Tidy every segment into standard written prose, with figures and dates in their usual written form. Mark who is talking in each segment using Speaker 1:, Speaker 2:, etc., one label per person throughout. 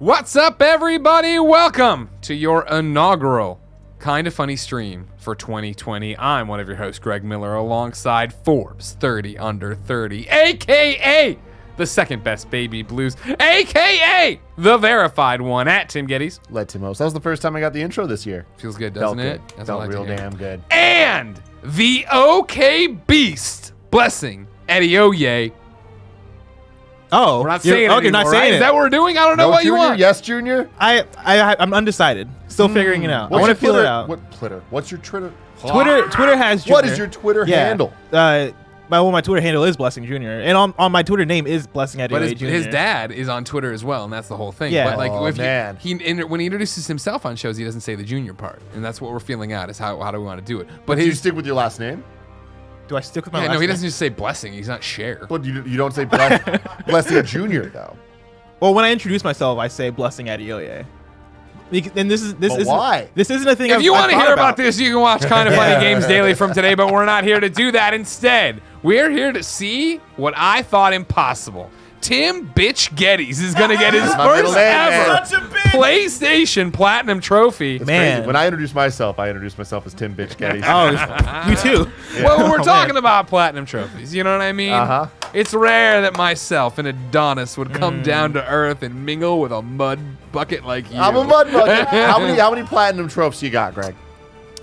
Speaker 1: What's up, everybody? Welcome to your inaugural Kind of Funny stream for 2020. I'm one of your hosts, Greg Miller, alongside Forbes 30 Under 30, a.k.a. the second best baby blues, a.k.a. the verified one, at Tim Gettys.
Speaker 2: Let Tim host. That was the first time I got the intro this year.
Speaker 1: Feels good, doesn't it?
Speaker 2: Good. Felt real damn good.
Speaker 1: And the OK Beast, Blessing Eddie Oye.
Speaker 3: Oh,
Speaker 1: We're not saying it
Speaker 3: you're not
Speaker 1: anymore,
Speaker 3: saying
Speaker 1: right?
Speaker 3: it.
Speaker 1: Is that what we're doing? I don't know
Speaker 2: No
Speaker 1: what you
Speaker 2: Junior?
Speaker 1: want.
Speaker 2: Yes, Junior?
Speaker 3: I'm undecided. Still figuring it out. I want to feel it out.
Speaker 2: What Twitter? What's your Twitter?
Speaker 3: Twitter has Junior.
Speaker 2: What is your Twitter handle?
Speaker 3: My Twitter handle is Blessing Junior, and on my Twitter name is Blessing Eddie
Speaker 1: But
Speaker 3: Jr.
Speaker 1: his dad is on Twitter as well, and that's the whole thing.
Speaker 3: Yeah.
Speaker 1: But like,
Speaker 2: Oh,
Speaker 1: if
Speaker 2: man.
Speaker 1: when he introduces himself on shows, he doesn't say the junior part, and that's what we're feeling out is how do we want to do it. But
Speaker 2: Do you
Speaker 1: his
Speaker 2: stick with your last name?
Speaker 3: Do I stick with my
Speaker 1: yeah,
Speaker 3: last
Speaker 1: no, he
Speaker 3: name?
Speaker 1: doesn't just say Blessing. He's not Cher.
Speaker 2: But you don't say Blessing Junior though.
Speaker 3: Well, when I introduce myself, I say Blessing Eddie Oye. And this
Speaker 2: But
Speaker 3: isn't
Speaker 2: why?
Speaker 3: This isn't a thing.
Speaker 1: If you
Speaker 3: I've
Speaker 1: want to
Speaker 3: thought
Speaker 1: hear about this, you can watch Kind of Funny Games Daily from today, but we're not here to do that. Instead, we're here to see what I thought impossible. Tim Bitch Gettys is going to get his
Speaker 2: That's my middle
Speaker 1: first
Speaker 2: name,
Speaker 1: ever
Speaker 2: man.
Speaker 3: Such a bitch.
Speaker 1: PlayStation Platinum trophy.
Speaker 2: It's
Speaker 3: Man.
Speaker 2: crazy. When I introduce myself as Tim Bitch Gettys.
Speaker 3: Oh, you too.
Speaker 1: Well, we're
Speaker 3: Oh,
Speaker 1: talking
Speaker 3: man.
Speaker 1: about platinum trophies. You know what I mean?
Speaker 2: Uh-huh.
Speaker 1: It's rare that myself, an Adonis, would come down to earth and mingle with a mud bucket like you.
Speaker 2: I'm a mud bucket. How many platinum trophies you got, Greg?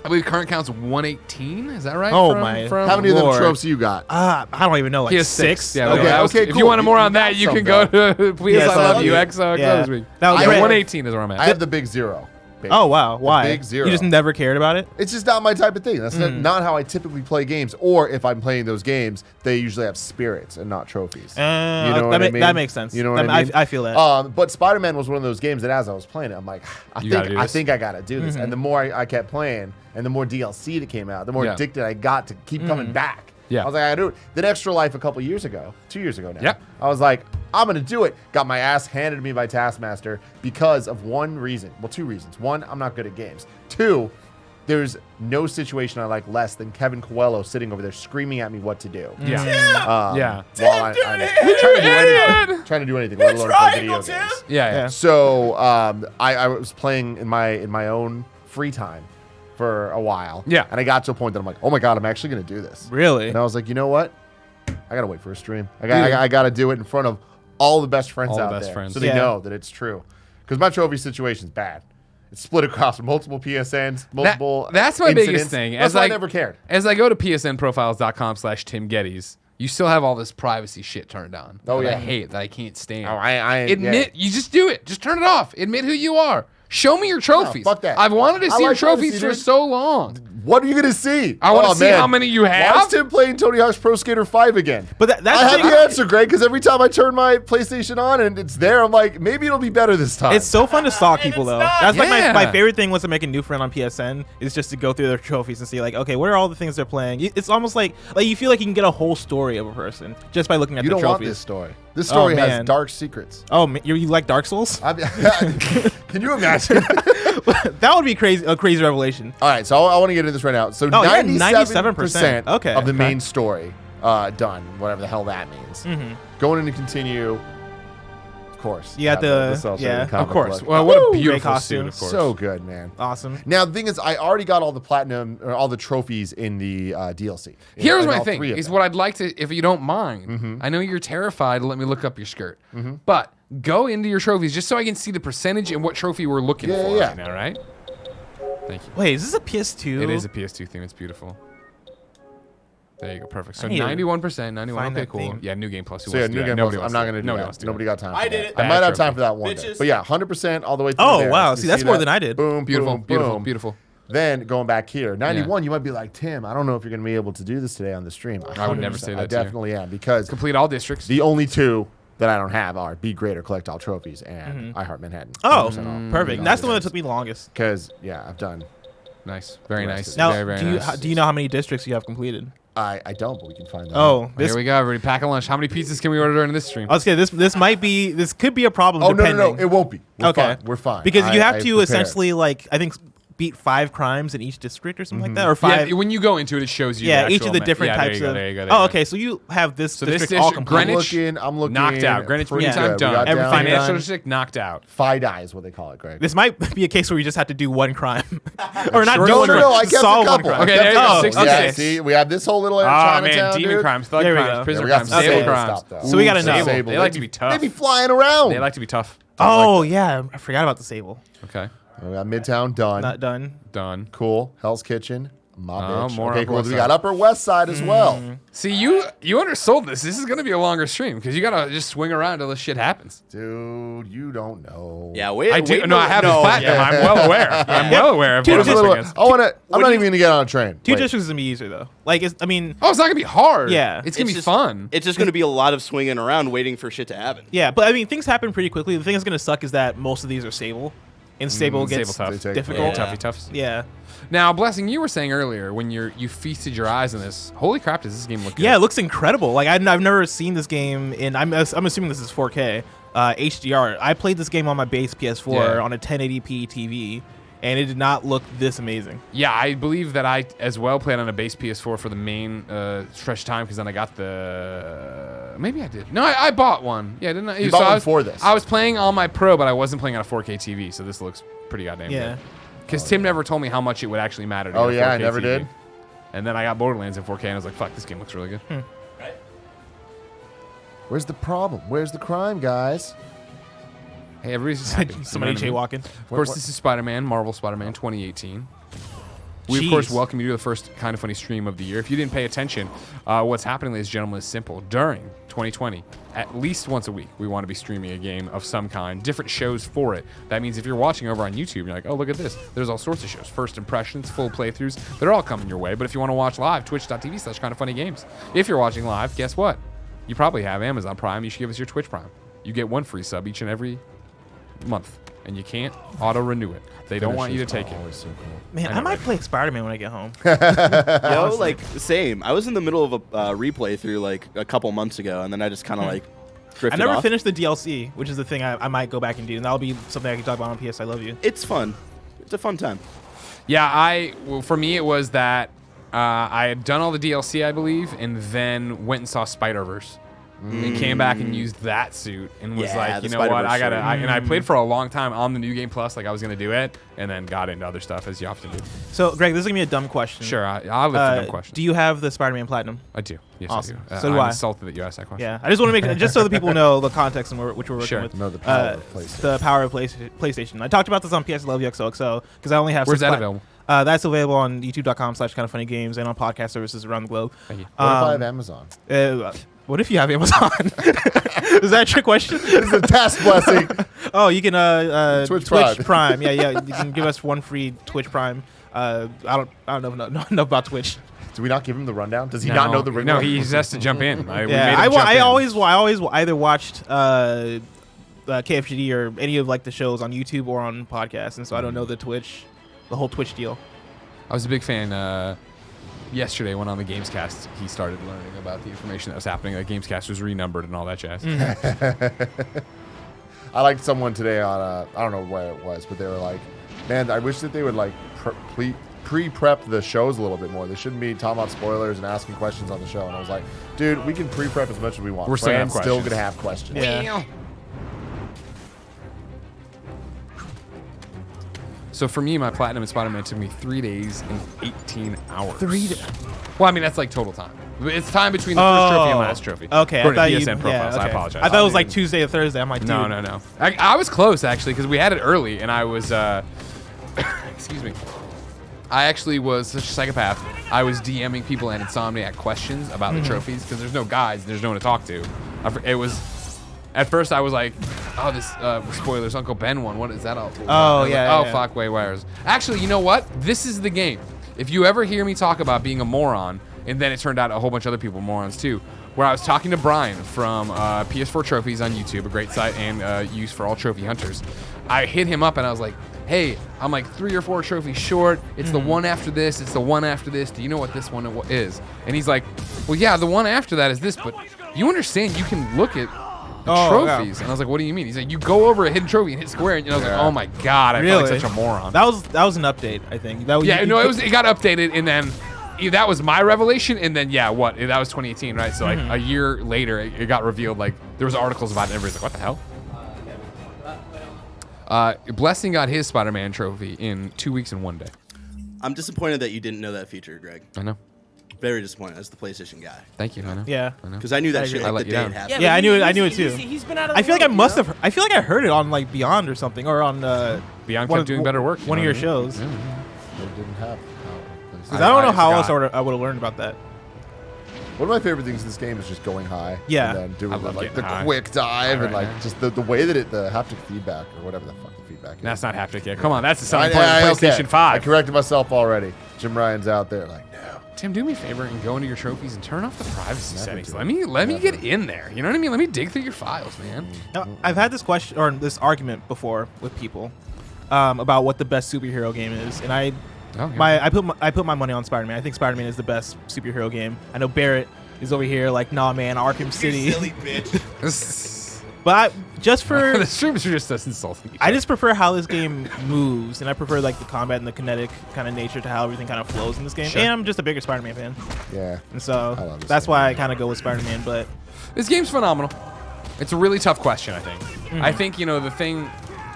Speaker 1: I believe current count's 118. Is that right?
Speaker 3: Oh, my.
Speaker 2: How many of them
Speaker 3: Lord.
Speaker 2: trophies you got?
Speaker 3: I don't even know. Like
Speaker 1: He has
Speaker 3: six.
Speaker 1: six. Yeah,
Speaker 2: Okay,
Speaker 1: that was-
Speaker 2: okay,
Speaker 1: If you
Speaker 2: cool.
Speaker 1: wanted more
Speaker 2: You
Speaker 1: on that,
Speaker 2: got
Speaker 1: you
Speaker 2: some,
Speaker 1: can go to Please
Speaker 3: Yes,
Speaker 1: I Love You, XOXO
Speaker 3: Yeah.
Speaker 1: this week.
Speaker 3: That was
Speaker 1: I
Speaker 3: great.
Speaker 1: 118 is where I'm at.
Speaker 2: I have the big zero. baby.
Speaker 3: Oh wow, why?
Speaker 2: big zero.
Speaker 3: You just never cared about it?
Speaker 2: It's just not my type of thing. That's not how I typically play games. Or if I'm playing those games, they usually have spirits and not trophies. You know what I mean?
Speaker 3: That makes sense.
Speaker 2: You know what I mean?
Speaker 3: I feel that.
Speaker 2: But Spider-Man was one of those games that as I was playing it, I'm like, I think I gotta do this. And the more I kept playing, and the more DLC that came out, the more addicted I got to keep coming back.
Speaker 1: Yeah.
Speaker 2: I was like, I do it. Then Extra Life a couple years ago, 2 years ago now.
Speaker 1: Yep.
Speaker 2: I was like, I'm gonna do it. Got my ass handed to me by Taskmaster because of one reason. Well, two reasons. One, I'm not good at games. Two, there's no situation I like less than Kevin Coelho sitting over there screaming at me what to do.
Speaker 1: Yeah. Yeah.
Speaker 2: While I'm trying to do anything, let alone play video games.
Speaker 1: Yeah.
Speaker 2: So I was playing in my own free time for a while.
Speaker 1: Yeah.
Speaker 2: And I got to a point that I'm like, oh my God, I'm actually gonna do this.
Speaker 3: Really?
Speaker 2: And I was like, you know what? I gotta wait for a stream. I gotta do it in front of all the best friends
Speaker 1: All the
Speaker 2: out
Speaker 1: best
Speaker 2: there,
Speaker 1: friends.
Speaker 2: so they know that it's true. Because my trophy situation's bad. It's split across multiple PSNs, multiple.
Speaker 1: That's my
Speaker 2: incidents.
Speaker 1: biggest thing.
Speaker 2: That's why I never cared.
Speaker 1: As I go to psnprofiles.com/Tim Gettys, you still have all this privacy shit turned on.
Speaker 2: Oh,
Speaker 1: that
Speaker 2: yeah.
Speaker 1: I hate, that I can't stand.
Speaker 2: Oh, I
Speaker 1: Admit, you just do it. Just turn it off. Admit who you are. Show me your trophies.
Speaker 2: fuck that.
Speaker 1: I've wanted to
Speaker 2: I
Speaker 1: see your
Speaker 2: like privacy,
Speaker 1: trophies for
Speaker 2: dude.
Speaker 1: so long.
Speaker 2: What are you gonna see?
Speaker 1: I want to
Speaker 2: Oh,
Speaker 1: see
Speaker 2: man.
Speaker 1: how many you have.
Speaker 2: Watch Tim playing Tony Hawk's Pro Skater 5 again.
Speaker 3: But that's
Speaker 2: I
Speaker 3: the
Speaker 2: have
Speaker 3: thing.
Speaker 2: the answer, Greg, because every time I turn my PlayStation on and it's there, I'm like, maybe it'll be better this time.
Speaker 3: It's so fun to stalk people, though. That's like
Speaker 1: Yeah.
Speaker 3: my favorite thing was to make a new friend on PSN is just to go through their trophies and see, like, okay, what are all the things they're playing? It's almost like you feel like you can get a whole story of a person just by looking at
Speaker 2: You
Speaker 3: the
Speaker 2: don't
Speaker 3: trophies.
Speaker 2: want this story. This story has
Speaker 3: man.
Speaker 2: dark secrets.
Speaker 3: Oh, you like Dark Souls?
Speaker 2: Can you imagine?
Speaker 3: That would be a crazy revelation.
Speaker 2: All right, so I want to get into this right now. So
Speaker 3: Oh, yeah,
Speaker 2: 97%
Speaker 3: 97%. Okay.
Speaker 2: of the main story done, whatever the hell that means. Going into continue, of course.
Speaker 3: You got
Speaker 2: the
Speaker 3: the
Speaker 2: cel-shaded
Speaker 3: of
Speaker 2: comic
Speaker 1: course.
Speaker 2: book.
Speaker 1: Well, what a
Speaker 3: Woo!
Speaker 1: beautiful
Speaker 3: Great costume.
Speaker 1: suit, of course.
Speaker 2: So good, man.
Speaker 3: Awesome.
Speaker 2: Now the thing is, I already got all the platinum or all the trophies in the DLC.
Speaker 1: Here's
Speaker 2: In
Speaker 1: my
Speaker 2: all
Speaker 1: thing,
Speaker 2: three of
Speaker 1: is
Speaker 2: them.
Speaker 1: what I'd like to, if you don't mind, I know you're terrified to let me look up your skirt, but go into your trophies just so I can see the percentage and what trophy we're looking for right now, right? Thank you.
Speaker 3: Wait, is this a PS2?
Speaker 1: It is a PS2 theme. It's beautiful. There you go. Perfect. So
Speaker 3: I need to
Speaker 1: 91%. 91.
Speaker 3: find
Speaker 1: Okay,
Speaker 3: that
Speaker 1: cool.
Speaker 3: theme.
Speaker 1: Yeah, new game plus. Who
Speaker 2: So yeah,
Speaker 1: wants to do
Speaker 2: new
Speaker 1: that?
Speaker 2: game.
Speaker 1: Nobody
Speaker 2: Plus,
Speaker 1: wants
Speaker 2: I'm not
Speaker 1: to
Speaker 2: gonna do
Speaker 1: Nobody
Speaker 2: that.
Speaker 1: wants to
Speaker 2: Nobody
Speaker 1: do
Speaker 2: got time.
Speaker 4: I
Speaker 2: for
Speaker 4: did
Speaker 2: that.
Speaker 4: it.
Speaker 2: I
Speaker 1: Bad
Speaker 2: might have time
Speaker 1: trophy.
Speaker 2: for that one day.
Speaker 4: Bitches.
Speaker 2: But yeah, 100% all the way through.
Speaker 3: Oh,
Speaker 2: there.
Speaker 3: wow.
Speaker 2: You
Speaker 3: See, that's more
Speaker 2: that?
Speaker 3: than I did.
Speaker 2: Boom,
Speaker 1: Beautiful,
Speaker 2: boom,
Speaker 1: beautiful,
Speaker 2: boom.
Speaker 1: beautiful.
Speaker 2: Then going back here, 91, you might be like, Tim, I don't know if you're going to be able to do this today on the stream.
Speaker 1: I would never
Speaker 2: 100%.
Speaker 1: say that
Speaker 2: I
Speaker 1: to you.
Speaker 2: definitely am because
Speaker 1: Complete all districts.
Speaker 2: the only two that I don't have are Be Great or Collect All Trophies and I Heart Manhattan.
Speaker 3: Oh,
Speaker 2: 100% all.
Speaker 3: perfect. That's the one that took me the longest.
Speaker 2: Because, yeah, I've done.
Speaker 1: Nice. Very nice.
Speaker 3: Now,
Speaker 1: very, very nice.
Speaker 3: do you know how many districts you have completed?
Speaker 2: I don't, but we can find that.
Speaker 3: Oh,
Speaker 1: Here
Speaker 3: this.
Speaker 1: we go. Everybody pack a lunch. How many pizzas can we order during this stream?
Speaker 3: I was kidding. This could be a problem.
Speaker 2: Oh, no,
Speaker 3: depending.
Speaker 2: It won't be. We're
Speaker 3: Okay.
Speaker 2: fine. We're fine.
Speaker 3: Because you have
Speaker 2: I
Speaker 3: to
Speaker 2: prepared.
Speaker 3: essentially, like, I think beat 5 crimes in each district or something like that, or 5.
Speaker 1: Yeah, when you go into it, it shows you.
Speaker 3: Yeah,
Speaker 1: the
Speaker 3: each of the different types of. Oh, okay. So you have this district all complete.
Speaker 1: Greenwich,
Speaker 2: I'm looking.
Speaker 1: Knocked out. Greenwich Mean Time done.
Speaker 3: Every
Speaker 1: financial district knocked out.
Speaker 2: FIDI is what they call it, Greg.
Speaker 3: This might be a case where we just have to do one crime, or not do
Speaker 2: no,
Speaker 3: one
Speaker 2: no,
Speaker 3: crime.
Speaker 2: no, I kept
Speaker 3: solve
Speaker 2: a
Speaker 3: one
Speaker 2: couple.
Speaker 3: crime.
Speaker 1: Okay, there you go. 6
Speaker 2: yeah, see, we have this whole little
Speaker 1: Oh
Speaker 2: Chinatown,
Speaker 1: man, demon
Speaker 2: dude.
Speaker 1: crimes, thug
Speaker 3: There we
Speaker 1: crimes,
Speaker 3: go.
Speaker 1: prisoner
Speaker 2: Yeah, we got
Speaker 1: crimes,
Speaker 2: some
Speaker 1: sable
Speaker 2: sable
Speaker 1: crimes.
Speaker 2: stuff, though.
Speaker 3: So we gotta know.
Speaker 1: Sable. They like to be tough.
Speaker 2: They be flying around.
Speaker 1: They like to be tough.
Speaker 3: Oh yeah, I forgot about the Sable.
Speaker 1: Okay.
Speaker 2: We got Midtown done.
Speaker 3: Not done.
Speaker 1: Done.
Speaker 2: Cool. Hell's Kitchen. My bitch.
Speaker 1: more
Speaker 2: Okay,
Speaker 1: Upper
Speaker 2: cool.
Speaker 1: West
Speaker 2: We
Speaker 1: Side.
Speaker 2: got Upper West Side as well.
Speaker 1: See, you undersold this. This is gonna be a longer stream because you gotta just swing around till this shit happens.
Speaker 2: Dude, you don't know.
Speaker 4: Yeah, wait.
Speaker 1: I do.
Speaker 4: wait
Speaker 1: No, I have this platinum.
Speaker 4: yeah.
Speaker 1: I'm well aware. I'm well aware of
Speaker 3: Dude,
Speaker 1: what I'm
Speaker 3: just
Speaker 1: up
Speaker 3: a
Speaker 1: against.
Speaker 2: I want to. I'm not
Speaker 4: do you-
Speaker 2: even gonna get on a train.
Speaker 3: Two
Speaker 2: Wait.
Speaker 3: districts is gonna be easier though. Like, I mean,
Speaker 1: Oh, it's not gonna be hard.
Speaker 3: Yeah.
Speaker 1: It's gonna be
Speaker 4: just,
Speaker 1: fun.
Speaker 4: It's just going to be a lot of swinging around waiting for shit to happen.
Speaker 3: yeah, but I mean, things happen pretty quickly. The thing that's gonna suck is that most of these are Sable, and Sable gets
Speaker 1: Sable tough.
Speaker 3: difficult.
Speaker 4: Yeah.
Speaker 1: Toughy toughs.
Speaker 3: Yeah.
Speaker 1: Now, Blessing, you were saying earlier when you feasted your eyes on this. Holy crap, does this game look good?
Speaker 3: Yeah, it looks incredible. Like I've never seen this game in. I'm assuming this is 4K HDR. I played this game on my base PS4
Speaker 1: Yeah.
Speaker 3: on a 1080p TV, and it did not look this amazing.
Speaker 1: Yeah, I believe that I as well played on a base PS4 for the main stretch of time because then I got the. Maybe I did. No, I bought one. Yeah, didn't I?
Speaker 2: You bought
Speaker 1: I
Speaker 2: one
Speaker 1: was,
Speaker 2: for this.
Speaker 1: I was playing on my Pro, but I wasn't playing on a 4K TV, so this looks pretty goddamn
Speaker 3: Yeah.
Speaker 1: good. Because Tim never told me how much it would actually matter to
Speaker 2: Oh,
Speaker 1: get a
Speaker 2: yeah,
Speaker 1: 4K
Speaker 2: I never
Speaker 1: TV.
Speaker 2: did.
Speaker 1: And then I got Borderlands in 4K, and I was like, fuck, this game looks really good.
Speaker 2: Where's the problem? Where's the crime, guys?
Speaker 1: Hey, everybody's just happy.
Speaker 3: Somebody
Speaker 1: You know what I mean?
Speaker 3: jaywalking.
Speaker 1: Of course, this is Spider-Man, Marvel Spider-Man 2018. We, of course,
Speaker 3: Jeez.
Speaker 1: welcome you to the first Kind of Funny stream of the year. If you didn't pay attention, what's happening, ladies and gentlemen, is simple. During 2020, at least once a week, we want to be streaming a game of some kind, different shows for it. That means if you're watching over on YouTube, you're like, oh, look at this. There's all sorts of shows. First impressions, full playthroughs. They're all coming your way. But if you want to watch live, twitch.tv/kindoffunnygames. If you're watching live, guess what? You probably have Amazon Prime. You should give us your Twitch Prime. You get one free sub each and every month, and you can't auto-renew it. They don't want you to take it.
Speaker 2: Always so cool.
Speaker 3: Man,
Speaker 1: I
Speaker 3: I,
Speaker 1: know,
Speaker 3: might
Speaker 1: right?
Speaker 3: play Spider-Man when I get home.
Speaker 4: Yo, like, same. I was in the middle of a replay through, like, a couple months ago, and then I just kind of, like,
Speaker 3: I
Speaker 4: drifted
Speaker 3: never
Speaker 4: off.
Speaker 3: finished the DLC, which is the thing I might go back and do, and that'll be something I can talk about on PS I Love You.
Speaker 4: It's fun. It's a fun time.
Speaker 1: Yeah, well, for me, it was that I had done all the DLC, I believe, and then went and saw Spider-Verse. And came back and used that suit and was
Speaker 4: Yeah,
Speaker 1: like, you
Speaker 4: the
Speaker 1: know what,
Speaker 4: Spider-Verse
Speaker 1: I gotta.
Speaker 4: suit.
Speaker 1: And I played for a long time on the New Game Plus, like I was gonna do it, and then got into other stuff as you often do.
Speaker 3: So, Greg, this is gonna be a dumb question.
Speaker 1: Sure, I'll live for dumb questions.
Speaker 3: Do you have the Spider-Man Platinum?
Speaker 1: I do. Yes,
Speaker 3: Awesome.
Speaker 1: I do.
Speaker 3: So do
Speaker 1: I'm
Speaker 3: I.
Speaker 1: insulted that you asked that question.
Speaker 3: Yeah, I just want to make just so that people know the context in which we're working
Speaker 1: Sure.
Speaker 3: with.
Speaker 2: No, the power of PlayStation.
Speaker 3: The power of PlayStation. I talked about this on PS Love You XOXO because I only have.
Speaker 1: Where's
Speaker 3: 6
Speaker 1: that available?
Speaker 3: That's available on YouTube.com/kindoffunnygames and on podcast services around the globe.
Speaker 1: Thank you.
Speaker 2: What if I have Amazon?
Speaker 3: What if you have Amazon? Is that a trick question?
Speaker 2: This is a test, Blessing.
Speaker 3: Oh, you can
Speaker 2: Twitch
Speaker 3: Twitch
Speaker 2: Prime.
Speaker 3: Prime. Yeah. You can give us one free Twitch Prime. I don't know about Twitch.
Speaker 2: Do we not give him the rundown? Does he not know the rundown?
Speaker 1: No, he just has to jump in. We made
Speaker 3: Yeah,
Speaker 1: him jump
Speaker 3: I
Speaker 1: in.
Speaker 3: always either watched KFGD or any of like the shows on YouTube or on podcasts, and so I don't know the whole Twitch deal.
Speaker 1: I was a big fan. Yesterday, when on the Gamescast, he started learning about the information that was happening. Like Gamescast was renumbered and all that jazz.
Speaker 2: I liked someone today on I don't know what it was, but they were like, man, I wish that they would like pre-prep the shows a little bit more. They shouldn't be talking about spoilers and asking questions on the show. And I was like, dude, we can pre-prep as much as we want.
Speaker 1: We're still gonna have
Speaker 2: Fans still
Speaker 1: questions.
Speaker 2: gonna have questions.
Speaker 3: Yeah.
Speaker 1: So for me, my platinum in Spider-Man took me 3 days and 18 hours.
Speaker 3: 3 days.
Speaker 1: Well, I mean, that's like total time. It's time between the first trophy and last trophy.
Speaker 3: Okay,
Speaker 1: According
Speaker 3: I
Speaker 1: to
Speaker 3: thought
Speaker 1: PSN profiles. I apologize.
Speaker 3: I thought it was like Tuesday or Thursday. I'm like, dude.
Speaker 1: No. I was close, actually, because we had it early, and I was, excuse me. I actually was such a psychopath. I was DMing people at Insomniac questions about the trophies, because there's no guides, and there's no one to talk to. It was... At first, I was like, oh, this, spoilers, Uncle Ben one. What is that all for?
Speaker 3: Oh,
Speaker 1: Like,
Speaker 3: yeah,
Speaker 1: oh,
Speaker 3: yeah.
Speaker 1: fuck, wait, where's... Actually, you know what? This is the game. If you ever hear me talk about being a moron, and then it turned out a whole bunch of other people were morons too, where I was talking to Brian from PS4 Trophies on YouTube, a great site and used for all trophy hunters. I hit him up and I was like, hey, I'm like 3 or 4 trophies short. It's the one after this. It's the one after this. Do you know what this one is? And he's like, well, yeah, the one after that is this, but you understand you can look at trophies. And I was like, what do you mean? He's like, you go over a hidden trophy and hit square. And I was like, oh my God, I feel like such a moron.
Speaker 3: That was an update, I think.
Speaker 1: It got updated, and then that was my revelation, and then that was 2018, right? So like a year later, it got revealed. Like there was articles about it, and everybody's like, what the hell? Blessing got his Spider-Man trophy in 2 weeks and 1 day.
Speaker 4: I'm disappointed that you didn't know that feature, Greg.
Speaker 1: I know.
Speaker 4: Very disappointed as the PlayStation guy.
Speaker 1: Thank you. I know.
Speaker 3: Yeah.
Speaker 1: I know.
Speaker 4: Because I knew that shit
Speaker 1: I
Speaker 4: like
Speaker 1: let
Speaker 4: the
Speaker 1: you
Speaker 4: day it
Speaker 1: down.
Speaker 4: happened.
Speaker 3: Yeah, I knew it too.
Speaker 5: He's been out of
Speaker 3: I feel like I
Speaker 5: the
Speaker 3: must
Speaker 5: world,
Speaker 3: have. I feel like I heard it on like Beyond or something, or on
Speaker 1: Beyond
Speaker 3: one
Speaker 1: kept doing better work.
Speaker 3: One of your shows.
Speaker 2: They didn't have.
Speaker 3: Because I don't know how else
Speaker 1: forgot.
Speaker 3: I would have learned about that.
Speaker 2: One of my favorite things in this game is just going high.
Speaker 3: Yeah.
Speaker 2: And then doing
Speaker 1: I love
Speaker 2: like the
Speaker 1: getting high.
Speaker 2: quick dive and
Speaker 1: Alright,
Speaker 2: like just the way that the haptic feedback or whatever the fuck the feedback is.
Speaker 1: That's not haptic yet. Come on, that's the selling
Speaker 2: I-
Speaker 1: point of
Speaker 2: okay.
Speaker 1: PlayStation
Speaker 2: I
Speaker 1: 5.
Speaker 2: corrected myself already. Jim Ryan's out there like, no.
Speaker 1: Tim, do me a favor and go into your trophies and turn off the privacy
Speaker 2: Never
Speaker 1: settings.
Speaker 2: do.
Speaker 1: Let me get in there. You know what I mean? Let me dig through your files, man.
Speaker 3: Now, I've had this question or this argument before with people about what the best superhero game is, and I put my money on Spider-Man. I think Spider-Man is the best superhero game. I know Barrett is over here like, nah, man, Arkham City.
Speaker 4: Silly bitch.
Speaker 3: But just for
Speaker 1: The streams are just us insulting each
Speaker 3: I
Speaker 1: other.
Speaker 3: just prefer how this game moves, and I prefer like the combat and the kinetic kind of nature to how everything kind of flows in this game.
Speaker 1: Sure.
Speaker 3: And I'm just a bigger Spider-Man fan,
Speaker 2: Yeah.
Speaker 3: and
Speaker 2: I
Speaker 3: so
Speaker 2: love this
Speaker 3: that's
Speaker 2: game.
Speaker 3: why I kind of go with Spider-Man. But
Speaker 1: This game's phenomenal. It's a really tough question, I think. I think, the thing,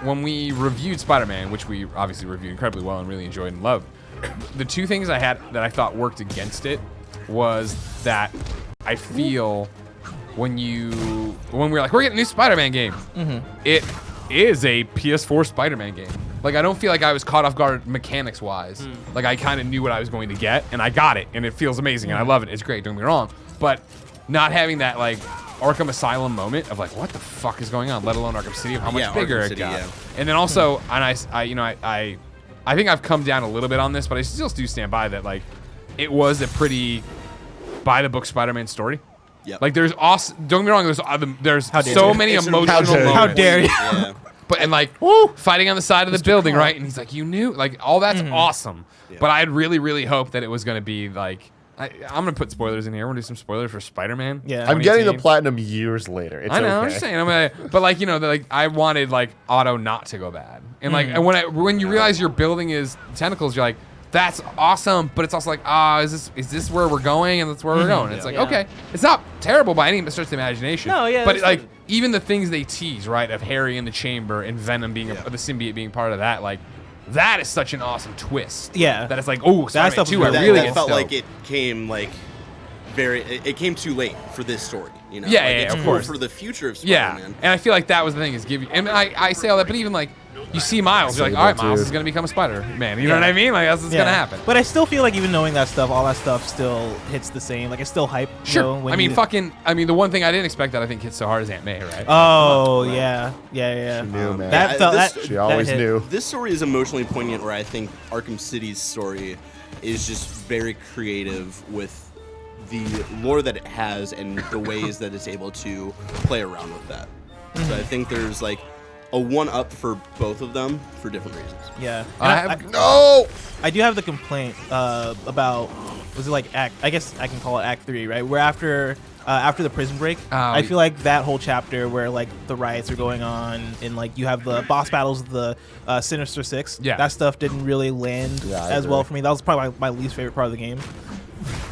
Speaker 1: when we reviewed Spider-Man, which we obviously reviewed incredibly well and really enjoyed and loved, the two things I had that I thought worked against it was that I feel when we're like, we're getting a new Spider-Man game, it is a PS4 Spider-Man game. Like, I don't feel like I was caught off guard mechanics-wise. Like, I kind of knew what I was going to get, and I got it, and it feels amazing, and I love it. It's great, don't get me wrong. But not having that, like, Arkham Asylum moment of, like, what the fuck is going on, let alone Arkham City, of how much
Speaker 4: Yeah,
Speaker 1: bigger
Speaker 4: Arkham
Speaker 1: it
Speaker 4: City,
Speaker 1: got.
Speaker 4: yeah.
Speaker 1: And then also, and I think I've come down a little bit on this, but I still do stand by that, like, it was a pretty by-the-book Spider-Man story.
Speaker 4: Yep.
Speaker 1: Like, there's awesome, don't get me wrong, there's
Speaker 3: dare
Speaker 1: so
Speaker 3: you.
Speaker 1: many
Speaker 4: It's an
Speaker 1: emotional
Speaker 4: amazing
Speaker 1: moments.
Speaker 3: How dare you.
Speaker 4: Yeah.
Speaker 1: But and like fighting on the side of the building, right? And he's like, you knew, like all that's awesome.
Speaker 4: Yeah.
Speaker 1: But I'd really, really hoped that it was gonna be like, I'm gonna put spoilers in here. We're gonna do some spoilers for Spider-Man.
Speaker 3: Yeah.
Speaker 2: I'm getting the
Speaker 1: 2018.
Speaker 2: platinum years later. It's
Speaker 1: I know.
Speaker 2: okay.
Speaker 1: I'm just saying. But like like I wanted like Otto not to go bad, and like and when you realize your building is tentacles, you're like, that's awesome. But it's also like, is this where we're going? And that's where we're going. It's like, okay, it's not terrible by any stretch of the imagination.
Speaker 5: No, yeah,
Speaker 1: But
Speaker 5: that's
Speaker 1: like
Speaker 5: fine.
Speaker 1: even the things they tease, right, of Harry in the chamber and Venom being the symbiote being part of that, like that is such an awesome twist.
Speaker 3: Yeah.
Speaker 1: That it's like, oh,
Speaker 3: That
Speaker 1: Spider-Man
Speaker 3: stuff
Speaker 1: 2,
Speaker 3: was
Speaker 1: I
Speaker 3: really
Speaker 1: really
Speaker 4: that
Speaker 1: get
Speaker 4: felt
Speaker 1: stoked.
Speaker 4: like it came it came too late for this story.
Speaker 1: Yeah,
Speaker 4: Like,
Speaker 1: yeah,
Speaker 4: it's
Speaker 1: of
Speaker 4: cool
Speaker 1: course.
Speaker 4: for the future of
Speaker 1: Yeah,
Speaker 4: Spider-Man.
Speaker 1: and I feel like that was the thing is give you, and I say all that, but even like you see Miles, you're like, all right, Miles is gonna become a Spider-Man. You know what I mean? Like that's what's gonna happen.
Speaker 3: But I still feel like even knowing that stuff, all that stuff still hits the same. Like it's still hype.
Speaker 1: Sure.
Speaker 3: You know, when
Speaker 1: I mean,
Speaker 3: you-
Speaker 1: the one thing I didn't expect that I think hits so hard is Aunt May, right?
Speaker 3: Oh yeah.
Speaker 2: She knew, man.
Speaker 3: That felt
Speaker 4: this-
Speaker 3: that.
Speaker 2: She
Speaker 3: that
Speaker 2: always
Speaker 3: hit.
Speaker 2: knew.
Speaker 4: This story is emotionally poignant where I think Arkham City's story is just very creative with the lore that it has and the ways that it's able to play around with that. So I think there's like a one-up for both of them for different reasons.
Speaker 3: Yeah.
Speaker 1: I
Speaker 3: And
Speaker 1: have-
Speaker 2: No!
Speaker 3: I do have the complaint about was it like act? I guess I can call it Act 3, right? Where after the prison break, I feel like that whole chapter where like the riots are going on and like you have the boss battles of the Sinister Six.
Speaker 1: Yeah.
Speaker 3: That stuff didn't really land
Speaker 2: Yeah, I
Speaker 3: as well
Speaker 2: agree.
Speaker 3: for me. That was probably my least favorite part of the game.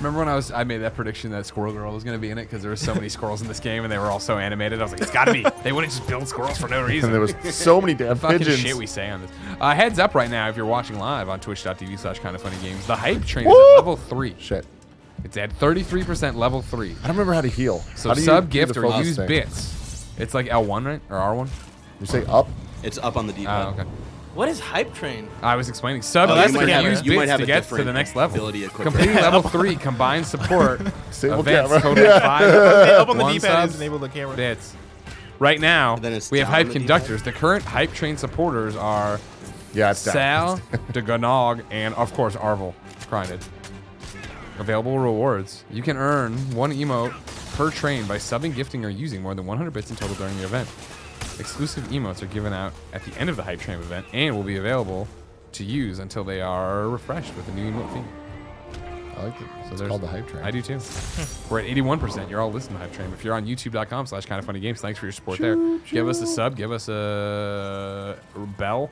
Speaker 1: Remember when I made that prediction that Squirrel Girl was gonna be in it because there were so many squirrels in this game and they were all so animated. I was like, it's gotta be. They wouldn't just build squirrels for no reason.
Speaker 2: And there was so many damn
Speaker 1: Fucking
Speaker 2: pigeons.
Speaker 1: shit we say on this. Heads up right now if you're watching live on twitch.tv/kindoffunnygames. The hype train is
Speaker 2: Woo!
Speaker 1: at level 3.
Speaker 2: Shit.
Speaker 1: It's at 33% level 3.
Speaker 2: I don't remember how to heal.
Speaker 1: So
Speaker 2: How do you
Speaker 1: sub,
Speaker 2: do
Speaker 1: gift,
Speaker 2: the
Speaker 1: or
Speaker 2: focus
Speaker 1: use
Speaker 2: thing?
Speaker 1: bits. It's like L1, right? Or R1?
Speaker 2: You say up?
Speaker 4: It's up on the D-pad.
Speaker 1: Oh, okay.
Speaker 5: What is Hype Train?
Speaker 1: I was explaining sub,
Speaker 3: Oh,
Speaker 1: gift,
Speaker 3: that's
Speaker 1: or
Speaker 3: the camera.
Speaker 1: use
Speaker 4: You might
Speaker 1: bits
Speaker 4: have
Speaker 1: to
Speaker 4: a
Speaker 1: get to the
Speaker 4: different
Speaker 1: next level.
Speaker 4: ability equipped.
Speaker 1: Completing level 3 combined support.
Speaker 2: Disable
Speaker 1: events
Speaker 2: camera.
Speaker 1: totaling
Speaker 2: Yeah.
Speaker 1: 5
Speaker 3: Up on the
Speaker 1: one
Speaker 3: D-pad is
Speaker 1: subs,
Speaker 3: enable the camera.
Speaker 1: bits. Right now,
Speaker 4: then it's
Speaker 1: we have
Speaker 4: down
Speaker 1: hype
Speaker 4: on the
Speaker 1: conductors. The current hype train supporters are
Speaker 2: Yeah, it's down.
Speaker 1: Sal, DeGanog, and of course Arvel. Grinded. Available rewards. You can earn 1 emote per train by subbing, gifting, or using more than 100 bits in total during the event. Exclusive emotes are given out at the end of the hype train event and will be available to use until they are refreshed with a new emote theme.
Speaker 2: I like it.
Speaker 1: So
Speaker 2: It's
Speaker 1: there's-
Speaker 2: called the hype train.
Speaker 1: I do too. We're at 81%. You're all listening to Hype Train. If you're on youtube.com/kindoffunnygames, thanks for your support there. Give us a sub. Give us a bell.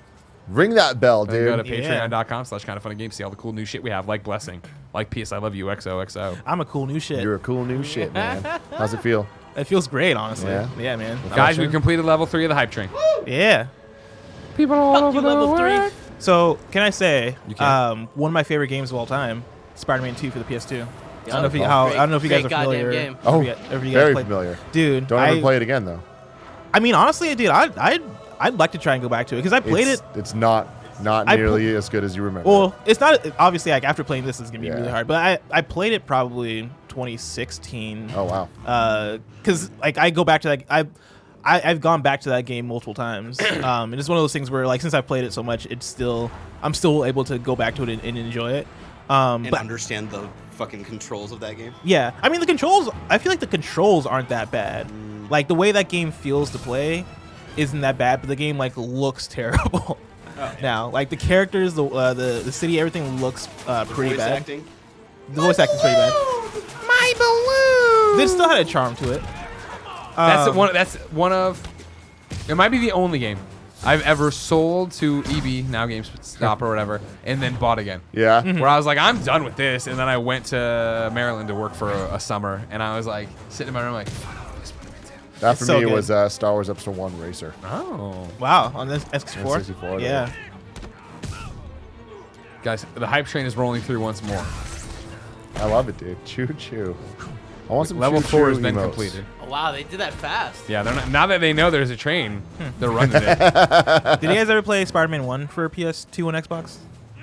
Speaker 2: Ring that bell,
Speaker 1: Then go to
Speaker 2: dude.
Speaker 1: patreon.com/kindoffunnygames. See all the cool new shit we have, like Blessing, like PS I Love You, XOXO.
Speaker 3: I'm a cool new shit.
Speaker 2: You're a cool new shit, man. How's it feel?
Speaker 3: It feels great, honestly.
Speaker 2: Yeah?
Speaker 3: Yeah, man.
Speaker 1: Guys, we've completed level 3 of the Hype Train.
Speaker 3: Yeah.
Speaker 1: People all
Speaker 5: Fuck
Speaker 1: over
Speaker 5: you,
Speaker 1: the
Speaker 5: level 3.
Speaker 1: world.
Speaker 3: So, can I say,
Speaker 1: You can.
Speaker 3: one of my favorite games of all time, Spider-Man 2 for the PS2.
Speaker 5: Yeah.
Speaker 3: I don't know if you,
Speaker 5: Great-
Speaker 3: I don't know if you guys are
Speaker 5: great goddamn
Speaker 3: familiar.
Speaker 5: game.
Speaker 2: Oh,
Speaker 3: If you guys
Speaker 2: very
Speaker 3: played-
Speaker 2: familiar.
Speaker 3: Dude,
Speaker 2: Don't ever play it again, though.
Speaker 3: I mean, honestly, dude, I'd like to try and go back to it because I played it.
Speaker 2: It's not
Speaker 3: I
Speaker 2: nearly as good as you remember.
Speaker 3: Well, it's not obviously like after playing this, it's gonna be
Speaker 2: Yeah.
Speaker 3: really hard. But I played it probably 2016.
Speaker 2: Oh, wow.
Speaker 3: Because like I go back to that. I've gone back to that game multiple times. And it's one of those things where like since I've played it so much, I'm still able to go back to it and enjoy it.
Speaker 4: And
Speaker 3: But
Speaker 4: understand the fucking controls of that game.
Speaker 3: yeah, I mean the controls. I feel like the controls aren't that bad. Like the way that game feels to play isn't that bad, but the game like looks terrible. Now, like the characters, the city, everything looks pretty
Speaker 4: Voice
Speaker 3: bad.
Speaker 4: acting.
Speaker 3: The voice acting's pretty bad.
Speaker 1: My balloon.
Speaker 3: It still had a charm to it.
Speaker 1: That's one of. It might be the only game I've ever sold to EB, now GameStop or whatever, and then bought again.
Speaker 2: Yeah.
Speaker 3: Mm-hmm.
Speaker 1: Where I was like, I'm done with this, and then I went to Maryland to work for a summer, and I was like, sitting in my room like, fuck, this Spider-Man 2.
Speaker 2: That
Speaker 3: It's
Speaker 2: for
Speaker 3: so
Speaker 2: me
Speaker 3: good.
Speaker 2: was Star Wars Episode 1 Racer.
Speaker 1: Oh.
Speaker 3: Wow, on this X64.
Speaker 2: N64,
Speaker 3: Yeah.
Speaker 1: Guys, the hype train is rolling through once more.
Speaker 2: I love it, dude. Choo choo. I want some
Speaker 1: Level
Speaker 2: choo-choo
Speaker 1: 4 has been
Speaker 2: emotes.
Speaker 1: completed.
Speaker 5: Oh, wow, they did that fast.
Speaker 1: Yeah, they're not, now that they know there's a train, they're running it.
Speaker 3: Did you guys ever play Spider-Man 1 for PS2 and Xbox?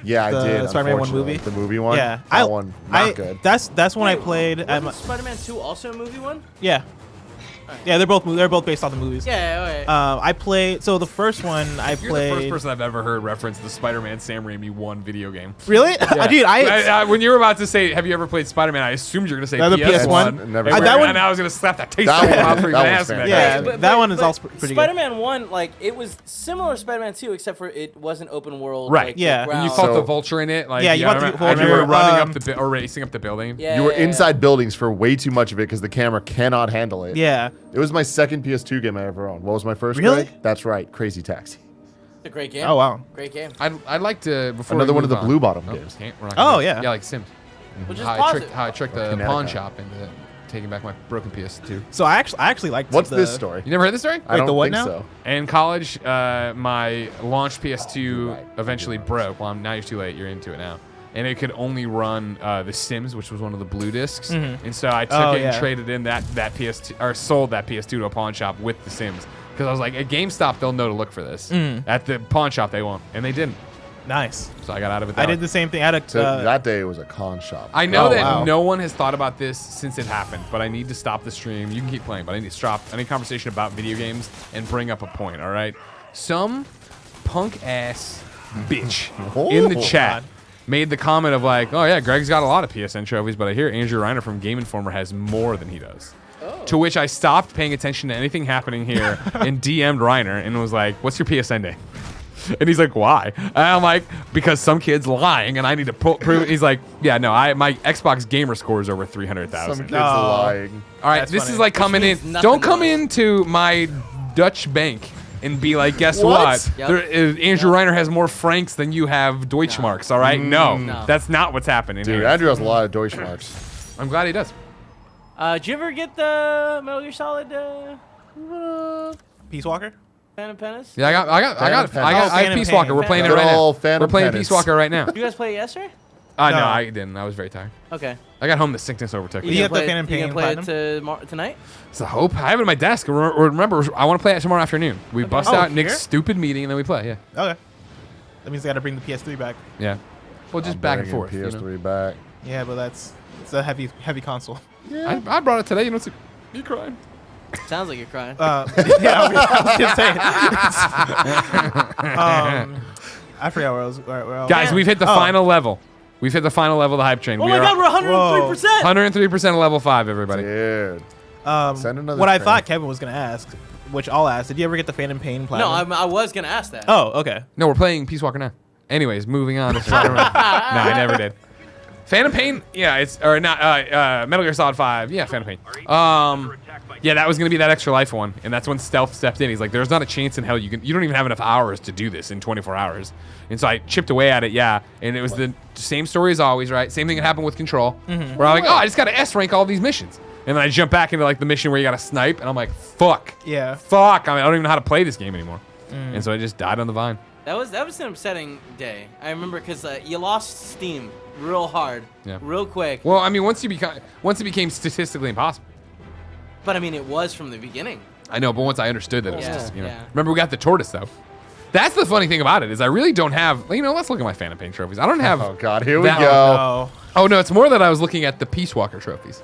Speaker 2: Yeah,
Speaker 3: The
Speaker 2: I did.
Speaker 3: Spider-Man 1
Speaker 2: unfortunately.
Speaker 3: movie?
Speaker 2: The movie one?
Speaker 3: Yeah,
Speaker 2: That one, not good.
Speaker 3: That's when I played. At
Speaker 5: Wasn't Spider-Man 2 also a movie one?
Speaker 3: yeah, yeah. They're both based on the movies.
Speaker 5: Yeah, okay.
Speaker 3: I played. So the first one I
Speaker 1: You're the first
Speaker 3: played.
Speaker 1: person I've ever heard reference the Spider-Man Sam Raimi 1 video game.
Speaker 3: Really, dude?
Speaker 1: When you were about to say, have you ever played Spider-Man, I assumed you were going to say
Speaker 3: The
Speaker 1: PS1.
Speaker 3: PS1?
Speaker 2: Never
Speaker 1: And,
Speaker 2: played
Speaker 3: that
Speaker 2: it.
Speaker 3: one-
Speaker 1: and I was going to slap that taste
Speaker 2: That
Speaker 1: out of your
Speaker 2: one-
Speaker 1: mouth for even
Speaker 2: that one's
Speaker 1: asking that.
Speaker 3: Yeah,
Speaker 2: fantastic.
Speaker 3: that one is also pretty good.
Speaker 5: Spider-Man 1, like, it was similar to Spider-Man 2, except for it wasn't open world.
Speaker 1: Right.
Speaker 5: Like,
Speaker 3: Yeah.
Speaker 5: the
Speaker 3: And
Speaker 1: You
Speaker 5: ground.
Speaker 1: fought the
Speaker 2: So-
Speaker 1: vulture in it. Like,
Speaker 3: Yeah, you fought the
Speaker 1: I remember you were
Speaker 3: vulture,
Speaker 1: running up the or racing up the building.
Speaker 5: Yeah,
Speaker 2: You were
Speaker 5: yeah, yeah.
Speaker 2: inside buildings for way too much of it because the camera cannot handle it.
Speaker 3: Yeah.
Speaker 2: It was my second PS2 game I ever owned. What was my first?
Speaker 3: Really?
Speaker 2: Greg? That's right. Crazy Taxi.
Speaker 5: It's a great game.
Speaker 3: Oh wow.
Speaker 5: Great game.
Speaker 1: I'd like to, before
Speaker 2: Another
Speaker 1: we
Speaker 2: one of
Speaker 1: move
Speaker 2: the Blue Bottom
Speaker 1: Nope,
Speaker 2: games.
Speaker 1: can't- we're not gonna
Speaker 3: Oh,
Speaker 1: do it.
Speaker 3: yeah.
Speaker 1: Yeah, like Sims.
Speaker 5: Well, just
Speaker 1: How
Speaker 5: pause
Speaker 1: I
Speaker 5: it.
Speaker 1: tricked the
Speaker 2: Kinetica.
Speaker 1: pawn shop into taking back my broken PS2.
Speaker 3: So I actually liked.
Speaker 2: What's
Speaker 3: the,
Speaker 2: this story?
Speaker 1: You never heard this story?
Speaker 2: I don't
Speaker 3: the what
Speaker 2: think
Speaker 3: now?
Speaker 2: so.
Speaker 1: In college, my launch PS2 eventually broke. Well, now you're too late. You're into it now. And it could only run The Sims, which was one of the blue discs. And so I took it and traded in that PS2, or sold that PS2 to a pawn shop with The Sims. Because I was like, at GameStop, they'll know to look for this. At the pawn shop, they won't. And they didn't.
Speaker 3: Nice.
Speaker 1: So I got out of it that
Speaker 3: I
Speaker 1: way.
Speaker 3: did the same thing. I had a.
Speaker 2: So that day it was a con shop.
Speaker 1: I know
Speaker 3: Oh,
Speaker 1: that
Speaker 3: wow.
Speaker 1: no one has thought about this since it happened, but I need to stop the stream. You can keep playing, but I need to stop any conversation about video games and bring up a point, all right? Some punk ass bitch in the
Speaker 2: Oh,
Speaker 1: chat
Speaker 3: God.
Speaker 1: made the comment of like, oh yeah, Greg's got a lot of PSN trophies, but I hear Andrew Reiner from Game Informer has more than he does. To which I stopped paying attention to anything happening here and DM'd Reiner and was like, what's your PSN day? And he's like, why? And I'm like, because some kid's lying and I need to prove it. He's like, yeah, no, my Xbox gamer score is over 300,000.
Speaker 2: Some kids
Speaker 3: No.
Speaker 2: lying.
Speaker 1: All right,
Speaker 3: That's
Speaker 1: this
Speaker 3: funny.
Speaker 1: is like coming in.
Speaker 5: means nothing
Speaker 1: Don't
Speaker 5: to
Speaker 1: come
Speaker 5: us.
Speaker 1: into my Dutch bank and be like, guess
Speaker 2: What?
Speaker 1: what?
Speaker 5: Yep.
Speaker 1: Andrew Reiner has more francs than you have Deutschmarks, all right? No,
Speaker 5: No.
Speaker 1: that's not what's happening
Speaker 2: Dude,
Speaker 1: here.
Speaker 2: Andrew has a lot of Deutschmarks.
Speaker 1: I'm glad he does.
Speaker 5: Did you ever get the Metal Gear Solid
Speaker 3: Peace Walker.
Speaker 5: Phantom Menace?
Speaker 1: Yeah, I got
Speaker 3: Phantom
Speaker 1: Peace Walker.
Speaker 3: Pain.
Speaker 1: We're playing it
Speaker 2: Good
Speaker 1: right now.
Speaker 2: old Phantom
Speaker 1: We're playing
Speaker 2: Penance.
Speaker 1: Peace Walker right now.
Speaker 5: Did you guys play it yesterday?
Speaker 1: No,
Speaker 3: No.
Speaker 1: I didn't. I was very tired.
Speaker 5: Okay.
Speaker 1: I got home, the sickness overtook
Speaker 3: You
Speaker 1: me.
Speaker 3: get the
Speaker 5: play it-
Speaker 3: Phantom
Speaker 5: you
Speaker 3: Pain
Speaker 5: gonna play
Speaker 3: Platinum?
Speaker 5: it tonight?
Speaker 1: It's a hope. I have it on my desk. Remember, I want to play it tomorrow afternoon. We bust
Speaker 3: Oh,
Speaker 1: out Nick's
Speaker 3: here?
Speaker 1: stupid meeting and then we play. Yeah.
Speaker 3: Okay. That means I got to bring the PS3 back.
Speaker 1: Yeah. Well, just
Speaker 2: I'm
Speaker 1: back and
Speaker 2: bringing
Speaker 1: forth. you know?
Speaker 2: PS3 back.
Speaker 3: Yeah, but it's a heavy console.
Speaker 1: I brought it today. You know, it's you crying.
Speaker 5: Sounds like you're crying.
Speaker 3: Yeah, I was just saying. I forgot where I was. Where I was.
Speaker 1: Guys, we've hit the
Speaker 3: Oh.
Speaker 1: final level. We've hit the final level of the hype train.
Speaker 5: oh
Speaker 1: we
Speaker 5: my
Speaker 1: are
Speaker 5: god, we're 103%!
Speaker 1: 103% of level 5, everybody.
Speaker 2: Dude. Send another
Speaker 3: what I
Speaker 2: train.
Speaker 3: thought Kevin was gonna ask, which I'll ask. Did you ever get the Phantom Pain
Speaker 5: No,
Speaker 3: Platinum?
Speaker 5: I was going to ask that.
Speaker 3: Oh, okay.
Speaker 1: No, we're playing Peace Walker now. Anyways, moving on. To Spider-Man. No, I never did. Phantom Pain, yeah, it's or not. Metal Gear Solid 5, yeah, Phantom Pain. Yeah, that was gonna be that extra life one, and that's when Stealth stepped in. He's like, "There's not a chance in hell you don't even have enough hours to do this in 24 hours." And so I chipped away at it, yeah, and it was the same story as always, right? Same thing that happened with Control, where I'm like, "Oh, I just gotta S rank all these missions," and then I jump back into like the mission where you gotta snipe, and I'm like, "Fuck,
Speaker 3: Yeah.
Speaker 1: fuck, I don't even know how to play this game anymore," and so I just died on the vine.
Speaker 5: That was an upsetting day. I remember because you lost steam real hard, real quick.
Speaker 1: Well, I mean, once it became statistically impossible.
Speaker 5: But I mean, it was from the beginning.
Speaker 1: I know, but once I understood that it was just,
Speaker 5: yeah.
Speaker 1: Remember, we got the tortoise, though. That's the funny thing about it, is I really don't have, let's look at my Phantom Pain trophies. I don't have.
Speaker 2: Oh, God, here we
Speaker 1: that-
Speaker 2: go.
Speaker 1: Oh, no, it's more that I was looking at the Peace Walker trophies.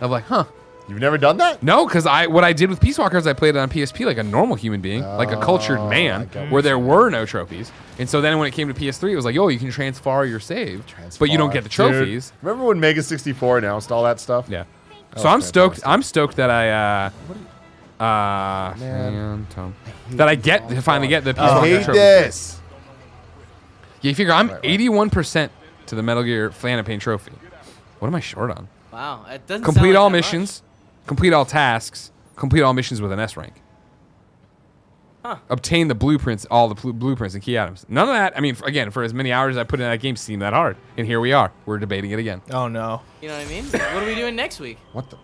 Speaker 1: I'm like, huh.
Speaker 2: You've never done that?
Speaker 1: No, because what I did with Peace Walker is I played it on PSP like a normal human being, like a cultured man, where there were no trophies. And so then when it came to PS3, it was like, yo, you can transfer your save, but you don't get the trophies.
Speaker 2: Dude, remember when Mega 64 announced all that stuff?
Speaker 1: Yeah.
Speaker 2: That
Speaker 1: So I'm
Speaker 2: was
Speaker 1: stoked.
Speaker 2: fantastic.
Speaker 1: I'm stoked that that I get to finally get the Peace
Speaker 2: I
Speaker 1: Walker
Speaker 2: hate
Speaker 1: trophy.
Speaker 2: this.
Speaker 1: Yeah, you figure I'm
Speaker 2: Right.
Speaker 1: 81% to the Metal Gear Phantom Pain trophy. What am I short on?
Speaker 5: Wow, it doesn't
Speaker 1: Complete
Speaker 5: sound like
Speaker 1: all
Speaker 5: that
Speaker 1: missions, complete all tasks, complete all missions with an S rank.
Speaker 5: Huh.
Speaker 1: Obtain the blueprints, all the blueprints and key items. None of that. I mean, again, for as many hours as I put in that game, seemed that hard. And here we are. We're debating it again.
Speaker 3: Oh no.
Speaker 5: much. You know what I mean? What are we doing next week?
Speaker 2: What the?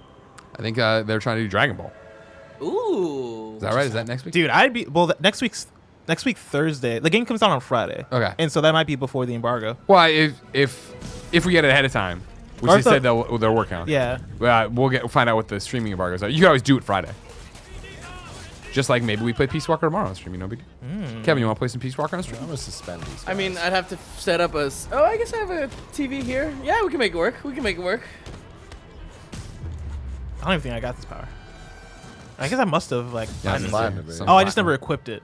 Speaker 1: I think they're trying to do Dragon Ball.
Speaker 5: Ooh.
Speaker 1: Is that right? Is that next week?
Speaker 3: Dude, next week Thursday. The game comes out on Friday.
Speaker 1: Okay.
Speaker 3: And so that might be before the embargo.
Speaker 1: Well, if we get it ahead of time, which
Speaker 3: Or
Speaker 1: they
Speaker 3: if the-
Speaker 1: said they're working on.
Speaker 3: Yeah.
Speaker 1: We'll find out what the streaming embargoes are. You can always do it Friday. Just like maybe we play Peace Walker tomorrow on stream. No big. Kevin, you want to play some Peace Walker on stream?
Speaker 2: I'm going to suspend these.
Speaker 5: I mean,
Speaker 2: guys.
Speaker 5: I'd have to set up Oh, I guess I have a TV here. Yeah, we can make it work. We can make it work.
Speaker 3: I don't even think I got this power. I guess I must have
Speaker 1: Yeah,
Speaker 3: gotten
Speaker 1: it's
Speaker 3: it.
Speaker 2: fine.
Speaker 1: some
Speaker 3: Oh, I just
Speaker 1: platform.
Speaker 3: never equipped it.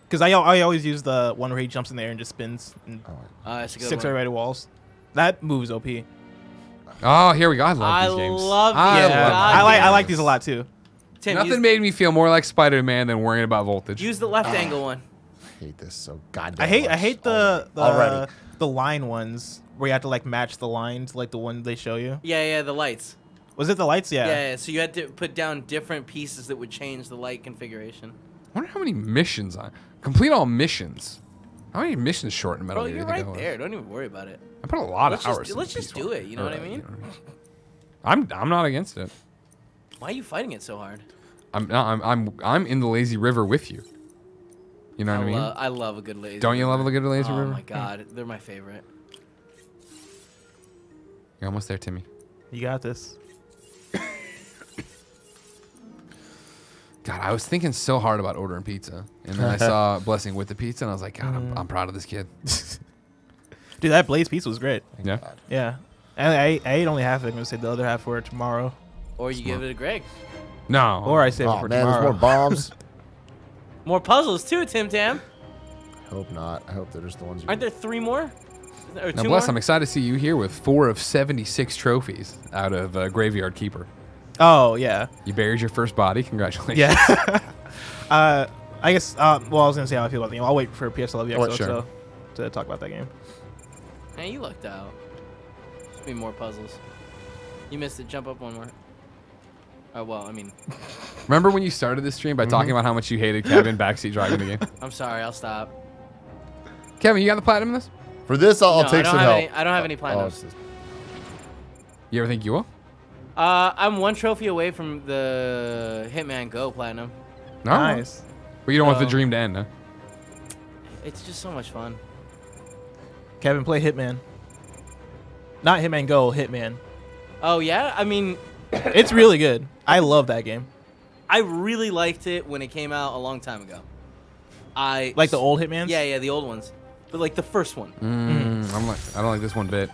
Speaker 3: Because I always use the one where he jumps in there and just spins and
Speaker 5: That's a good
Speaker 3: sticks
Speaker 5: one.
Speaker 3: right to walls. That move is OP.
Speaker 1: Oh, here we go. I love
Speaker 5: I
Speaker 1: these games.
Speaker 5: love these.
Speaker 1: I
Speaker 3: Yeah,
Speaker 1: love
Speaker 5: God
Speaker 3: I
Speaker 5: damn.
Speaker 3: like these a lot too.
Speaker 5: Tim,
Speaker 1: Nothing made me feel more like Spider-Man than worrying about voltage.
Speaker 5: use the left angle one.
Speaker 2: I hate this so goddamn
Speaker 3: I hate
Speaker 2: much
Speaker 3: the
Speaker 2: already.
Speaker 3: the line ones where you have to like match the lines like the one they show you.
Speaker 5: Yeah, the lights.
Speaker 3: Was it the lights? Yeah.
Speaker 5: Yeah, so you had to put down different pieces that would change the light configuration.
Speaker 1: I wonder how many missions complete all missions. How many missions short in Metal
Speaker 5: Bro,
Speaker 1: Gear?
Speaker 5: you're
Speaker 1: do you think
Speaker 5: right
Speaker 1: I was?
Speaker 5: there. Don't even worry about it.
Speaker 1: I put a lot
Speaker 5: Let's
Speaker 1: of
Speaker 5: just-
Speaker 1: hours.
Speaker 5: let's
Speaker 1: into
Speaker 5: just
Speaker 1: Peace
Speaker 5: do
Speaker 1: Walker.
Speaker 5: it, you know what I mean?
Speaker 1: I'm not against it.
Speaker 5: Why are you fighting it so hard?
Speaker 1: I'm in the lazy river with you. You know what I mean?
Speaker 5: I love a good lazy
Speaker 1: Don't you love a good lazy
Speaker 5: oh
Speaker 1: river?
Speaker 5: my god, they're my favorite.
Speaker 1: You're almost there, Timmy.
Speaker 3: You got this.
Speaker 1: God, I was thinking so hard about ordering pizza, and then I saw Blessing with the pizza, and I was like, God, I'm proud of this kid.
Speaker 3: Dude, that Blaze pizza was great.
Speaker 1: Yeah.
Speaker 3: Yeah. And I ate only half of it. I'm going to save the other half for tomorrow.
Speaker 5: Or you give it to Greg.
Speaker 1: No.
Speaker 3: Or I save it
Speaker 2: Oh,
Speaker 3: for
Speaker 2: man,
Speaker 3: tomorrow.
Speaker 2: there's more bombs.
Speaker 5: More puzzles too, Tim Tam.
Speaker 2: Hope not. I hope they're just the ones you
Speaker 5: Aren't there 3 more? Or
Speaker 1: Now,
Speaker 5: 2
Speaker 1: Bless,
Speaker 5: more?
Speaker 1: I'm excited to see you here with 4 of 76 trophies out of Graveyard Keeper.
Speaker 3: Oh, yeah.
Speaker 1: You buried your first body. Congratulations.
Speaker 3: Yeah. I guess, well, I was going to say how I feel about the game. I'll wait for PSL
Speaker 1: Oh, sure.
Speaker 3: to talk about that game.
Speaker 5: Hey, you lucked out. Should be more puzzles. You missed it. Jump up one more. Oh, well, I mean,
Speaker 1: Remember when you started this stream by talking about how much you hated Kevin backseat driving the game?
Speaker 5: I'm sorry. I'll stop.
Speaker 1: Kevin, you got the platinum in this?
Speaker 2: For this, I'll
Speaker 5: No,
Speaker 2: take some help.
Speaker 5: I don't have any
Speaker 2: Oh,
Speaker 5: platinums.
Speaker 2: it's this-
Speaker 1: You ever think you will?
Speaker 5: I'm 1 trophy away from the Hitman Go platinum.
Speaker 1: No.
Speaker 3: Nice.
Speaker 1: But you don't want the
Speaker 5: So-
Speaker 1: dream to end, huh?
Speaker 5: It's just so much fun.
Speaker 3: Kevin, play Hitman. Not Hitman Go, Hitman.
Speaker 5: Oh yeah, I mean,
Speaker 3: It's really good. I love that game.
Speaker 5: I really liked it when it came out a long time ago.
Speaker 3: Like the old Hitmans?
Speaker 5: Yeah, the old ones, but like the first one.
Speaker 1: I don't like this one bit.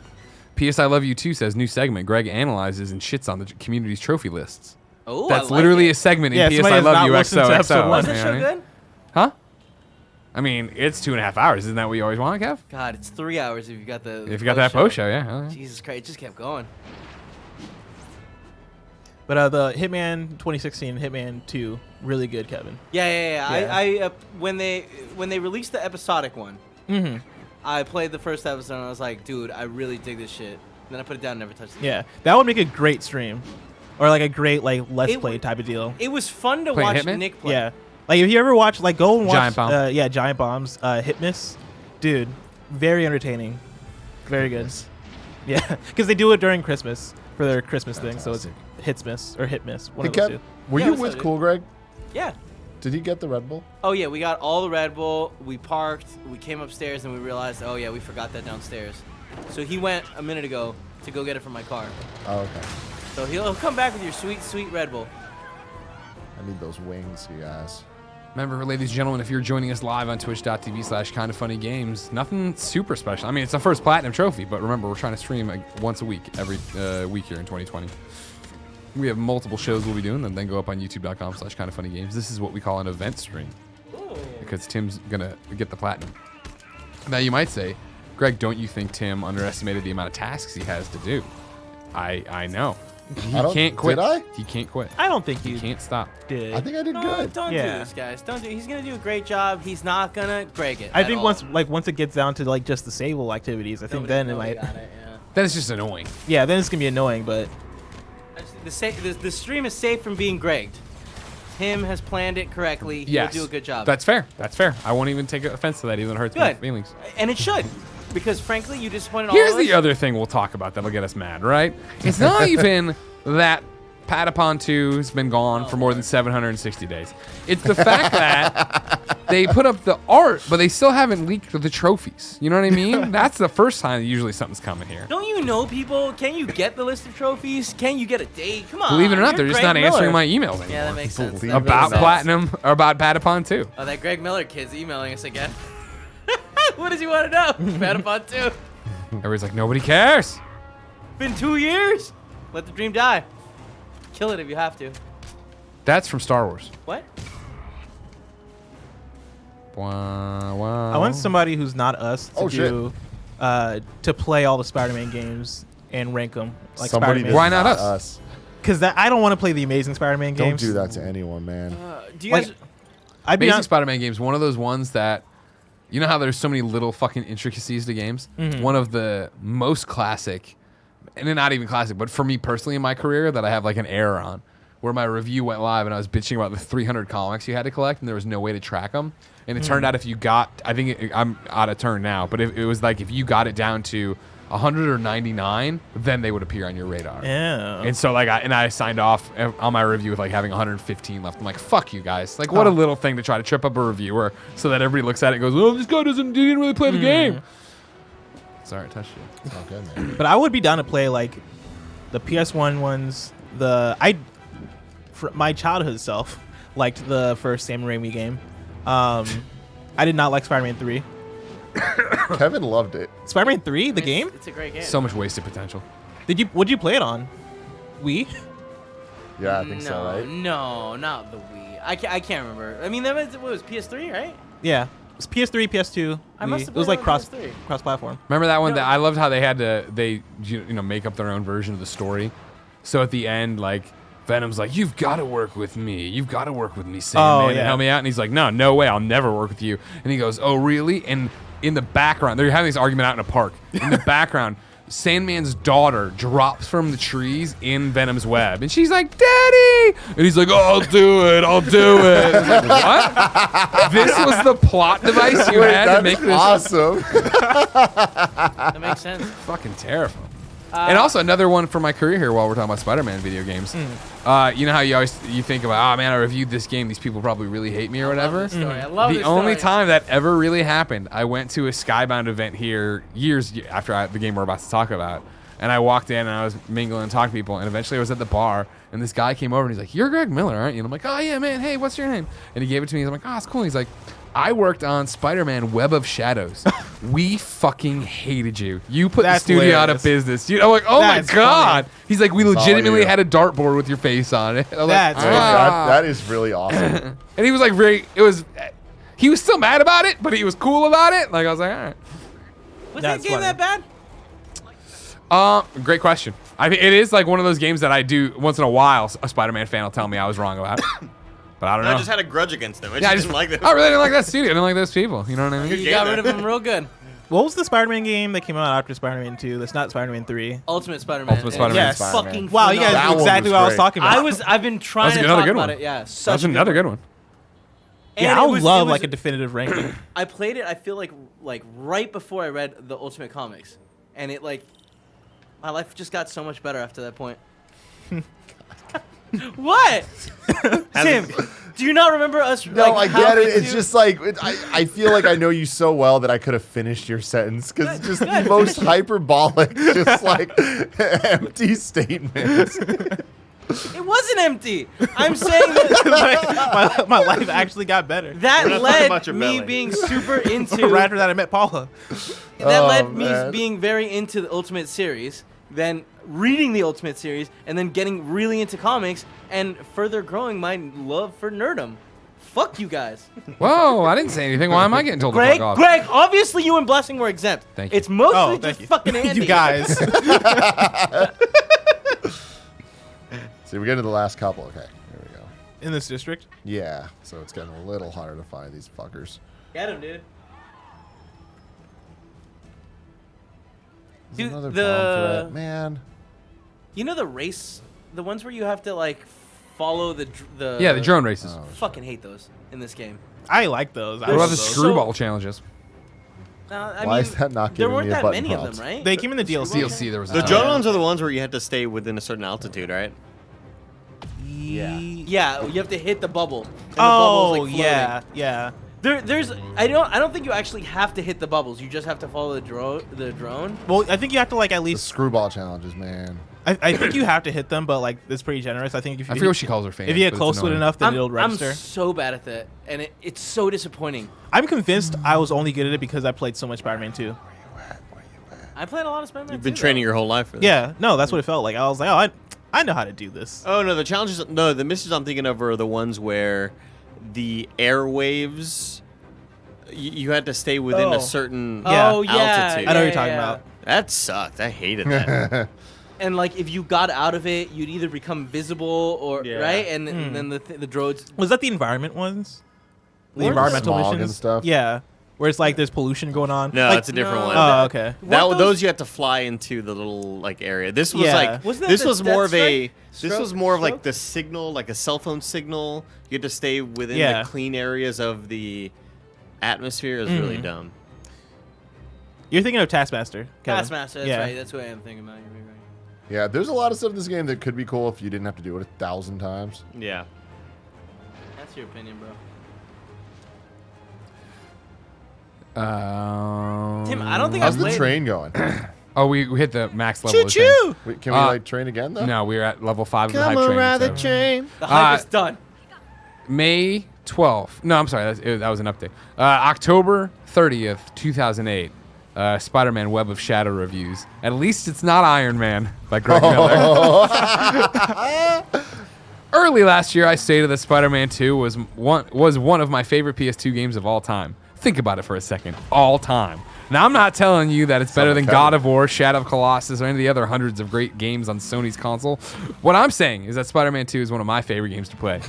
Speaker 1: PS I Love You Too says new segment. Greg analyzes and shits on the community's trophy lists.
Speaker 5: Oh,
Speaker 1: That's
Speaker 5: I like
Speaker 1: literally
Speaker 5: it.
Speaker 1: a segment
Speaker 3: Yeah,
Speaker 1: in PS
Speaker 3: somebody
Speaker 1: I
Speaker 3: has
Speaker 1: Love
Speaker 3: not
Speaker 1: You
Speaker 3: listened to episode
Speaker 1: XOXO.
Speaker 3: one.
Speaker 5: Was it
Speaker 1: you know
Speaker 5: so
Speaker 1: what I mean?
Speaker 5: good?
Speaker 1: Huh? I mean, it's 2.5 hours. Isn't that what you always want, Kev?
Speaker 5: God, it's 3 hours if you got the.
Speaker 1: If you got that post show, yeah. Hell yeah.
Speaker 5: Jesus Christ, it just kept going.
Speaker 3: But the Hitman 2016, Hitman 2, really good, Kevin.
Speaker 5: Yeah.
Speaker 3: Yeah.
Speaker 5: I when they released the episodic one,
Speaker 3: Mm-hmm.
Speaker 5: I played the first episode and I was like, dude, I really dig this shit. then I put it down and never touched it.
Speaker 3: Yeah, that would make a great stream, or like a great like let's
Speaker 5: It
Speaker 3: play
Speaker 5: would-
Speaker 3: type of deal.
Speaker 5: It was fun to
Speaker 1: Playing
Speaker 5: watch
Speaker 1: Hitman?
Speaker 5: Nick play.
Speaker 3: Yeah, like if you ever watch like go and watch
Speaker 1: Giant Bomb.
Speaker 3: Giant Bombs, Hit Miss, dude, very entertaining, very good. Yeah, because they do it during Christmas for their Christmas thing, so it's Hits Miss or Hit Miss. One
Speaker 2: Hey,
Speaker 3: of those
Speaker 2: Kev,
Speaker 3: two.
Speaker 2: were
Speaker 5: Yeah,
Speaker 2: you
Speaker 5: what's
Speaker 2: with
Speaker 5: up, dude?
Speaker 2: Cool Greg?
Speaker 5: Yeah.
Speaker 2: Did he get the Red Bull?
Speaker 5: Oh yeah, we got all the Red Bull. We parked. We came upstairs and we realized, oh yeah, we forgot that downstairs. So he went a minute ago to go get it from my car.
Speaker 2: Oh, okay.
Speaker 5: So he'll come back with your sweet, sweet Red Bull.
Speaker 2: I need those wings, you guys.
Speaker 1: Remember, ladies and gentlemen, if you're joining us live on twitch.tv/kindafunnygames, nothing super special. I mean, it's our first platinum trophy, but remember, we're trying to stream once a week, every week here in 2020. We have multiple shows we'll be doing, and then go up on youtube.com/kindafunnygames. This is what we call an event stream, because Tim's gonna get the platinum. Now, you might say, Greg, don't you think Tim underestimated the amount of tasks he has to do? I know. He
Speaker 2: I don't-
Speaker 1: can't quit.
Speaker 2: did I?
Speaker 1: He can't quit.
Speaker 3: I don't think
Speaker 1: He
Speaker 3: you
Speaker 1: can't stop.
Speaker 3: did.
Speaker 2: I think I did
Speaker 5: No,
Speaker 2: good.
Speaker 5: don't
Speaker 3: Yeah.
Speaker 5: do this, guys. Don't do. He's gonna do a great job. He's not gonna Greg it.
Speaker 3: I
Speaker 5: at
Speaker 3: think
Speaker 5: all.
Speaker 3: once it gets down to like just the Sable activities, I think
Speaker 5: Nobody-
Speaker 3: then it
Speaker 5: nobody
Speaker 3: might.
Speaker 5: got it, yeah.
Speaker 1: That is just annoying.
Speaker 3: Yeah, then it's gonna be annoying, but
Speaker 5: The stream is safe from being Gregged. Tim has planned it correctly. He'll
Speaker 1: Yes.
Speaker 5: do a good job.
Speaker 1: That's fair. That's fair. I won't even take offense to that, even though it hurts my
Speaker 5: good.
Speaker 1: feelings.
Speaker 5: And it should, because frankly, you disappointed all
Speaker 1: Here's
Speaker 5: of us.
Speaker 1: the other thing we'll talk about that'll get us mad, right? It's not even that Patapon 2 has been gone for more than 760 days. It's the fact that they put up the art, but they still haven't leaked the trophies. You know what I mean? That's the first time that usually something's coming here.
Speaker 5: Don't you know people? Can you get the list of trophies? Can you get a date? Come on.
Speaker 1: Believe it or not,
Speaker 5: you're
Speaker 1: they're just
Speaker 5: Greg
Speaker 1: not answering
Speaker 5: Miller.
Speaker 1: my emails anymore.
Speaker 5: Yeah, that makes sense.
Speaker 2: Believe
Speaker 5: That
Speaker 2: it
Speaker 5: makes
Speaker 2: or
Speaker 1: About
Speaker 2: not.
Speaker 1: Platinum or about Patapon 2.
Speaker 5: Oh, that Greg Miller kid's emailing us again. What does he want to know? Patapon 2.
Speaker 1: Everybody's like, nobody cares.
Speaker 5: Been 2 years. Let the dream die. Kill it if you have to.
Speaker 1: That's from Star Wars.
Speaker 5: What?
Speaker 1: Wow, wow.
Speaker 3: I want somebody who's not us to
Speaker 2: Oh, shit.
Speaker 3: do to play all the Spider-Man games and rank them like
Speaker 2: Somebody
Speaker 3: Spider-Man.
Speaker 2: that's
Speaker 1: Why not us?
Speaker 3: Because I don't want to play the Amazing Spider-Man
Speaker 2: Don't
Speaker 3: games.
Speaker 2: do that to anyone, man.
Speaker 5: Do you guys?
Speaker 3: Like, I'd be
Speaker 1: Amazing
Speaker 3: on,
Speaker 1: Spider-Man games, one of those ones that, you know how there's so many little fucking intricacies to games? One of the most classic, and then not even classic, but for me personally in my career that I have like an error on, where my review went live and I was bitching about the 300 comics you had to collect and there was no way to track them. And it turned out if you got, I'm out of turn now, but it was like if you got it down to 100 or 99, then they would appear on your radar.
Speaker 3: yeah.
Speaker 1: And so like I signed off on my review with like having 115 left. I'm like, fuck you guys. Like what a little thing to try to trip up a reviewer so that everybody looks at it and goes, oh, this guy didn't really play the game. Sorry, I touched you.
Speaker 2: It's all good, man.
Speaker 3: But I would be down to play like the PS1 ones. My childhood self liked the first Sam Raimi game. I did not like Spider-Man 3.
Speaker 2: Kevin loved it.
Speaker 3: Spider-Man 3, the game?
Speaker 5: It's a great game.
Speaker 1: So much wasted potential.
Speaker 3: Would you play it on? Wii?
Speaker 2: Yeah, I think so, right?
Speaker 5: No, not the Wii. I can't remember. I mean, that was PS3, right?
Speaker 3: Yeah. It was PS3, PS2.
Speaker 5: I
Speaker 3: Wii.
Speaker 5: must have
Speaker 3: It was
Speaker 5: played
Speaker 3: like
Speaker 5: it on PS3.
Speaker 3: cross-platform.
Speaker 1: Remember that one?
Speaker 5: No.
Speaker 1: That I loved how they had to make up their own version of the story. So at the end, like Venom's like, "You've got to work with me. You've got to work with me, Sandman, and
Speaker 3: yeah.
Speaker 1: help me out." And he's like, "No way. I'll never work with you." And he goes, "Oh, really?" And in the background, they're having this argument out in a park. In the background, Sandman's daughter drops from the trees in Venom's web, and she's like, "Daddy!" And he's like, "Oh, I'll do it. I'll do it." It's like, what? This was the plot device you had to make
Speaker 2: That's
Speaker 1: this
Speaker 2: awesome.
Speaker 5: That makes sense.
Speaker 1: fucking terrifying. And also another one for my career here while we're talking about Spider-Man video games. You know how you think about, oh man, I reviewed this game, these people probably really hate me or whatever.
Speaker 5: I love
Speaker 1: The
Speaker 5: this
Speaker 1: only
Speaker 5: story.
Speaker 1: time that ever really happened, I went to a Skybound event here years after the game we're about to talk about. And I walked in and I was mingling and talking to people, and eventually I was at the bar, and this guy came over and he's like, "You're Greg Miller, aren't you?" And I'm like, "Oh yeah, man. Hey, what's your name?" And he gave it to me. I'm like, "Oh, it's cool." He's like, "I worked on Spider-Man Web of Shadows. We fucking hated you. You put
Speaker 3: That's
Speaker 1: the studio out
Speaker 3: hilarious.
Speaker 1: of business." Dude, I'm like, "Oh
Speaker 3: That's
Speaker 1: my god." He's like, "We
Speaker 2: all
Speaker 1: legitimately
Speaker 2: you.
Speaker 1: had a dartboard with your face on it." I'm
Speaker 3: That's
Speaker 1: like,
Speaker 3: funny.
Speaker 1: "Ah."
Speaker 2: That is really awesome.
Speaker 1: And he was like, he was still mad about it, but he was cool about it. Like I was like, all right.
Speaker 5: Was
Speaker 3: That's
Speaker 5: that game
Speaker 3: funny.
Speaker 5: that bad?
Speaker 1: Great question. I mean, it is like one of those games that I do once in a while. A Spider-Man fan will tell me I was wrong about, but I don't know.
Speaker 6: I just had a grudge against them. I
Speaker 1: Yeah,
Speaker 6: just didn't like them.
Speaker 1: I really didn't like that studio. I didn't like those people. You know what I mean?
Speaker 5: You got rid of him real good.
Speaker 3: What was the Spider-Man game that came out after Spider-Man 2? That's not Spider-Man 3.
Speaker 5: Ultimate Spider-Man.
Speaker 1: Ultimate Spider-Man.
Speaker 3: Yes.
Speaker 5: Fucking
Speaker 3: Wow, you guys
Speaker 2: That
Speaker 3: knew
Speaker 2: one
Speaker 3: exactly
Speaker 2: was
Speaker 3: what I was
Speaker 2: great.
Speaker 3: talking about.
Speaker 5: I've been trying to
Speaker 1: another
Speaker 5: talk
Speaker 1: good
Speaker 5: about
Speaker 1: one.
Speaker 5: it. Yeah,
Speaker 1: That's
Speaker 5: such a
Speaker 1: another good one.
Speaker 5: And
Speaker 3: Yeah, I
Speaker 5: it
Speaker 3: would
Speaker 5: was-
Speaker 3: love
Speaker 5: it was-
Speaker 3: like a definitive ranking.
Speaker 5: I played it. I feel like right before I read the Ultimate Comics, and it like my life just got so much better after that point. What? Tim, do you not remember us?
Speaker 2: No,
Speaker 5: like,
Speaker 2: I get it.
Speaker 5: having
Speaker 2: It's
Speaker 5: to-
Speaker 2: just like I feel like I know you so well that I could have finished your sentence because it's just
Speaker 5: Go ahead,
Speaker 2: the most
Speaker 5: finish it.
Speaker 2: hyperbolic, just like empty statements.
Speaker 5: It wasn't empty. I'm saying that
Speaker 3: my life actually got better.
Speaker 5: that
Speaker 4: We're not talking
Speaker 5: led
Speaker 4: about your
Speaker 5: me
Speaker 4: belly.
Speaker 5: being super into.
Speaker 3: Right after that, I met Paula.
Speaker 5: That
Speaker 2: Oh,
Speaker 5: led me
Speaker 2: man.
Speaker 5: being very into the Ultimate series, then reading the Ultimate series, and then getting really into comics, and further growing my love for nerdom. Fuck you guys.
Speaker 1: Whoa, I didn't say anything. Why am I getting told to
Speaker 5: Greg,
Speaker 1: fuck off?
Speaker 5: Greg, obviously you and Blessing were exempt.
Speaker 1: Thank you.
Speaker 5: It's mostly
Speaker 3: Oh,
Speaker 5: just
Speaker 3: thank you.
Speaker 5: fucking Andy.
Speaker 3: You guys.
Speaker 2: See, we get to the last couple. Okay, here we go.
Speaker 3: In this district?
Speaker 2: Yeah, so it's getting a little harder to find these fuckers.
Speaker 5: Get him, dude.
Speaker 2: There's
Speaker 5: Dude,
Speaker 2: another
Speaker 5: the-
Speaker 2: bomb threat. Man.
Speaker 5: You know the race, the ones where you have to like follow the
Speaker 1: Yeah, the drone races.
Speaker 2: Oh,
Speaker 5: Fucking hate those in this game.
Speaker 3: I like those. I
Speaker 1: What about
Speaker 3: love
Speaker 1: the
Speaker 3: those.
Speaker 1: screwball challenges?
Speaker 5: I
Speaker 2: Why
Speaker 5: mean,
Speaker 2: is that not
Speaker 5: there
Speaker 2: giving
Speaker 5: weren't
Speaker 2: me a
Speaker 5: that
Speaker 2: button
Speaker 5: many
Speaker 2: prompt?
Speaker 5: of them, right?
Speaker 3: They came in the DLC.
Speaker 1: DLC, there was a
Speaker 4: The
Speaker 1: ton.
Speaker 4: drone ones are the ones where you have to stay within a certain altitude, right?
Speaker 5: Yeah, you have to hit the bubble. And the
Speaker 3: Oh,
Speaker 5: bubble's, like, floating.
Speaker 3: yeah.
Speaker 5: There's I don't think you actually have to hit the bubbles. You just have to follow the drone.
Speaker 3: Well, I think you have to like at
Speaker 2: The
Speaker 3: least.
Speaker 2: screwball challenges, man.
Speaker 3: I think you have to hit them, but like it's pretty generous. I think if
Speaker 1: I
Speaker 3: you,
Speaker 1: forget what she calls her fans.
Speaker 3: if you get
Speaker 1: but it's
Speaker 3: close to it
Speaker 1: annoying.
Speaker 3: enough, then
Speaker 5: I'm,
Speaker 3: it'll
Speaker 5: I'm
Speaker 3: register.
Speaker 5: so bad at that, and it's so disappointing.
Speaker 3: I'm convinced I was only good at it because I played so much Spider-Man 2.
Speaker 5: I played a lot of Spider-Man.
Speaker 4: You've been
Speaker 5: too,
Speaker 4: training
Speaker 5: though.
Speaker 4: your whole life for this.
Speaker 3: Yeah, no, that's what it felt like. I was like, oh, I know how to do this.
Speaker 4: Oh no, the challenges. No, the missions I'm thinking of are the ones where the airwaves. You had to stay within
Speaker 3: Oh.
Speaker 4: a certain
Speaker 3: Yeah.
Speaker 5: Oh yeah,
Speaker 4: altitude.
Speaker 3: I know what you're
Speaker 5: yeah,
Speaker 3: talking
Speaker 5: yeah.
Speaker 3: about.
Speaker 4: That sucked. I hated that.
Speaker 5: And like if you got out of it, you'd either become visible or
Speaker 4: Yeah.
Speaker 5: right, and then the droids.
Speaker 3: Was that the environment ones? The
Speaker 2: Or
Speaker 3: environmental
Speaker 2: smog
Speaker 3: missions
Speaker 2: and stuff?
Speaker 3: Yeah, where it's like there's pollution going on.
Speaker 4: No,
Speaker 3: like,
Speaker 4: it's a different
Speaker 5: no.
Speaker 4: one.
Speaker 3: Oh, okay.
Speaker 4: That
Speaker 5: Weren't
Speaker 4: those you had to fly into the little like area. This was
Speaker 3: Yeah.
Speaker 4: like
Speaker 5: Wasn't that
Speaker 4: this
Speaker 5: the
Speaker 4: was more of a
Speaker 5: Deathstrike
Speaker 4: this was more of like
Speaker 5: stroke?
Speaker 4: the signal, like a cell phone signal. You had to stay within
Speaker 3: Yeah.
Speaker 4: the clean areas of the atmosphere. Is really dumb.
Speaker 3: You're thinking of Taskmaster. Kevin.
Speaker 5: Taskmaster. That's
Speaker 3: yeah.
Speaker 5: right. That's what I'm thinking about. You're right.
Speaker 2: Yeah, there's a lot of stuff in this game that could be cool if you didn't have to do it 1,000 times.
Speaker 4: Yeah.
Speaker 5: That's your opinion, bro. Tim, I don't think
Speaker 2: How's
Speaker 5: I've
Speaker 2: the
Speaker 5: played.
Speaker 2: train going?
Speaker 1: Oh, we hit the max level.
Speaker 4: Choo
Speaker 1: of the train.
Speaker 4: choo!
Speaker 2: Wait, can we like train again though?
Speaker 1: No, we were at level 5 of the
Speaker 4: Come
Speaker 1: hype train.
Speaker 4: around the
Speaker 1: so-
Speaker 4: train.
Speaker 5: The hype is done.
Speaker 1: May 12th. No, I'm sorry. That was an update. October 30th, 2008. Spider-Man Web of Shadow reviews. At least it's not Iron Man by Greg Miller. Early last year, I stated that Spider-Man 2 was one of my favorite PS2 games of all time. Think about it for a second. All time. Now, I'm not telling you that it's better than
Speaker 2: Kevin.
Speaker 1: God of War, Shadow of Colossus, or any of the other hundreds of great games on Sony's console. What I'm saying is that Spider-Man 2 is one of my favorite games to play.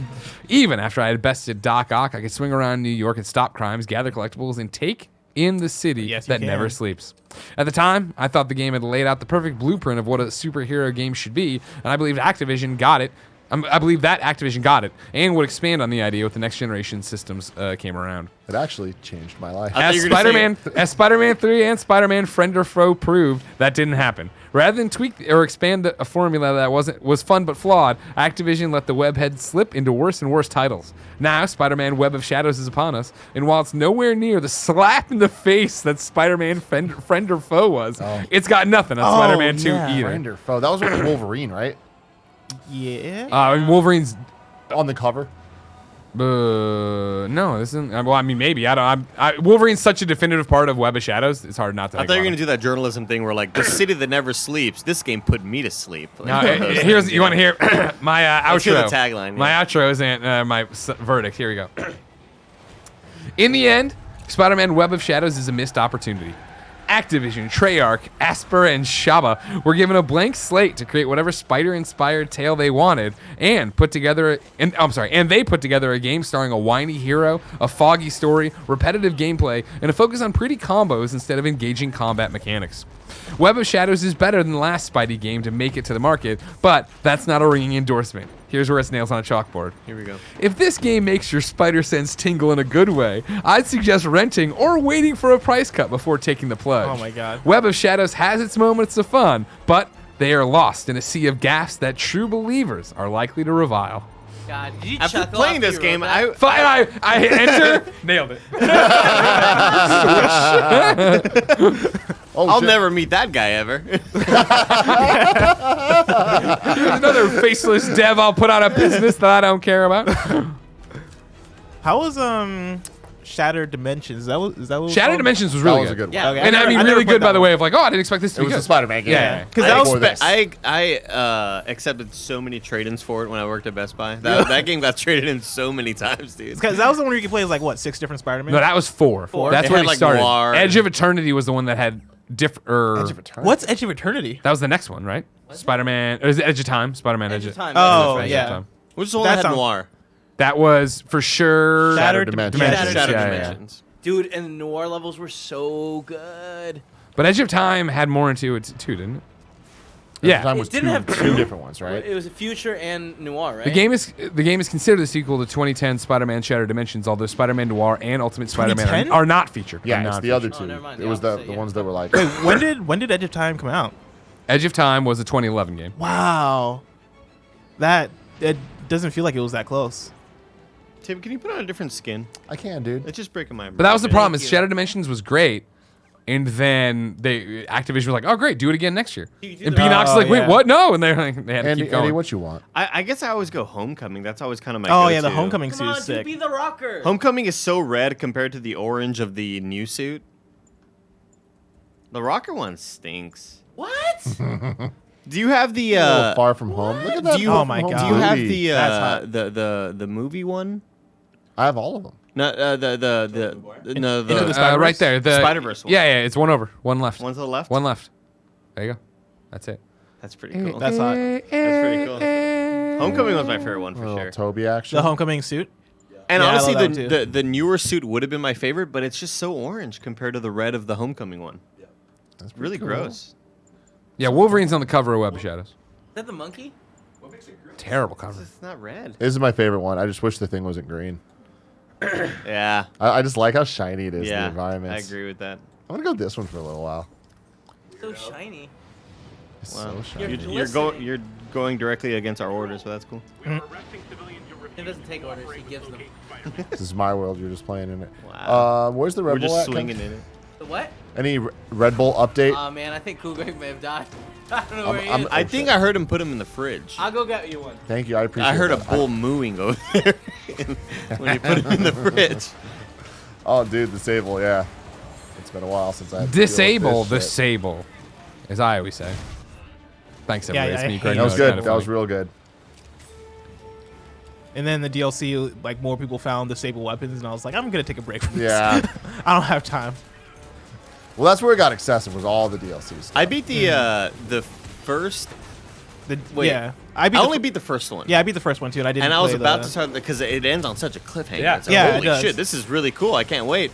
Speaker 1: Even after I had bested Doc Ock, I could swing around New York and stop crimes, gather collectibles, and take in the city
Speaker 3: Yes, you
Speaker 1: that never
Speaker 3: can.
Speaker 1: sleeps. At the time, I thought the game had laid out the perfect blueprint of what a superhero game should be, and I believed Activision got it. I believe that Activision got it and would expand on the idea with the next generation systems came around.
Speaker 2: It actually changed my life.
Speaker 4: I thought
Speaker 1: As
Speaker 4: you were gonna
Speaker 1: Spider-Man, as Spider-Man 3 and Spider-Man Friend or Foe proved, that didn't happen. Rather than tweak or expand a formula that was fun but flawed, Activision let the webhead slip into worse and worse titles. Now, Spider-Man Web of Shadows is upon us, and while it's nowhere near the slap in the face that Spider-Man Friend or Foe was, it's got nothing on Spider-Man 2
Speaker 3: yeah.
Speaker 1: either.
Speaker 2: Friend or foe? That was one with Wolverine, right?
Speaker 3: Yeah.
Speaker 1: Wolverine's.
Speaker 2: On the cover.
Speaker 1: No, this isn't. Well, I mean, maybe. Wolverine's such a definitive part of Web of Shadows. It's hard not to.
Speaker 4: I thought you were gonna do that journalism thing where like the city that never sleeps. This game put me to sleep. Like,
Speaker 1: Now,
Speaker 4: one of those
Speaker 1: here's
Speaker 4: things,
Speaker 1: you want to hear my outro.
Speaker 4: Let's hear the tagline,
Speaker 1: My
Speaker 4: yeah.
Speaker 1: outro is my verdict. Here we go. In the end, Spider-Man Web of Shadows is a missed opportunity. Activision, Treyarch, Asper, and Shaba were given a blank slate to create whatever spider-inspired tale they wanted, and they put together a game starring a whiny hero, a foggy story, repetitive gameplay, and a focus on pretty combos instead of engaging combat mechanics. Web of Shadows is better than the last Spidey game to make it to the market, but that's not a ringing endorsement. Here's where it's nails on a chalkboard.
Speaker 4: Here we go.
Speaker 1: If this game makes your spider sense tingle in a good way, I'd suggest renting or waiting for a price cut before taking the plunge.
Speaker 3: Oh my God.
Speaker 1: Web of Shadows has its moments of fun, but they are lost in a sea of gaffes that true believers are likely to revile.
Speaker 5: God, did you
Speaker 4: After
Speaker 5: chuckle
Speaker 4: playing
Speaker 5: after
Speaker 4: this
Speaker 5: you
Speaker 4: game,
Speaker 5: wrote that?
Speaker 1: Fine, I hit enter, nailed it.
Speaker 2: Oh,
Speaker 4: I'll
Speaker 2: shit.
Speaker 4: never meet that guy ever.
Speaker 1: Another faceless dev I'll put out of business that I don't care about.
Speaker 3: How was Shattered Dimensions? Is that what
Speaker 1: Shattered Dimensions was
Speaker 2: That
Speaker 1: really
Speaker 2: was a
Speaker 1: good.
Speaker 2: good one.
Speaker 5: Yeah.
Speaker 3: Okay.
Speaker 1: And I mean,
Speaker 3: never
Speaker 1: really
Speaker 3: played
Speaker 1: good by
Speaker 3: that
Speaker 1: the
Speaker 3: one.
Speaker 1: way of like, oh, I didn't expect this to
Speaker 2: It
Speaker 1: be
Speaker 2: was
Speaker 1: good.
Speaker 2: a Spider-Man game.
Speaker 1: Yeah.
Speaker 3: Because that was
Speaker 2: Before this.
Speaker 4: I accepted so many trade-ins for it when I worked at Best Buy. That game got traded in so many times, dude.
Speaker 3: because that was the one where you could play as like what 6 different Spider-Man.
Speaker 1: No, that was 4.
Speaker 5: Four.
Speaker 1: That's
Speaker 4: It
Speaker 1: where
Speaker 4: had,
Speaker 1: he
Speaker 4: like,
Speaker 1: started.
Speaker 4: Noir.
Speaker 1: Edge of Eternity was the one that had
Speaker 2: Edge of Eternity.
Speaker 3: What's Edge of Eternity?
Speaker 1: That was the next one, right? Spider-Man. Or is it Edge of Time? Spider-Man
Speaker 5: Edge of Time.
Speaker 3: Oh,
Speaker 1: That's right, Edge of
Speaker 3: yeah.
Speaker 1: Time.
Speaker 4: Which is the one
Speaker 3: That
Speaker 4: that had
Speaker 3: sounds-
Speaker 4: Noir?
Speaker 1: That was for sure.
Speaker 3: Shattered
Speaker 2: Dimensions.
Speaker 3: Dimensions.
Speaker 4: Shattered
Speaker 1: Yeah, yeah, yeah.
Speaker 4: Dimensions.
Speaker 5: Dude, and the noir levels were so good.
Speaker 1: But Edge of Time had more into it too, didn't it? Yeah.
Speaker 2: Time
Speaker 5: It
Speaker 2: was
Speaker 5: didn't have
Speaker 2: two different ones, right?
Speaker 5: It was a future and noir, right?
Speaker 1: The game is considered the sequel to 2010 Spider-Man Shattered Dimensions, although Spider-Man Noir and Ultimate Spider-Man
Speaker 3: 2010?
Speaker 1: are not featured.
Speaker 2: Yeah,
Speaker 1: Are
Speaker 2: it's
Speaker 1: not
Speaker 2: the other
Speaker 1: featured.
Speaker 2: two.
Speaker 5: never mind,
Speaker 2: It
Speaker 5: the
Speaker 2: was the
Speaker 5: opposite, yeah.
Speaker 2: ones that were like.
Speaker 3: Wait, when did Edge of Time come out?
Speaker 1: Edge of Time was a 2011 game.
Speaker 3: Wow, it doesn't feel like it was that close.
Speaker 4: Tim, can you put on a different skin?
Speaker 2: I can, dude.
Speaker 4: It's just breaking my.
Speaker 1: But that was the problem. Is
Speaker 5: you.
Speaker 1: Shattered Dimensions was great, and then Activision was like, "Oh, great, do it again next year."
Speaker 5: You do
Speaker 1: And
Speaker 5: that.
Speaker 1: Beanox was
Speaker 3: Oh,
Speaker 1: like, "Wait,
Speaker 3: yeah.
Speaker 1: what? No!" And they had to
Speaker 2: Andy,
Speaker 1: keep going.
Speaker 2: Andy, what you want?
Speaker 4: I guess I always go Homecoming. That's always kind of my.
Speaker 3: Oh
Speaker 4: go-to.
Speaker 3: yeah, the Homecoming
Speaker 5: Come
Speaker 3: suit
Speaker 5: on,
Speaker 3: is
Speaker 5: dude,
Speaker 3: sick.
Speaker 5: be the rocker.
Speaker 4: Homecoming is so red compared to the orange of the new suit. The rocker one stinks.
Speaker 5: What?
Speaker 4: Do you have the?
Speaker 2: A little Far From Home. Look at that.
Speaker 4: Do you,
Speaker 3: Oh
Speaker 2: Far
Speaker 3: my
Speaker 2: From Home
Speaker 3: God.
Speaker 4: Do you have
Speaker 2: movie.
Speaker 4: the
Speaker 3: That's hot.
Speaker 4: the movie one?
Speaker 2: I have all of them.
Speaker 4: No,
Speaker 3: Into the
Speaker 4: the
Speaker 1: Right there, the
Speaker 4: Spider-Verse one.
Speaker 1: Yeah, yeah, it's one over, one left,
Speaker 4: One to the left.
Speaker 1: one left. There you go. That's it.
Speaker 4: That's pretty cool.
Speaker 3: That's hot.
Speaker 4: That's pretty cool. Homecoming was my favorite one for
Speaker 2: Little
Speaker 4: sure.
Speaker 2: Toby action.
Speaker 3: The Homecoming suit.
Speaker 4: And
Speaker 3: Yeah, I
Speaker 4: honestly,
Speaker 3: love that one, too.
Speaker 4: the newer suit would have been my favorite, but it's just so orange compared to the red of the Homecoming one.
Speaker 2: That's pretty
Speaker 4: Really
Speaker 2: cool.
Speaker 4: gross.
Speaker 1: Yeah, Wolverine's on the cover of Web of Shadows.
Speaker 5: Is that the monkey?
Speaker 1: Terrible cover.
Speaker 4: It's not red.
Speaker 2: This is my favorite one. I just wish the thing wasn't green.
Speaker 4: Yeah.
Speaker 2: I just like how shiny it is.
Speaker 4: Yeah.
Speaker 2: The environment.
Speaker 4: I agree with that.
Speaker 2: I'm gonna go this one for a little while.
Speaker 5: So shiny.
Speaker 2: It's
Speaker 4: Wow.
Speaker 2: so shiny.
Speaker 4: You're going directly against our orders, so that's cool.
Speaker 5: He doesn't take orders, he gives them.
Speaker 2: This is my world. You're just playing in it.
Speaker 4: Wow.
Speaker 2: Where's the Red
Speaker 4: We're
Speaker 2: Bull
Speaker 4: just
Speaker 2: at,
Speaker 4: swinging
Speaker 2: Ken?
Speaker 4: in it.
Speaker 5: The what?
Speaker 2: Any Red Bull update?
Speaker 5: Oh man, I think Cool Greg may have died. I don't know where he
Speaker 2: I'm-
Speaker 5: is.
Speaker 4: I think I heard him put him in the fridge.
Speaker 5: I'll go get you one.
Speaker 2: Thank you. I appreciate.
Speaker 4: I heard a
Speaker 2: that.
Speaker 4: bull mooing over there when he put him in the fridge.
Speaker 2: Oh, dude, disable. Yeah. It's been a while since I had to deal with
Speaker 1: Disable the
Speaker 2: this shit.
Speaker 1: sable, as I always say. Thanks,
Speaker 3: Yeah,
Speaker 1: everybody.
Speaker 3: yeah,
Speaker 1: It's
Speaker 3: I
Speaker 1: me,
Speaker 3: hate
Speaker 1: Greg.
Speaker 2: That was
Speaker 1: Miller.
Speaker 2: good.
Speaker 1: Kinda
Speaker 2: That was
Speaker 1: funny.
Speaker 2: real good.
Speaker 3: And then the DLC, like more people found disable weapons, and I was like, I'm gonna take a break from this.
Speaker 2: Yeah.
Speaker 3: I don't have time.
Speaker 2: Well, that's where it got excessive. Was all the DLCs.
Speaker 4: I beat the first. Wait,
Speaker 3: Yeah,
Speaker 4: I
Speaker 3: the
Speaker 4: only
Speaker 3: fir-
Speaker 4: beat the first one.
Speaker 3: Yeah, I beat the first one too, and I didn't.
Speaker 4: And I was
Speaker 3: play
Speaker 4: about
Speaker 3: the-
Speaker 4: to start because it ends on such a cliffhanger.
Speaker 1: Yeah.
Speaker 4: It's like,
Speaker 3: Yeah, it
Speaker 4: holy
Speaker 3: does.
Speaker 4: shit, this is really cool. I can't wait.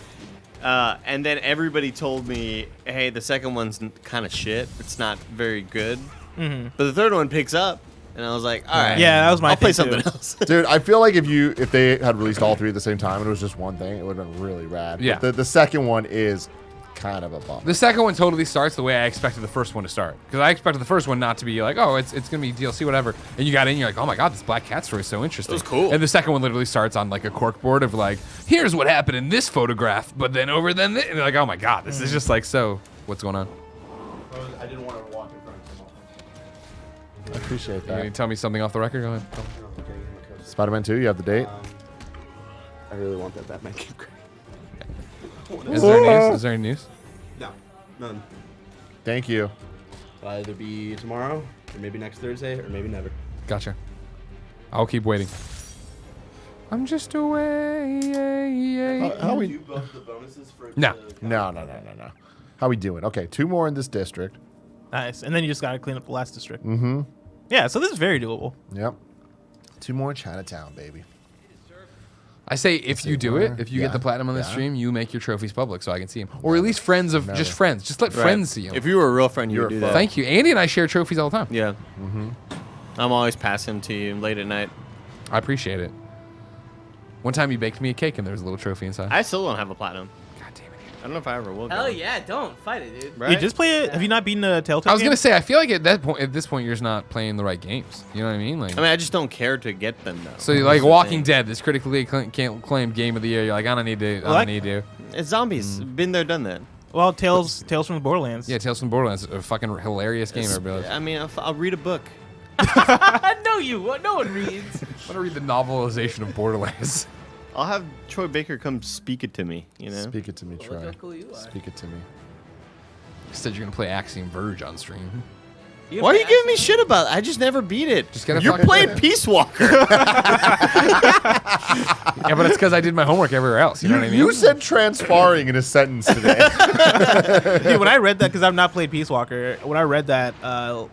Speaker 4: And then everybody told me, hey, the second one's kind of shit. It's not very good.
Speaker 3: Mhm.
Speaker 4: But the third one picks up, and I was like, all right.
Speaker 3: Yeah, that was my
Speaker 4: I'll play
Speaker 3: thing, too.
Speaker 4: something else.
Speaker 2: Dude, I feel like if they had released all three at the same time and it was just one thing, it would have been really rad.
Speaker 1: Yeah.
Speaker 2: But the second one is kind of a bummer.
Speaker 1: The second one totally starts the way I expected the first one to start. Because I expected the first one not to be like, oh, it's going to be DLC, whatever. And you got in, you're like, oh my God, this Black Cat story is so interesting.
Speaker 4: It was cool.
Speaker 1: And the second one literally starts on like a corkboard of like, here's what happened in this photograph, but then over then this. And you're like, oh my God, this is just like so, what's going on?
Speaker 6: I didn't want to walk in front of him.
Speaker 2: I appreciate
Speaker 1: You gonna
Speaker 2: that.
Speaker 1: tell me something off the record? Go ahead.
Speaker 2: Spider-Man 2, you have the date?
Speaker 6: I really want that Batman game.
Speaker 1: Is there news? Is there any news?
Speaker 6: No, none.
Speaker 2: Thank you.
Speaker 6: It'll either be tomorrow, or maybe next Thursday, or maybe never.
Speaker 1: Gotcha. I'll keep waiting. I'm just away.
Speaker 2: How we?
Speaker 6: you buff the bonuses for
Speaker 1: No.
Speaker 2: No. How we doing? Okay, 2 more in this district.
Speaker 3: Nice. And then you just got to clean up the last district. Mm-hmm. Yeah, so this is very doable.
Speaker 2: Yep. 2 more in Chinatown, baby.
Speaker 1: I say if you do it, if you get the platinum on the stream, you make your trophies public so I can see them. Or at least friends of just friends. Just let friends see them.
Speaker 7: If you were a real friend, you would do that.
Speaker 1: Thank you. Andy and I share trophies all the time.
Speaker 7: Yeah. I'm always passing to you late at night.
Speaker 1: I appreciate it. One time you baked me a cake and there was a little trophy inside.
Speaker 7: I still don't have a platinum.
Speaker 1: God damn it.
Speaker 7: I don't know if I ever will.
Speaker 5: Hell yeah, don't fight it, dude.
Speaker 7: Right?
Speaker 3: You just play it. Have you not beaten a Telltale
Speaker 1: I was
Speaker 3: game?
Speaker 1: gonna say I feel like at this point you're just not playing the right games. You know what I mean? Like,
Speaker 7: I mean, I just don't care to get them though.
Speaker 1: so like Walking Dead, this critically acclaimed game of the year. You're like, I don't need to. I don't need to.
Speaker 7: It's zombies. Been there, done that.
Speaker 3: Well, Tales from the Borderlands.
Speaker 1: Yeah, Tales from Borderlands, a fucking hilarious game. Everybody.
Speaker 7: I mean, I'll read a book.
Speaker 5: No one reads.
Speaker 1: I want to read the novelization of Borderlands.
Speaker 7: I'll have Troy Baker come speak it to me. You know.
Speaker 2: Speak it to me,
Speaker 5: Look
Speaker 2: Troy.
Speaker 5: how cool you are.
Speaker 2: Speak it to me.
Speaker 1: You said you're gonna play Axiom Verge on stream.
Speaker 7: Why are you giving me shit about it? I just never beat it.
Speaker 1: Just gotta
Speaker 7: You're
Speaker 1: fucking-
Speaker 7: playing Peace Walker.
Speaker 1: Yeah, but it's because I did my homework everywhere else. You know what I mean?
Speaker 2: You said transfarring in a sentence today.
Speaker 3: Dude, when I read that, because I've not played Peace Walker, when I read that,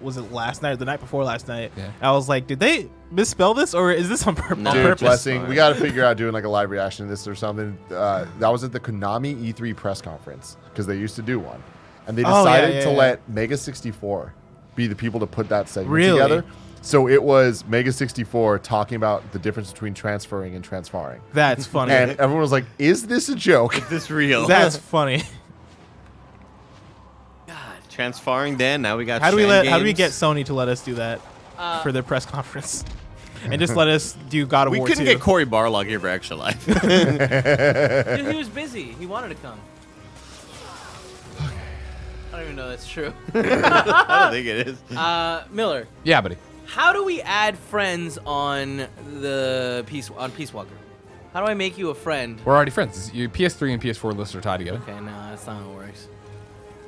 Speaker 3: was it last night or the night before last night?
Speaker 1: Yeah.
Speaker 3: I was like, did they misspell this or is this on
Speaker 2: Dude,
Speaker 3: purpose?
Speaker 2: Blessing, we got to figure out doing like a live reaction to this or something. That was at the Konami E3 press conference because they used to do one. And they decided to let Mega 64 be the people to put that segment together. So it was Mega 64 talking about the difference between transferring and transfarring.
Speaker 3: That's funny.
Speaker 2: And everyone was like, is this a joke?
Speaker 7: Is this real?
Speaker 3: That's funny.
Speaker 7: Transfarring. Then now we got.
Speaker 3: How do we
Speaker 7: games.
Speaker 3: get Sony to let us do that for their press conference? And just let us do God of
Speaker 7: We
Speaker 3: War
Speaker 7: couldn't
Speaker 3: 2.
Speaker 7: get Corey Barlog here for Extra Life.
Speaker 5: Dude, he was busy. He wanted to come. I don't even know that's true.
Speaker 7: I don't think it is.
Speaker 5: Miller,
Speaker 1: Yeah, buddy.
Speaker 5: how do we add friends on the Peace Walker? How do I make you a friend?
Speaker 1: We're already friends. Your PS3 and PS4 lists are tied together.
Speaker 5: Okay, no, that's not how it works.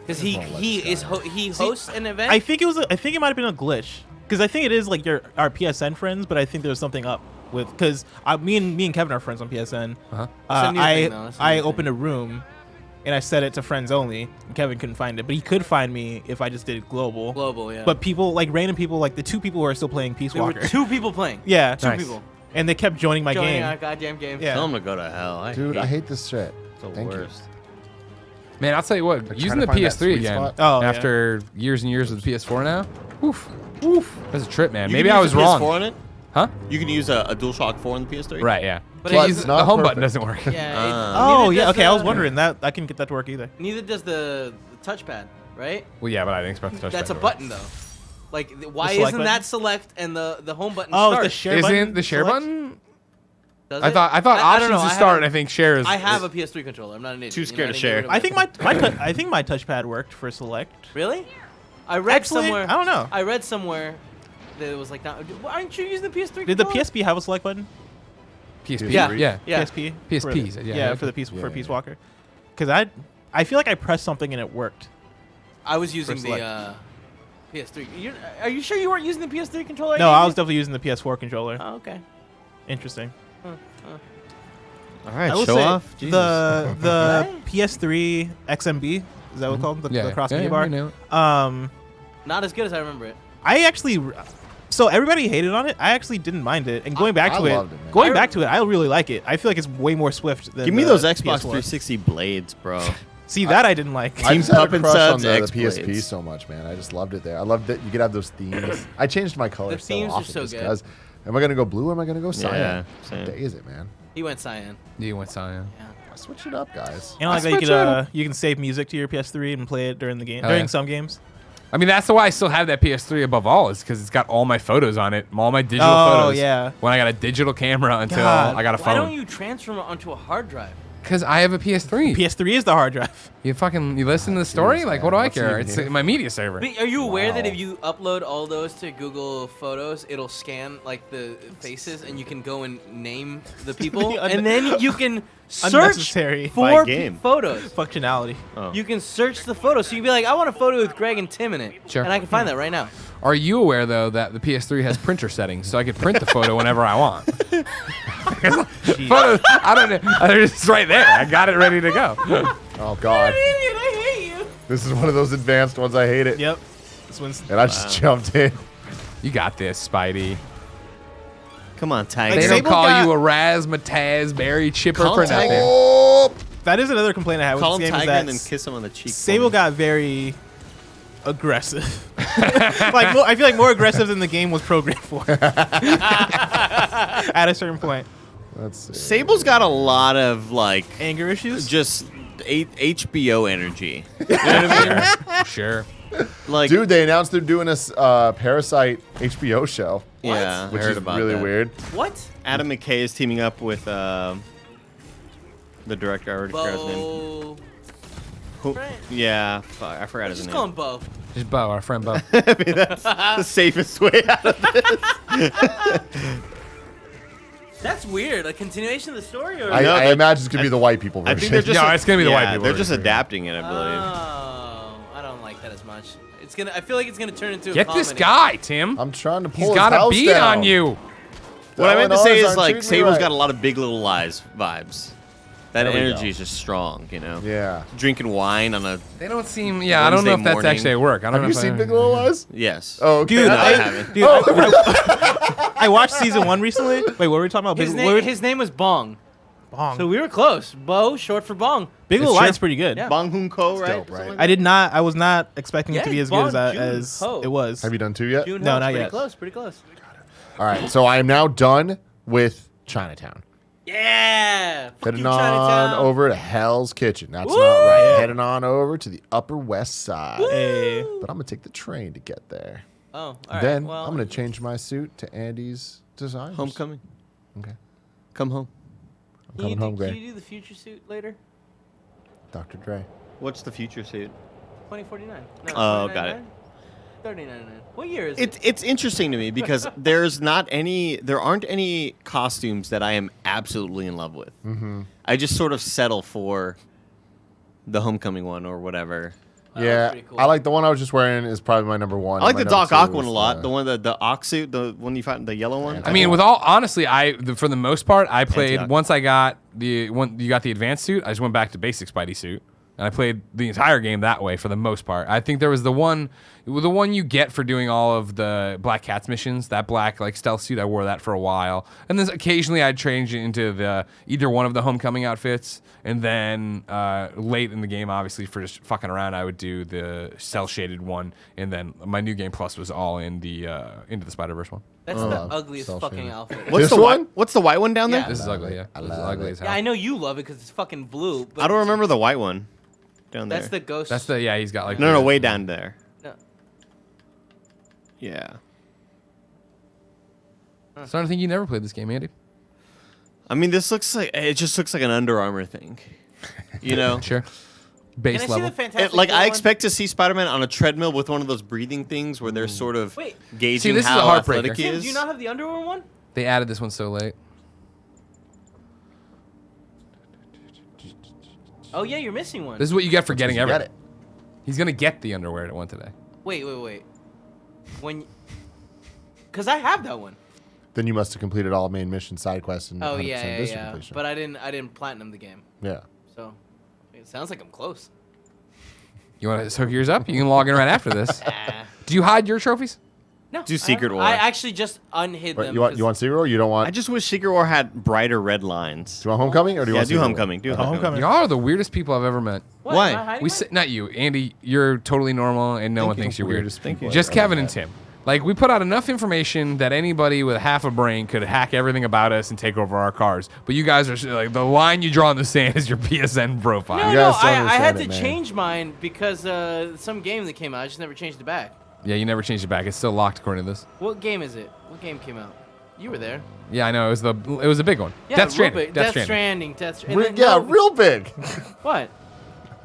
Speaker 5: Because he hosts an event.
Speaker 3: I think it might have been a glitch because I think it is like our PSN friends, but I think there's something up with because me and Kevin are friends on PSN.
Speaker 1: Uh-huh.
Speaker 5: It's a new thing, though. It's a new
Speaker 3: I
Speaker 5: thing.
Speaker 3: opened a room and I set it to friends only. And Kevin couldn't find it, but he could find me if I just did it global.
Speaker 5: Global, yeah.
Speaker 3: But people like random people, like the 2 people who are still playing Peace
Speaker 5: there were
Speaker 3: Walker.
Speaker 5: 2 people playing.
Speaker 3: Yeah,
Speaker 5: Two
Speaker 1: Nice.
Speaker 5: people
Speaker 3: and they kept joining my
Speaker 5: joining
Speaker 3: game.
Speaker 5: our goddamn game.
Speaker 3: Yeah.
Speaker 7: Tell him to go to hell.
Speaker 2: Dude, I hate this shit.
Speaker 7: It's the
Speaker 2: Thank
Speaker 7: worst.
Speaker 1: Man, I'll tell you what.
Speaker 2: Like,
Speaker 1: Using
Speaker 2: trying
Speaker 1: the
Speaker 2: to find that
Speaker 1: PS3
Speaker 2: sweet
Speaker 1: again
Speaker 2: spot.
Speaker 3: Oh, yeah.
Speaker 1: after years and years with the PS4 now. Oof. That's a trip, man.
Speaker 7: You
Speaker 1: Maybe
Speaker 7: can
Speaker 1: I
Speaker 7: use
Speaker 1: was
Speaker 7: a
Speaker 1: wrong.
Speaker 7: PS4 on it.
Speaker 1: Huh?
Speaker 7: You can use a DualShock 4 on the PS3.
Speaker 1: Right. Yeah.
Speaker 5: But
Speaker 1: Can't
Speaker 5: it's
Speaker 1: use-
Speaker 2: not
Speaker 1: the home
Speaker 2: perfect.
Speaker 1: button doesn't work.
Speaker 5: Yeah.
Speaker 3: Oh
Speaker 5: neither
Speaker 3: yeah,
Speaker 5: does
Speaker 3: okay. I was
Speaker 5: the-
Speaker 3: wondering that I couldn't get that to work either.
Speaker 5: Neither does the touchpad, right?
Speaker 1: Well, yeah, but I didn't expect the touchpad.
Speaker 5: That's a
Speaker 1: to work.
Speaker 5: button though. Like, why
Speaker 3: select
Speaker 5: isn't
Speaker 3: button?
Speaker 5: that select and the home button
Speaker 3: Oh,
Speaker 5: start?
Speaker 3: the share
Speaker 1: Isn't
Speaker 3: button.
Speaker 1: the share
Speaker 3: select?
Speaker 1: button?
Speaker 5: Does
Speaker 1: I
Speaker 5: it?
Speaker 1: thought
Speaker 5: I don't
Speaker 1: options
Speaker 5: know.
Speaker 1: to
Speaker 5: I
Speaker 1: start.
Speaker 5: haven't-
Speaker 1: I think share is.
Speaker 5: I have a PS3 controller. I'm not an idiot.
Speaker 7: Too
Speaker 5: You know,
Speaker 7: scared
Speaker 5: I
Speaker 7: to
Speaker 5: didn't get
Speaker 7: share.
Speaker 5: rid of
Speaker 3: I
Speaker 5: it.
Speaker 3: think my touchpad worked for select.
Speaker 5: Really? I read
Speaker 3: Actually,
Speaker 5: somewhere.
Speaker 3: I don't know.
Speaker 5: I read somewhere that it was like, aren't you using the PS3?
Speaker 3: Did the
Speaker 5: controller?
Speaker 3: PSP have a select button?
Speaker 1: PSP.
Speaker 5: Yeah.
Speaker 1: Yeah.
Speaker 5: Yeah.
Speaker 3: PSP.
Speaker 1: PSPs,
Speaker 3: For,
Speaker 1: yeah.
Speaker 3: for the Peace
Speaker 2: Yeah,
Speaker 3: for
Speaker 2: yeah.
Speaker 3: Peace Walker. Because I feel like I pressed something and it worked.
Speaker 5: I was using
Speaker 3: For
Speaker 5: the PS3. Are you sure you weren't using the PS3 controller?
Speaker 3: No, I was definitely using the PS4 controller.
Speaker 5: Oh, okay.
Speaker 3: Interesting.
Speaker 7: All right,
Speaker 3: I will
Speaker 7: show
Speaker 3: say
Speaker 7: off. Jesus.
Speaker 3: the PS3 XMB is that what it's called? The cross media bar.
Speaker 1: you know.
Speaker 5: Not as good as I remember it.
Speaker 3: I actually. So everybody hated on it. I actually didn't mind it, and going back
Speaker 2: I
Speaker 3: to it,
Speaker 2: loved it, man.
Speaker 3: going back to it, I really like it. I feel like it's way more swift than
Speaker 7: Give me
Speaker 3: the
Speaker 7: those Xbox
Speaker 3: PS4.
Speaker 7: 360 blades, bro.
Speaker 3: See that I didn't like.
Speaker 2: I just had a
Speaker 7: Pup and
Speaker 2: crush on
Speaker 7: Subs
Speaker 2: the
Speaker 7: X-Blades.
Speaker 2: PSP so much, man. I just loved it there. I loved that you could have those themes. I changed my color
Speaker 5: The themes
Speaker 2: so
Speaker 5: are
Speaker 2: often
Speaker 5: so
Speaker 2: just
Speaker 5: good.
Speaker 2: 'cause. Am I gonna go blue or am I gonna go cyan?
Speaker 7: Yeah,
Speaker 2: What
Speaker 7: same.
Speaker 2: day is it, man?
Speaker 5: He went cyan.
Speaker 1: You went cyan.
Speaker 2: Switch it up, guys.
Speaker 3: You know, like
Speaker 1: I
Speaker 3: that
Speaker 1: switch it
Speaker 3: you can save music to your PS3 and play it during the game
Speaker 1: Oh,
Speaker 3: during
Speaker 1: yeah.
Speaker 3: some games.
Speaker 1: I mean, that's why I still have that PS3 above all, is because it's got all my photos on it, all my digital
Speaker 3: Oh,
Speaker 1: photos.
Speaker 3: yeah.
Speaker 1: When I got a digital camera until
Speaker 3: God.
Speaker 1: I got a
Speaker 5: Why don't
Speaker 1: phone.
Speaker 5: you transfer it onto a hard drive?
Speaker 1: Because I have a PS3.
Speaker 3: PS3 is the hard drive.
Speaker 1: You listen to the story?
Speaker 2: Jeez,
Speaker 1: Like,
Speaker 2: man.
Speaker 1: what do I
Speaker 2: What's
Speaker 1: care?
Speaker 2: even
Speaker 1: It's
Speaker 2: here?
Speaker 1: my media server.
Speaker 5: But are you aware that
Speaker 2: Wow.
Speaker 5: if you upload all those to Google Photos, it'll scan like the faces, and you can go and name the people, and then you can search
Speaker 3: Unnecessary.
Speaker 5: for
Speaker 7: By game.
Speaker 5: photos.
Speaker 3: Functionality.
Speaker 7: Oh.
Speaker 5: You can search the photos, so you can be like, I want a photo with Greg and Tim in it,
Speaker 1: Sure.
Speaker 5: and I can find that right now.
Speaker 1: Are you aware, though, that the PS3 has printer settings, so I could print the photo whenever I want? Photos, I don't know. It's right there. I got it ready to go.
Speaker 2: Oh God.
Speaker 5: I hate you.
Speaker 2: This is one of those advanced ones. I hate it.
Speaker 3: Yep. This one's.
Speaker 2: And I just jumped in.
Speaker 1: You got this, Spidey.
Speaker 7: Come on, Tiger.
Speaker 1: They
Speaker 3: Like,
Speaker 1: don't
Speaker 3: Sable
Speaker 1: call
Speaker 3: got-
Speaker 1: you a razzmatazz berry chipper
Speaker 7: Call
Speaker 1: for
Speaker 7: him Tiger.
Speaker 1: nothing.
Speaker 2: Oh,
Speaker 3: That is another complaint I have
Speaker 7: Call
Speaker 3: with this
Speaker 7: him
Speaker 3: game.
Speaker 7: Tiger
Speaker 3: Is
Speaker 7: and
Speaker 3: that
Speaker 7: then kiss him on the cheek.
Speaker 3: Sable got very aggressive. I feel like more aggressive than the game was programmed for. At a certain point,
Speaker 2: let's see.
Speaker 7: Sable's got a lot of like
Speaker 3: anger issues.
Speaker 7: just HBO energy. You know what I mean?
Speaker 1: Sure.
Speaker 7: Like,
Speaker 2: Dude, they announced they're doing a Parasite HBO show,
Speaker 7: yeah,
Speaker 2: which
Speaker 7: I heard
Speaker 2: is
Speaker 7: about
Speaker 2: really
Speaker 7: that.
Speaker 2: weird.
Speaker 5: What?
Speaker 7: Adam McKay is teaming up with the director. I already forgot his name.
Speaker 5: Bo.
Speaker 7: Who-
Speaker 5: Right.
Speaker 7: Yeah, fuck, I forgot his
Speaker 5: Just
Speaker 7: name.
Speaker 5: call him Bo.
Speaker 1: Just Bo, our friend Bo.
Speaker 7: I mean, that's the safest way out of this.
Speaker 5: That's weird. A continuation of the story, or?
Speaker 2: I
Speaker 7: No, that-
Speaker 2: imagine it's gonna be the white people
Speaker 7: I
Speaker 2: version.
Speaker 7: think they're just.
Speaker 1: No, it's gonna be the white
Speaker 7: yeah,
Speaker 1: people
Speaker 7: They're just
Speaker 1: version.
Speaker 7: adapting it, I believe.
Speaker 5: Oh, I don't like that as much. It's gonna. I feel like it's gonna turn into.
Speaker 1: Get
Speaker 5: a
Speaker 1: this
Speaker 5: comedy.
Speaker 1: guy, Tim.
Speaker 2: I'm trying to pull
Speaker 1: He's
Speaker 2: his
Speaker 1: got a
Speaker 2: house
Speaker 1: beat
Speaker 2: down.
Speaker 1: on you.
Speaker 7: What I meant to
Speaker 2: Illinois
Speaker 7: say is
Speaker 2: aren't
Speaker 7: like
Speaker 2: treating me
Speaker 7: Sable's
Speaker 2: right.
Speaker 7: got a lot of Big Little Lies vibes. That
Speaker 2: There we
Speaker 7: energy
Speaker 2: go.
Speaker 7: is just strong, you know.
Speaker 2: Yeah.
Speaker 7: Drinking wine on a
Speaker 1: They don't seem. Yeah, I don't know if
Speaker 7: Wednesday
Speaker 1: that's
Speaker 7: morning.
Speaker 1: actually at work. I don't
Speaker 2: Have
Speaker 1: know
Speaker 2: you
Speaker 1: if
Speaker 2: seen
Speaker 1: I,
Speaker 2: Big Little Lies?
Speaker 7: yes.
Speaker 2: Oh, okay.
Speaker 3: Dude,
Speaker 7: No, I
Speaker 3: I,
Speaker 7: haven't.
Speaker 3: dude, I watched season 1 recently. Wait, what were we talking about?
Speaker 5: His,
Speaker 3: Big,
Speaker 5: name,
Speaker 3: what were-
Speaker 5: his name was Bong.
Speaker 3: Bong.
Speaker 5: So we were close. Bo, short for Bong.
Speaker 3: Big Little
Speaker 1: It's
Speaker 3: Lies
Speaker 1: true.
Speaker 3: pretty good.
Speaker 5: Yeah.
Speaker 7: Bong Hoon Ko, right?
Speaker 2: dope, right?
Speaker 3: I did not. I was not expecting it
Speaker 5: Yeah,
Speaker 3: to be as
Speaker 5: Bong
Speaker 3: good as,
Speaker 5: Joon-ho.
Speaker 3: it was.
Speaker 2: Have you done 2 yet?
Speaker 5: June
Speaker 3: No,
Speaker 5: Ho's
Speaker 3: not
Speaker 5: pretty
Speaker 3: yet.
Speaker 5: close. Pretty close.
Speaker 2: All right. So I am now done with Chinatown.
Speaker 5: Yeah. Fuck
Speaker 2: Heading
Speaker 5: you,
Speaker 2: on
Speaker 5: Chinatown.
Speaker 2: over to Hell's Kitchen. That's
Speaker 5: Woo!
Speaker 2: not right.
Speaker 3: Yeah.
Speaker 2: Heading on over to the Upper West Side.
Speaker 3: Hey.
Speaker 2: But I'm gonna take the train to get there.
Speaker 5: Oh, all right.
Speaker 2: Then
Speaker 5: well,
Speaker 2: I'm gonna change my suit to Andy's design.
Speaker 7: Homecoming.
Speaker 2: Okay.
Speaker 7: Come home.
Speaker 2: I'm
Speaker 5: Can you,
Speaker 2: coming home,
Speaker 5: do, can
Speaker 2: Gray.
Speaker 5: you do the future suit later?
Speaker 2: Dr. Dre.
Speaker 7: What's the future suit?
Speaker 5: 2049. No,
Speaker 7: Oh, got it.
Speaker 5: 3099. What year is it?
Speaker 7: It's interesting to me because there aren't any costumes that I am absolutely in love with.
Speaker 2: Mm-hmm.
Speaker 7: I just sort of settle for the Homecoming one or whatever.
Speaker 5: Oh, that's
Speaker 2: Yeah,
Speaker 5: pretty cool.
Speaker 2: I like the one I was just wearing is probably my number one.
Speaker 7: I like
Speaker 2: My
Speaker 7: the
Speaker 2: number
Speaker 7: Doc Ock
Speaker 2: two
Speaker 7: one a
Speaker 2: is,
Speaker 7: lot. The one the Ock suit, the one you find the yellow one.
Speaker 1: I mean, with all honestly, for the most part, I played
Speaker 7: Antioch.
Speaker 1: once I got you got the advanced suit. I just went back to basic Spidey suit, and I played the entire game that way for the most part. I think there was the one you get for doing all of the Black Cat's missions. That black like stealth suit, I wore that for a while, and then occasionally I'd change it into either one of the Homecoming outfits, and then late in the game, obviously for just fucking around, I would do the cell shaded one, and then my new game plus was all in the into the Spider-Verse one.
Speaker 5: That's the ugliest
Speaker 2: cell
Speaker 5: fucking
Speaker 2: shaded.
Speaker 5: outfit.
Speaker 7: What's
Speaker 2: This
Speaker 7: the
Speaker 2: one?
Speaker 7: What's the white one down there?
Speaker 5: Yeah.
Speaker 1: This is ugly, yeah.
Speaker 2: I
Speaker 1: This is
Speaker 2: love
Speaker 1: ugly
Speaker 2: it.
Speaker 1: as hell.
Speaker 5: Yeah, I know you love it because it's fucking blue. But
Speaker 7: I don't remember the white one down there.
Speaker 5: That's the ghost.
Speaker 1: That's the he's got like
Speaker 7: no,
Speaker 1: the-
Speaker 7: way down there.
Speaker 5: No.
Speaker 7: Yeah.
Speaker 1: Starting to think you never played this game, Andy.
Speaker 7: I mean, this looks like it just looks like an Under Armour thing. You know.
Speaker 1: Sure.
Speaker 5: Can
Speaker 1: Base
Speaker 5: I see
Speaker 1: level.
Speaker 5: the Fantastic
Speaker 7: Like
Speaker 5: Four
Speaker 7: I
Speaker 5: one?
Speaker 7: expect to see Spider-Man on a treadmill with one of those breathing things where they're sort of
Speaker 5: Wait.
Speaker 7: gauging
Speaker 1: See, this is a
Speaker 7: how
Speaker 1: heartbreaker.
Speaker 7: athletic he
Speaker 5: Tim,
Speaker 7: is.
Speaker 5: do you not have the underwear one?
Speaker 1: They added this one so late.
Speaker 5: Oh yeah, you're missing one.
Speaker 1: This is what you get for getting
Speaker 2: You get
Speaker 1: everything. He's gonna get the underwear that went today.
Speaker 5: Wait. When? Because I have that one.
Speaker 2: Then you must have completed all main mission side quests and
Speaker 5: Oh
Speaker 2: 100%
Speaker 5: yeah.
Speaker 2: mission completion.
Speaker 5: But I didn't platinum the game.
Speaker 2: yeah.
Speaker 5: So it sounds like I'm close.
Speaker 1: You want to hook yours up? You can log in right after this.
Speaker 5: Ah.
Speaker 1: Do you hide your trophies?
Speaker 5: No.
Speaker 7: Do Secret War.
Speaker 5: I actually just unhid
Speaker 2: Wait,
Speaker 5: them.
Speaker 2: you want
Speaker 5: 'cause-
Speaker 2: Secret or you don't want?
Speaker 7: I just wish Secret War had brighter red lines.
Speaker 2: do you want Homecoming or do you
Speaker 7: Yeah,
Speaker 2: want
Speaker 7: do
Speaker 2: Secret War?
Speaker 7: Homecoming. Do
Speaker 3: Oh,
Speaker 7: Homecoming.
Speaker 3: Homecoming.
Speaker 1: Y'all are the weirdest people I've ever met.
Speaker 5: What,
Speaker 7: Why?
Speaker 5: am I hiding
Speaker 1: We
Speaker 5: mine?
Speaker 1: say, not you, Andy. You're totally normal, and no one
Speaker 2: you.
Speaker 1: thinks you're weird.
Speaker 2: Weirdest people
Speaker 1: Just
Speaker 2: I've ever
Speaker 1: Kevin and
Speaker 2: met.
Speaker 1: Tim. Like we put out enough information that anybody with half a brain could hack everything about us and take over our cars. But you guys are like the line you draw in the sand is your PSN profile.
Speaker 5: No,
Speaker 2: You
Speaker 5: no,
Speaker 2: guys don't
Speaker 5: I had
Speaker 2: understand
Speaker 5: to
Speaker 2: it, man.
Speaker 5: change mine because some game that came out. I just never changed it back.
Speaker 1: Yeah, you never changed it back. It's still locked according to this.
Speaker 5: What game is it? What game came out? You were there.
Speaker 1: Yeah, I know. It was a big one.
Speaker 5: Yeah,
Speaker 1: Death
Speaker 5: real
Speaker 1: Stranding.
Speaker 5: big.
Speaker 1: Death
Speaker 5: Death
Speaker 1: Stranding.
Speaker 5: Stranding.
Speaker 2: Yeah,
Speaker 5: no,
Speaker 2: real big.
Speaker 5: What?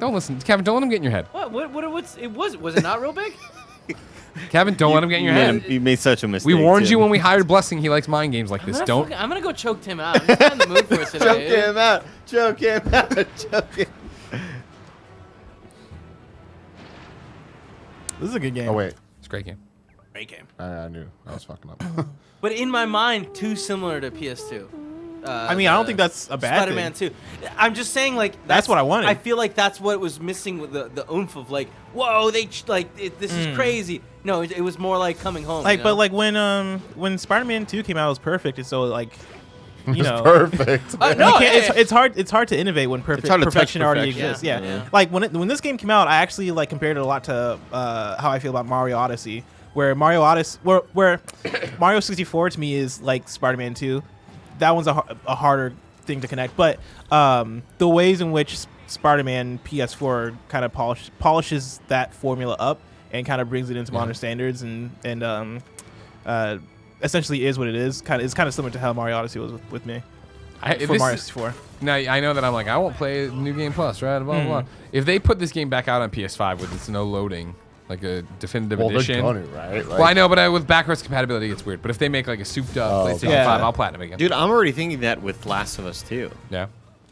Speaker 1: Don't listen, Kevin. Don't let him get in your head.
Speaker 5: Was it not real big?
Speaker 1: Kevin, don't let him get in your head.
Speaker 7: You made such a mistake.
Speaker 1: We warned you
Speaker 7: Tim.
Speaker 1: when we hired Blessing. He likes mind games like this. Don't.
Speaker 5: I'm gonna go choke Tim out. I'm just not in the mood for it today.
Speaker 7: Choke him out. Choke him out. Choke him.
Speaker 3: This is a good game.
Speaker 2: Oh wait,
Speaker 1: It's a great game.
Speaker 5: Great game.
Speaker 2: I knew I was fucking up.
Speaker 5: But in my mind, too similar to PS2.
Speaker 3: I mean, I don't think that's a bad
Speaker 5: Spider-Man
Speaker 3: thing.
Speaker 5: 2. I'm just saying, like
Speaker 3: That's what I wanted.
Speaker 5: I feel like that's what was missing with the oomph of like, whoa, this is crazy. No, it was more like coming home.
Speaker 3: Like,
Speaker 5: you know?
Speaker 3: but like when Spider-Man 2 came out, it was perfect. And so like, you know,
Speaker 2: Perfect.
Speaker 5: no,
Speaker 3: you can't, it's hard to innovate when
Speaker 7: hard to touch
Speaker 3: perfection already
Speaker 7: perfection.
Speaker 3: exists. Yeah.
Speaker 5: Yeah.
Speaker 3: Like when this game came out, I actually like compared it a lot to how I feel about Mario Odyssey, where where Mario 64 to me is like Spider-Man 2. That one's a harder thing to connect, but the ways in which Spider-Man PS4 kind of polishes that formula up and kind of brings it into modern standards and essentially is what it is. It's kind of similar to how Mario Odyssey was with me for Mario 64.
Speaker 1: Now I know that I'm like I won't play New Game Plus, right? Blah blah blah. If they put this game back out on PS5 with its no loading, like a definitive edition.
Speaker 2: They're gonna, right?
Speaker 1: Well, I know, but with backwards compatibility, it's weird. But if they make like a souped up PlayStation
Speaker 3: okay.
Speaker 1: 5, I'll platinum again.
Speaker 7: Dude, I'm already thinking that with Last of Us 2.
Speaker 1: Yeah.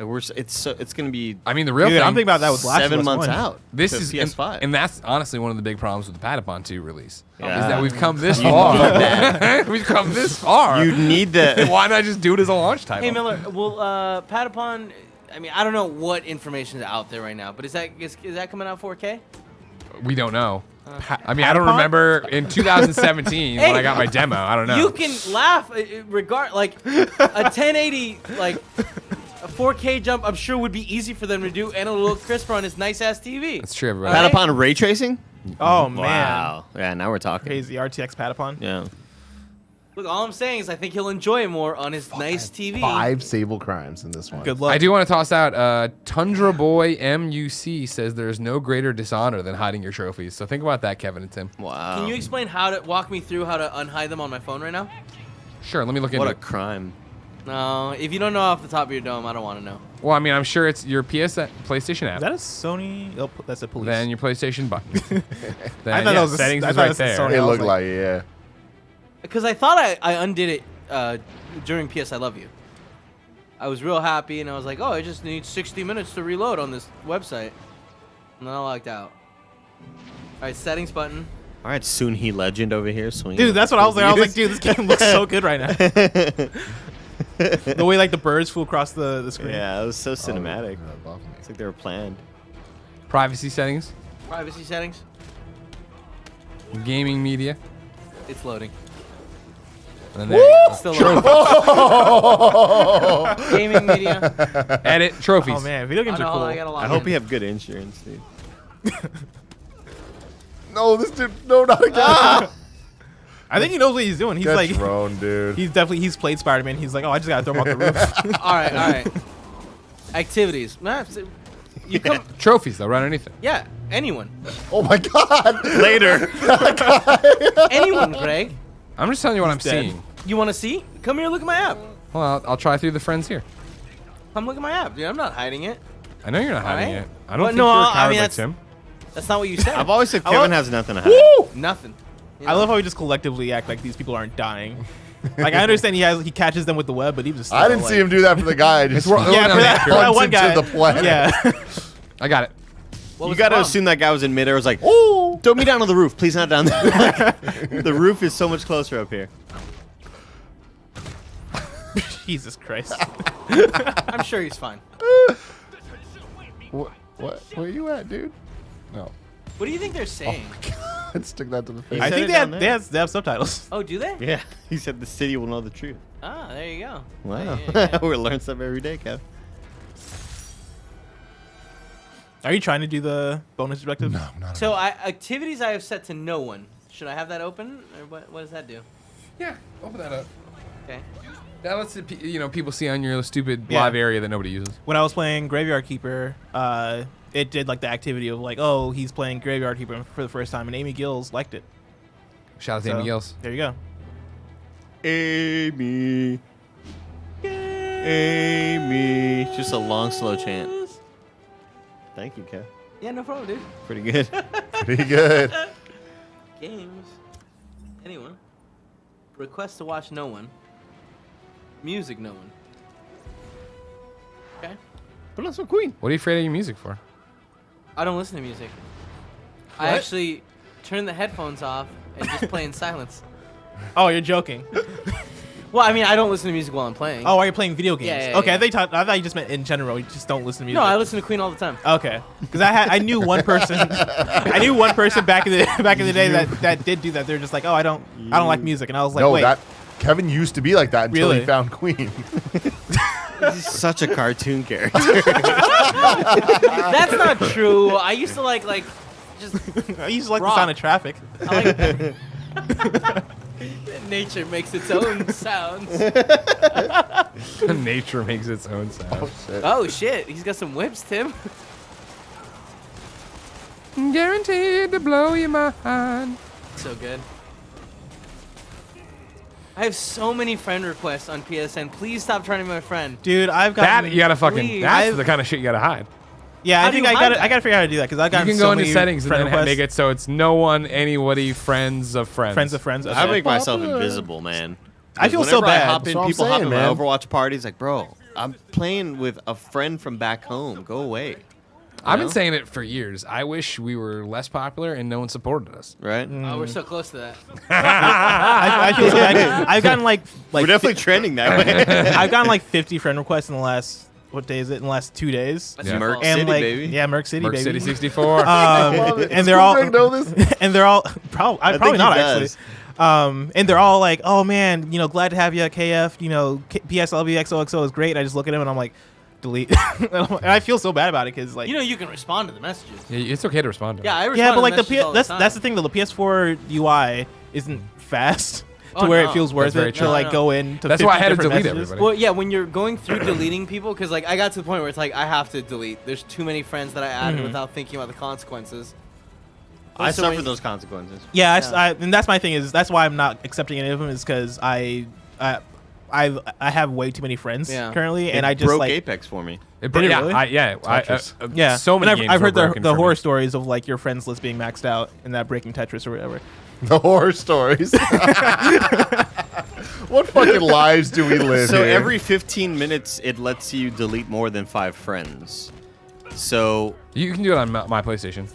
Speaker 7: It's gonna be
Speaker 1: I mean, the real
Speaker 3: Dude,
Speaker 1: thing.
Speaker 3: I'm thinking about that with Last of
Speaker 7: 7
Speaker 3: Us
Speaker 7: months
Speaker 3: 1.
Speaker 7: out.
Speaker 1: This
Speaker 7: to
Speaker 1: is
Speaker 7: PS5.
Speaker 1: and that's honestly one of the big problems with the Patapon 2 release.
Speaker 7: Yeah.
Speaker 1: Is that we've come this far. We've come this far.
Speaker 7: You need the.
Speaker 1: Why not just do it as a launch title?
Speaker 5: Hey Miller, will Patapon? I mean, I don't know what information is out there right now, but is that coming out 4K?
Speaker 1: We don't know. I mean, I don't remember in 2017 when I got my demo. I don't know.
Speaker 5: You can laugh, like a 1080, like a 4K jump. I'm sure would be easy for them to do, and a little crisper on his nice ass TV.
Speaker 1: That's true, everybody.
Speaker 5: Right?
Speaker 7: Patapon ray tracing?
Speaker 3: Oh man,
Speaker 7: Wow. Yeah, now we're talking.
Speaker 3: crazy RTX Patapon.
Speaker 7: Yeah.
Speaker 5: Look, all I'm saying is I think he'll enjoy it more on his nice TV.
Speaker 2: 5 Sable Crimes in this one.
Speaker 3: Good luck.
Speaker 1: I do want to toss out Tundra Boy MUC says there's no greater dishonor than hiding your trophies. So think about that, Kevin and Tim.
Speaker 7: Wow.
Speaker 5: Can you explain walk me through how to unhide them on my phone right now?
Speaker 1: Sure, let me look
Speaker 7: What
Speaker 1: into
Speaker 7: a
Speaker 1: it.
Speaker 7: crime.
Speaker 5: No, if you don't know off the top of your dome, I don't want to know.
Speaker 1: Well, I mean, I'm sure it's your PlayStation app.
Speaker 3: Is that a Sony? Oh, that's a police.
Speaker 1: Then your PlayStation button. Then,
Speaker 3: I thought that was a-
Speaker 1: settings
Speaker 3: I
Speaker 1: is
Speaker 3: thought
Speaker 1: right
Speaker 3: it was a
Speaker 1: there.
Speaker 3: Sony.
Speaker 2: It
Speaker 3: I was
Speaker 2: looked
Speaker 3: like-
Speaker 2: like, yeah.
Speaker 5: Because I thought I undid it during PS I Love You. I was real happy, and I was like, oh, I just need 60 minutes to reload on this website. And then I logged out. All right, settings button.
Speaker 7: All right, Soon He Legend over here swinging.
Speaker 3: Dude, that's what I was like. I was like, dude, this game looks so good right now. The way like the birds flew across the screen.
Speaker 7: Yeah, it was so cinematic.
Speaker 2: Above me.
Speaker 7: It's like they were planned.
Speaker 1: Privacy settings,
Speaker 5: Privacy settings.
Speaker 1: gaming media,
Speaker 5: It's loading.
Speaker 1: and then there you go.
Speaker 5: Still loading. Gaming media.
Speaker 1: Edit trophies.
Speaker 3: Oh man, video games
Speaker 5: Oh, no,
Speaker 3: are cool.
Speaker 5: I gotta log
Speaker 7: I hope
Speaker 5: in.
Speaker 7: you have good insurance, dude.
Speaker 2: No, this dude. No, not again.
Speaker 3: I think he knows what he's doing. He's
Speaker 2: Get
Speaker 3: like,
Speaker 2: thrown, dude.
Speaker 3: he's played Spider-Man. He's like, oh, I just gotta throw him off the roof.
Speaker 5: All right. Activities. You come.
Speaker 1: Trophies, though, right underneath it.
Speaker 5: Yeah, anyone.
Speaker 2: Oh my God.
Speaker 7: Later.
Speaker 5: Anyone, Greg.
Speaker 1: I'm just telling you what I'm
Speaker 3: dead.
Speaker 1: seeing.
Speaker 5: You want to see? Come here, look at my app.
Speaker 1: Well, I'll try through the friends here.
Speaker 5: Come look at my app, dude. I'm not hiding it.
Speaker 1: I know you're not hiding
Speaker 5: Alright.
Speaker 1: it. I don't
Speaker 5: Well,
Speaker 1: think
Speaker 5: no,
Speaker 1: you're a
Speaker 5: I
Speaker 1: coward
Speaker 5: mean,
Speaker 1: like
Speaker 5: that's-
Speaker 1: Tim.
Speaker 5: That's not what you said.
Speaker 7: I've always said
Speaker 3: I
Speaker 7: Kevin
Speaker 3: love-
Speaker 7: has nothing to hide.
Speaker 5: Nothing. You
Speaker 3: I
Speaker 5: know?
Speaker 3: love how we just collectively act like these people aren't dying. Like I understand he catches them with the web, but he was. Still,
Speaker 2: I didn't see him do that for the guy. I just
Speaker 1: wor-
Speaker 3: Yeah, for that, for that
Speaker 2: punch
Speaker 3: one
Speaker 2: into
Speaker 3: guy.
Speaker 2: the planet.
Speaker 3: Yeah.
Speaker 1: I got it.
Speaker 5: What
Speaker 7: You
Speaker 5: was
Speaker 7: got to
Speaker 5: the problem?
Speaker 7: assume that guy was in midair. Was like, oh, throw me down on the roof, please, not down there. The roof is so much closer up here.
Speaker 3: Jesus Christ.
Speaker 5: I'm sure he's fine.
Speaker 2: What? Where you at, dude? No.
Speaker 5: What do you think they're saying?
Speaker 2: Let's stick that to the face.
Speaker 3: I
Speaker 7: said
Speaker 3: think
Speaker 7: it
Speaker 3: they
Speaker 7: down
Speaker 3: have,
Speaker 7: there.
Speaker 3: they have subtitles.
Speaker 5: Oh, do they?
Speaker 7: Yeah, he said the city will know the truth.
Speaker 5: Ah, there you go.
Speaker 7: Wow,
Speaker 5: Yeah.
Speaker 7: we learn stuff every day, Kev.
Speaker 3: Are you trying to do the bonus objective?
Speaker 2: No, not
Speaker 5: So activities I have set to no one. Should I have that open, or what does that do?
Speaker 1: Yeah, open that up.
Speaker 5: Okay.
Speaker 1: That lets people see on your stupid
Speaker 3: Yeah.
Speaker 1: live area that nobody uses.
Speaker 3: When I was playing Graveyard Keeper, it did like the activity of like, oh, he's playing Graveyard Keeper for the first time, and Amy Gills liked it.
Speaker 1: Shout out to
Speaker 3: So,
Speaker 1: Amy Gills.
Speaker 3: There you go.
Speaker 7: Amy. Amy. Just a long, slow chant. Thank you, Kev.
Speaker 5: Yeah, no problem, dude.
Speaker 7: Pretty good.
Speaker 2: pretty good.
Speaker 5: Games. Anyone. Request to watch no one. Music no one. Okay.
Speaker 7: But also Queen.
Speaker 1: What are you afraid of your music for?
Speaker 5: I don't listen to music. I
Speaker 3: What?
Speaker 5: actually turn the headphones off and just play in silence.
Speaker 3: Oh, you're joking.
Speaker 5: Well, I mean, I don't listen to music while I'm playing.
Speaker 3: Oh, are you playing video games?
Speaker 5: Yeah,
Speaker 3: okay,
Speaker 5: yeah.
Speaker 3: I thought you just meant in general. You just don't listen to music.
Speaker 5: No, I listen to Queen all the time.
Speaker 3: Okay, because I knew one person. I knew one person back in the day that did do that. They're just like, oh, I don't like music, and I was like,
Speaker 2: No,
Speaker 3: wait.
Speaker 2: Kevin used to be like that until he
Speaker 3: Really?
Speaker 2: found Queen.
Speaker 7: He's such a cartoon character.
Speaker 5: That's not true. I used to like just
Speaker 3: I used to like
Speaker 5: rock.
Speaker 3: the sound of traffic.
Speaker 5: I like nature makes its own sounds.
Speaker 1: Nature makes its own sound.
Speaker 2: Shit.
Speaker 5: Oh shit, he's got some whips, Tim.
Speaker 1: Guaranteed to blow your mind.
Speaker 5: So good. I have so many friend requests on PSN. Please stop trying to be my friend.
Speaker 3: Dude, I've got
Speaker 1: That you gotta fucking.
Speaker 5: Please.
Speaker 1: That's the kind of shit you gotta hide.
Speaker 3: Yeah,
Speaker 5: How
Speaker 3: I
Speaker 5: do
Speaker 3: think
Speaker 5: you
Speaker 3: I
Speaker 5: hide
Speaker 3: got
Speaker 5: that?
Speaker 3: I got to figure out how to do that because I got
Speaker 1: You can
Speaker 3: so
Speaker 1: go into
Speaker 3: many
Speaker 1: settings and
Speaker 3: friend
Speaker 1: then
Speaker 3: requests.
Speaker 1: make it so it's no one, anybody, friends of friends.
Speaker 3: friends of friends.
Speaker 7: I
Speaker 3: Okay.
Speaker 7: make myself invisible, man.
Speaker 3: I feel so
Speaker 7: Whenever
Speaker 3: bad.
Speaker 7: I hop
Speaker 2: That's
Speaker 7: in,
Speaker 2: what I'm
Speaker 7: people hop
Speaker 2: saying,
Speaker 7: in
Speaker 2: man.
Speaker 7: my Overwatch parties. Like, bro, I'm playing with a friend from back home. Go away.
Speaker 1: I've been
Speaker 7: know?
Speaker 1: saying it for years. I wish we were less popular and no one supported us.
Speaker 7: Right?
Speaker 5: Oh, we're so close to that.
Speaker 3: I feel so bad. I've gotten like
Speaker 7: We're definitely trending that way.
Speaker 3: I've gotten like 50 friend requests in the last what day is it? In the last 2 days.
Speaker 5: That's
Speaker 1: Yeah.
Speaker 5: your
Speaker 7: Merc
Speaker 5: fault.
Speaker 3: And
Speaker 7: City,
Speaker 3: like
Speaker 7: baby.
Speaker 3: yeah, Merc City,
Speaker 1: Merc
Speaker 3: baby.
Speaker 1: City 64.
Speaker 2: Love it.
Speaker 3: And
Speaker 2: Does
Speaker 3: they're all
Speaker 2: Greg know this?
Speaker 3: and they're all probably
Speaker 7: think
Speaker 3: not
Speaker 7: he
Speaker 3: actually.
Speaker 7: does.
Speaker 3: And they're all like, "Oh man, glad to have you at KF. PSLV XOXO is great." And I just look at him and I'm like, delete. And I feel so bad about it because like
Speaker 5: You can respond to the messages.
Speaker 1: Yeah, it's okay to respond to
Speaker 5: Yeah, I respond
Speaker 3: yeah,
Speaker 5: to
Speaker 3: but like the
Speaker 5: messages all the time.
Speaker 3: that's the thing though. The PS4 UI isn't fast to
Speaker 5: Oh,
Speaker 3: where
Speaker 5: no.
Speaker 3: it feels worth
Speaker 1: very
Speaker 3: it to
Speaker 1: true.
Speaker 3: like
Speaker 5: No.
Speaker 3: go in to.
Speaker 1: That's why I
Speaker 3: 50
Speaker 1: had to
Speaker 3: different
Speaker 1: delete
Speaker 3: messages.
Speaker 1: everybody.
Speaker 5: Well, yeah, when you're going through deleting people, because like I got to the point where it's like I have to delete. There's too many friends that I added without thinking about the consequences.
Speaker 7: I
Speaker 5: So
Speaker 7: suffer
Speaker 5: when-
Speaker 7: those consequences.
Speaker 3: Yeah,
Speaker 5: Yeah.
Speaker 3: and that's my thing is that's why I'm not accepting any of them is because I have way too many friends
Speaker 5: Yeah.
Speaker 3: currently, and
Speaker 7: It
Speaker 3: I just
Speaker 7: broke
Speaker 3: like
Speaker 7: Apex for me.
Speaker 1: It.
Speaker 3: Did it
Speaker 1: Yeah,
Speaker 3: really?
Speaker 2: Tetris.
Speaker 3: yeah.
Speaker 1: So many
Speaker 3: And
Speaker 1: games
Speaker 3: I've
Speaker 1: were
Speaker 3: heard the
Speaker 1: broken for
Speaker 3: horror
Speaker 1: me.
Speaker 3: stories of like your friends list being maxed out and that breaking Tetris or whatever.
Speaker 2: The horror stories. What fucking lives do we live
Speaker 7: So
Speaker 2: here?
Speaker 7: every 15 minutes, it lets you delete more than 5 friends. So
Speaker 1: You can do it on my PlayStation.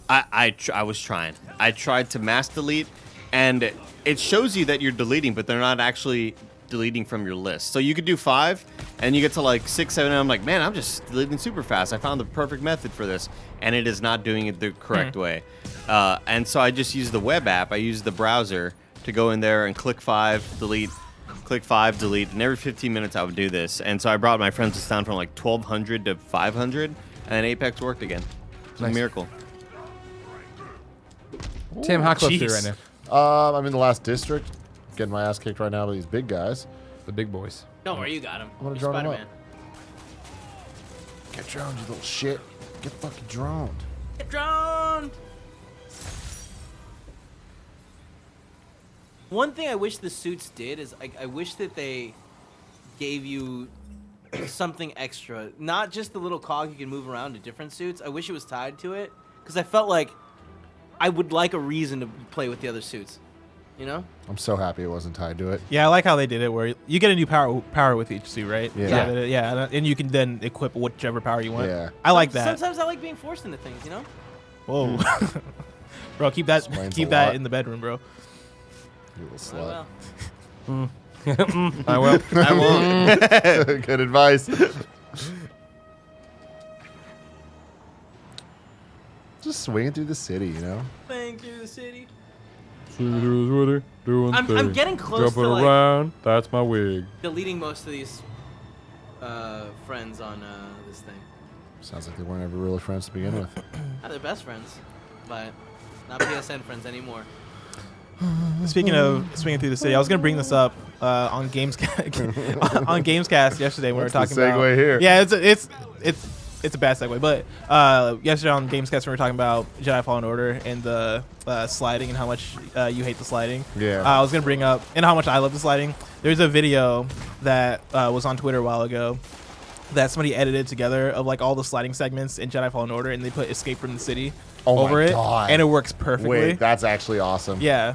Speaker 7: I was trying. I tried to mass delete, and it shows you that you're deleting, but they're not actually deleting from your list. So you could do 5, and you get to like 6, 7, and I'm like, man, I'm just deleting super fast. I found the perfect method for this, and it is not doing it the correct way. And so I just use the web app. I use the browser to go in there and click 5, delete, click 5, delete, and every 15 minutes I would do this. And so I brought my friends list down from like 1,200 to 500, and then Apex worked again. It's a
Speaker 1: Nice.
Speaker 7: miracle.
Speaker 1: Tim, how close are you
Speaker 3: jeez.
Speaker 1: right now?
Speaker 2: I'm in the last district. Getting my ass kicked right now by these big guys.
Speaker 1: The big boys.
Speaker 5: Don't worry, you got him.
Speaker 2: I'm gonna
Speaker 5: You're
Speaker 2: drone him up.
Speaker 5: Spider-Man.
Speaker 2: Get droned, you little shit. Get fucking droned.
Speaker 5: Get drone. One thing I wish the suits did is I wish that they gave you something extra, not just the little cog you can move around to different suits. I wish it was tied to it because I felt like I would like a reason to play with the other suits. You know?
Speaker 2: I'm so happy it wasn't tied to it.
Speaker 3: Yeah, I like how they did it where you get a new power with each suit, right?
Speaker 2: Yeah.
Speaker 3: Yeah, and you can then equip whichever power you want.
Speaker 2: Yeah.
Speaker 3: I like that.
Speaker 5: Sometimes I like being forced into things. You know?
Speaker 3: Whoa, bro, keep that
Speaker 2: Explains
Speaker 3: keep
Speaker 2: a
Speaker 3: that
Speaker 2: lot.
Speaker 3: in the bedroom, bro.
Speaker 2: You little
Speaker 5: Oh,
Speaker 2: slut.
Speaker 5: well.
Speaker 1: I will.
Speaker 7: I won't.
Speaker 2: Good advice. Just swinging through the city, you know?
Speaker 5: Thank you, the city.
Speaker 1: Doing
Speaker 5: I'm getting close
Speaker 1: Jumping
Speaker 5: to like
Speaker 1: around. That's my wig.
Speaker 5: deleting most of these friends on this thing.
Speaker 2: Sounds like they weren't ever really friends to begin with.
Speaker 5: They're best friends, but not PSN friends anymore.
Speaker 3: Speaking of swinging through the city, I was gonna bring this up on on Gamescast yesterday when we were
Speaker 2: What's
Speaker 3: talking
Speaker 2: the
Speaker 3: about.
Speaker 2: segue here?
Speaker 3: Yeah, it's a bad segue, but yesterday on Gamescast when we were talking about Jedi Fallen Order and the sliding and how much you hate the sliding.
Speaker 2: Yeah.
Speaker 3: I was gonna bring up and how much I love the sliding. There's a video that was on Twitter a while ago that somebody edited together of like all the sliding segments in Jedi Fallen Order, and they put Escape from the City over
Speaker 2: my
Speaker 3: it,
Speaker 2: God.
Speaker 3: and it works perfectly.
Speaker 2: Wait, that's actually awesome.
Speaker 3: Yeah.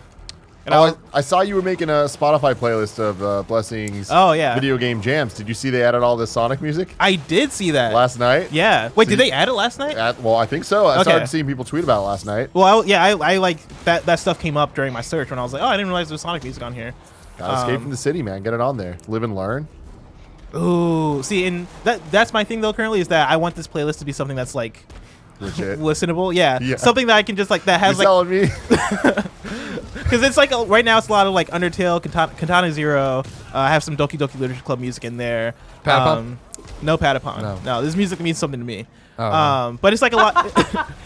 Speaker 3: And
Speaker 2: Oh, I saw you were making a Spotify playlist of Blessings
Speaker 3: Oh, yeah.
Speaker 2: video game jams. Did you see they added all the Sonic music
Speaker 3: I did see that
Speaker 2: last night?
Speaker 3: Yeah. Wait, did they add it last night?
Speaker 2: Well, I think so. I
Speaker 3: Okay.
Speaker 2: started seeing people tweet about it last night.
Speaker 3: Well, I like that stuff came up during my search when I was like, oh, I didn't realize there was Sonic music on here.
Speaker 2: Gotta escape from the city, man. Get it on there. Live and learn.
Speaker 3: Ooh, see, and that's my thing though. Currently, is that I want this playlist to be something that's like
Speaker 2: Legit.
Speaker 3: listenable. Yeah.
Speaker 2: Yeah.
Speaker 3: Something that I can just like that has
Speaker 2: You're
Speaker 3: like
Speaker 2: telling me?
Speaker 3: because it's like right now it's a lot of like Undertale, Katana Zero. I have some Doki Doki Literature Club music in there.
Speaker 1: Patapon?
Speaker 3: No Patapon.
Speaker 1: No.
Speaker 3: No, this music means something to me.
Speaker 1: Oh,
Speaker 3: But it's like a lot.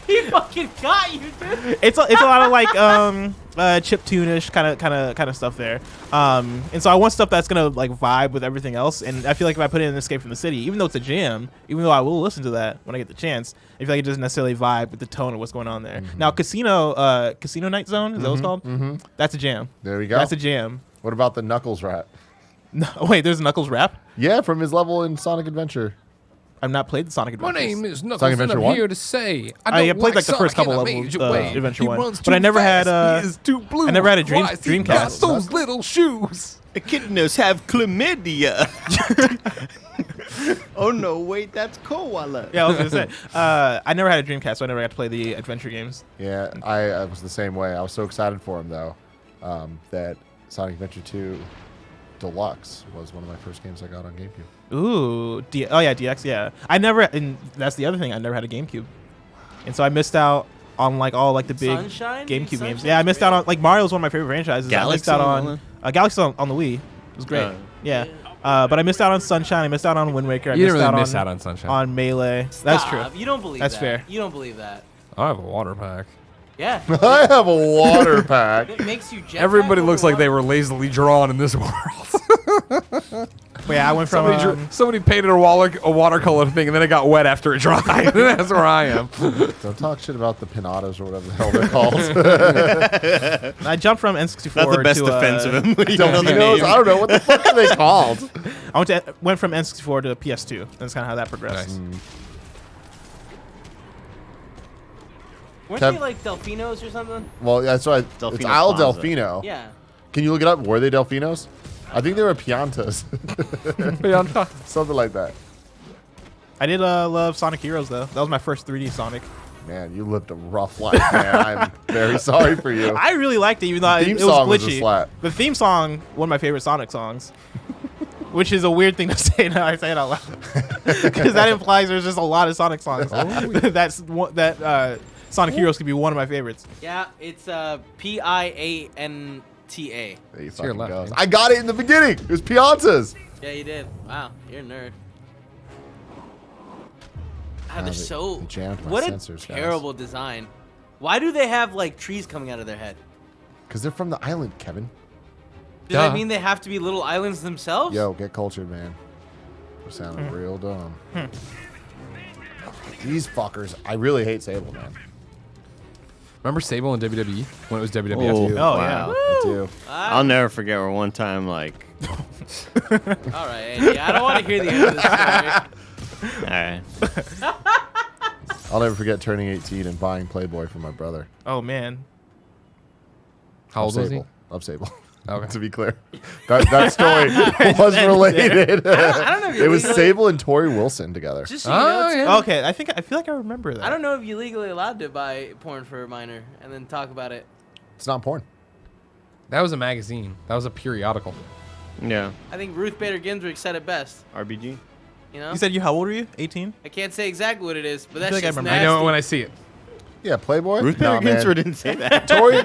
Speaker 5: He fucking got you, dude.
Speaker 3: It's a lot of like chip tune-ish kind of stuff there. And so I want stuff that's gonna like vibe with everything else. And I feel like if I put in an Escape from the City, even though it's a jam, even though I will listen to that when I get the chance, I feel like it doesn't necessarily vibe with the tone of what's going on there. Now Casino Night Zone, is that what it's called? Mm-hmm. That's a jam.
Speaker 2: There we go.
Speaker 3: That's a jam.
Speaker 2: What about the Knuckles rap?
Speaker 3: No, wait, there's Knuckles rap.
Speaker 2: Yeah, from his level in Sonic Adventure.
Speaker 3: I've not played the Sonic
Speaker 1: My
Speaker 3: Adventures.
Speaker 1: name is Knuckles,
Speaker 2: Sonic
Speaker 1: and
Speaker 2: Adventure
Speaker 1: I'm
Speaker 2: 1?
Speaker 1: here to say
Speaker 3: I
Speaker 1: don't
Speaker 3: played like the first
Speaker 1: Sonic
Speaker 3: couple
Speaker 1: in a
Speaker 3: levels
Speaker 1: major
Speaker 3: of
Speaker 1: way.
Speaker 3: Adventure
Speaker 1: He
Speaker 3: 1.
Speaker 1: runs
Speaker 3: But
Speaker 1: too
Speaker 3: I never had,
Speaker 1: fast, he is too blue.
Speaker 3: I never had a
Speaker 1: Twice he got
Speaker 3: Dreamcast.
Speaker 1: those little shoes.
Speaker 7: The kiddos have chlamydia. Oh no, wait, that's koala.
Speaker 3: Yeah, I was gonna say. I never had a Dreamcast, so I never got to play the adventure games.
Speaker 2: Yeah, I was the same way. I was so excited for him, though, that Sonic Adventure 2 Deluxe was one of my first games I got on GameCube.
Speaker 3: Ooh, oh yeah, DX, yeah. I never, and that's the other thing. I never had a GameCube, and so I missed out on like all like the big
Speaker 5: Sunshine?
Speaker 3: GameCube games.
Speaker 5: Sunshine's
Speaker 3: Yeah, I missed out
Speaker 5: great.
Speaker 3: on like Mario's one of my favorite franchises. I missed
Speaker 7: Galaxy
Speaker 3: out
Speaker 7: on
Speaker 3: on Galaxy on the Wii. It was great. Yeah. But I missed out on Sunshine. I missed out on Wind Waker. I
Speaker 1: You
Speaker 3: missed
Speaker 1: didn't really
Speaker 3: out
Speaker 1: miss out on Sunshine.
Speaker 3: on Melee. That's true.
Speaker 5: Stop. You don't believe
Speaker 3: That's
Speaker 5: that.
Speaker 3: fair.
Speaker 5: You don't believe that.
Speaker 1: I have a water pack.
Speaker 5: Yeah.
Speaker 2: I have a water pack.
Speaker 5: It makes you jetpack
Speaker 1: Everybody looks
Speaker 5: over
Speaker 1: like they
Speaker 5: water.
Speaker 1: were lazily drawn in this world.
Speaker 3: But yeah, I went from
Speaker 1: Somebody painted a watercolor thing, and then it got wet after it dried. That's where I am.
Speaker 2: Don't talk shit about the pinatas or whatever the hell they're called.
Speaker 3: I jumped from N64
Speaker 7: Not the best
Speaker 3: to,
Speaker 7: defense of him. You don't know the
Speaker 2: Delfinos?
Speaker 7: name.
Speaker 2: I don't know. What the fuck are they called?
Speaker 3: I went from N64 to PS2. That's kind of how that progressed.
Speaker 1: Nice.
Speaker 5: Weren't
Speaker 2: Kev-
Speaker 5: they like Delfinos or something?
Speaker 2: Well, that's why it's
Speaker 7: Delfino
Speaker 2: Al
Speaker 7: Kwanzaa.
Speaker 2: Delfino.
Speaker 5: Yeah.
Speaker 2: Can you look it up? Were they Delfinos? I think they were Piantas. Something like that.
Speaker 3: I did love Sonic Heroes though. That was my first 3D Sonic.
Speaker 2: Man, you lived a rough life, man. I'm very sorry for you.
Speaker 3: I really liked it, even though
Speaker 2: Theme
Speaker 3: it
Speaker 2: song
Speaker 3: was
Speaker 2: was a
Speaker 3: glitchy.
Speaker 2: slap.
Speaker 3: The theme song, one of my favorite Sonic songs, which is a weird thing to say now. I say it out loud because that implies there's just a lot of Sonic songs. Sonic Heroes could be one of my favorites.
Speaker 5: Yeah, it's Pianta.
Speaker 2: There you
Speaker 1: To your
Speaker 2: fucking
Speaker 1: left,
Speaker 2: goes.
Speaker 1: man.
Speaker 2: I got it in the beginning. It was Piantas.
Speaker 5: Yeah, you did. Wow, you're a nerd. Ah,
Speaker 2: they
Speaker 5: they're so.
Speaker 2: jammed my
Speaker 5: What a
Speaker 2: sensors, guys.
Speaker 5: terrible design. Why do they have like trees coming out of their head?
Speaker 2: Because they're from the island, Kevin.
Speaker 5: Does
Speaker 1: Duh.
Speaker 5: that mean they have to be little islands themselves?
Speaker 2: Yo, get cultured, man. We're sounding real dumb. These fuckers. I really hate Sable, man.
Speaker 1: Remember Sable in WWE when it was WWE?
Speaker 7: Oh,
Speaker 3: Oh,
Speaker 7: wow.
Speaker 2: I do.
Speaker 7: I'll never forget where one time, like,
Speaker 5: All right, Andy, I don't want to hear the end of the story.
Speaker 7: all right.
Speaker 2: I'll never forget turning 18 and buying Playboy for my brother.
Speaker 3: Oh man,
Speaker 1: How old was he?
Speaker 2: Sable. Of Sable.
Speaker 1: Okay.
Speaker 2: To be clear, that story was related.
Speaker 5: I don't know if you
Speaker 2: It was
Speaker 5: legally-
Speaker 2: Sable and Tori Wilson together.
Speaker 5: Just so you
Speaker 1: Oh,
Speaker 5: know, it's-
Speaker 1: yeah.
Speaker 3: okay. I feel like I remember that.
Speaker 5: I don't know if you're legally allowed to buy porn for a minor and then talk about it.
Speaker 2: It's not porn.
Speaker 1: That was a magazine. That was a periodical.
Speaker 7: Yeah.
Speaker 5: I think Ruth Bader Ginsburg said it best.
Speaker 7: RBG.
Speaker 5: You know,
Speaker 3: You said how old are you? 18.
Speaker 5: I can't say exactly what it is, but that's
Speaker 3: feel like I
Speaker 5: just
Speaker 3: remember.
Speaker 1: I know it
Speaker 5: nasty.
Speaker 1: when I see it.
Speaker 2: Yeah, Playboy.
Speaker 7: Ruth
Speaker 2: Nah,
Speaker 7: Bader
Speaker 2: man.
Speaker 7: Ginsburg didn't say that.
Speaker 2: Tori.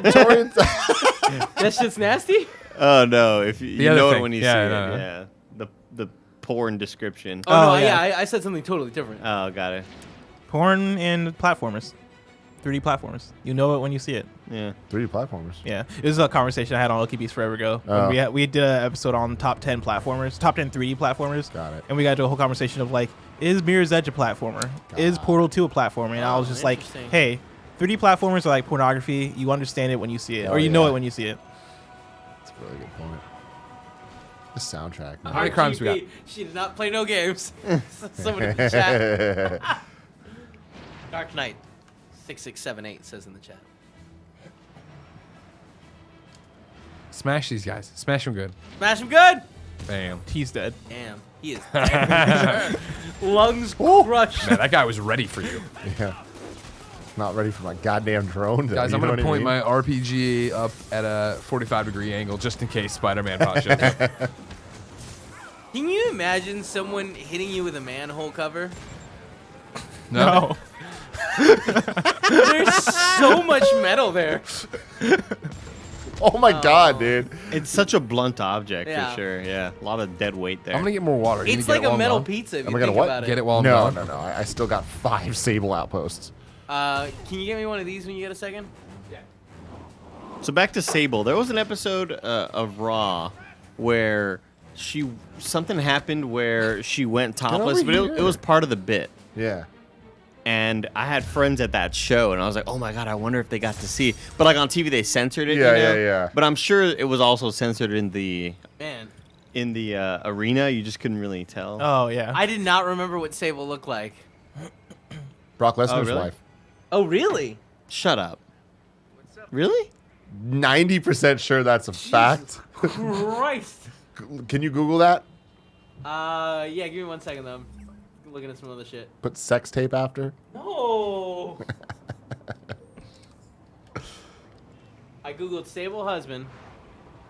Speaker 5: That shit's nasty.
Speaker 7: Oh no! If you
Speaker 1: other
Speaker 7: know
Speaker 1: thing.
Speaker 7: it when you
Speaker 1: Yeah,
Speaker 7: see
Speaker 1: no,
Speaker 7: it,
Speaker 1: no.
Speaker 7: yeah. The porn description.
Speaker 5: Oh, no,
Speaker 3: Oh,
Speaker 5: yeah,
Speaker 3: yeah.
Speaker 5: I said something totally different.
Speaker 7: Oh, got it.
Speaker 3: Porn and platformers, 3D platformers. You know it when you see it.
Speaker 7: Yeah.
Speaker 2: 3D platformers.
Speaker 3: Yeah, this is a conversation I had on Okie Beats forever ago.
Speaker 2: Oh.
Speaker 3: When we did an episode on top 10 platformers, top 10 3D platformers.
Speaker 2: Got it.
Speaker 3: And we got into a whole conversation of like, is Mirror's Edge a platformer? Is Portal 2 a platformer? And I was just like,
Speaker 5: interesting.
Speaker 3: hey, 3D platformers are like pornography. You understand it when you see it,
Speaker 2: Oh,
Speaker 3: or you know
Speaker 2: yeah.
Speaker 3: it when you see it.
Speaker 2: That's a really good point. The soundtrack.
Speaker 1: How many crimes we got?
Speaker 5: RGB, she did not play no games. Somebody in the chat. Dark Knight 6678 says in the chat.
Speaker 1: Smash these guys. Smash them good.
Speaker 5: Smash him good.
Speaker 1: Bam.
Speaker 3: He's dead.
Speaker 5: Damn, he is dead. Lungs crushed.
Speaker 1: Man, that guy was ready for you.
Speaker 2: Yeah. Not ready for my goddamn drone.
Speaker 1: Guys, I'm going to point my RPG up at a 45-degree angle just in case Spider-Man pops up.
Speaker 5: Can you imagine someone hitting you with a manhole cover?
Speaker 3: No.
Speaker 5: There's so much metal there.
Speaker 2: Oh my god, dude.
Speaker 7: It's such a blunt object
Speaker 5: Yeah.
Speaker 7: for sure. Yeah, a lot of dead weight there.
Speaker 1: I'm going to get more water. You
Speaker 5: It's
Speaker 1: need to
Speaker 5: like
Speaker 1: get it
Speaker 5: a
Speaker 1: while
Speaker 5: metal
Speaker 1: I'm gone?
Speaker 5: pizza if
Speaker 2: Am
Speaker 5: you
Speaker 2: I gonna
Speaker 5: think
Speaker 2: what?
Speaker 5: about it.
Speaker 1: Get it while I'm
Speaker 2: No,
Speaker 1: gone.
Speaker 2: no, no. I still got 5 Sable outposts.
Speaker 5: Can you get me one of these when you get a second?
Speaker 7: So back to Sable. There was an episode of Raw where something happened where she went topless,
Speaker 2: over
Speaker 7: but
Speaker 2: here.
Speaker 7: it was part of the bit.
Speaker 2: Yeah.
Speaker 7: And I had friends at that show, and I was like, "Oh my god, I wonder if they got to see." But like on TV, they censored it.
Speaker 2: Yeah,
Speaker 7: you know?
Speaker 2: yeah.
Speaker 7: But I'm sure it was also censored in the
Speaker 5: Man,
Speaker 7: arena. You just couldn't really tell.
Speaker 3: Oh yeah.
Speaker 5: I did not remember what Sable looked like.
Speaker 2: Brock Lesnar's
Speaker 7: really?
Speaker 2: wife.
Speaker 5: Oh, really?
Speaker 7: Shut up. Really?
Speaker 2: 90% sure that's a fact.
Speaker 5: Christ.
Speaker 2: Can you Google that?
Speaker 5: Yeah, give me 1 second, though. I'm looking at some other shit.
Speaker 2: Put sex tape after?
Speaker 5: No. I googled Sable husband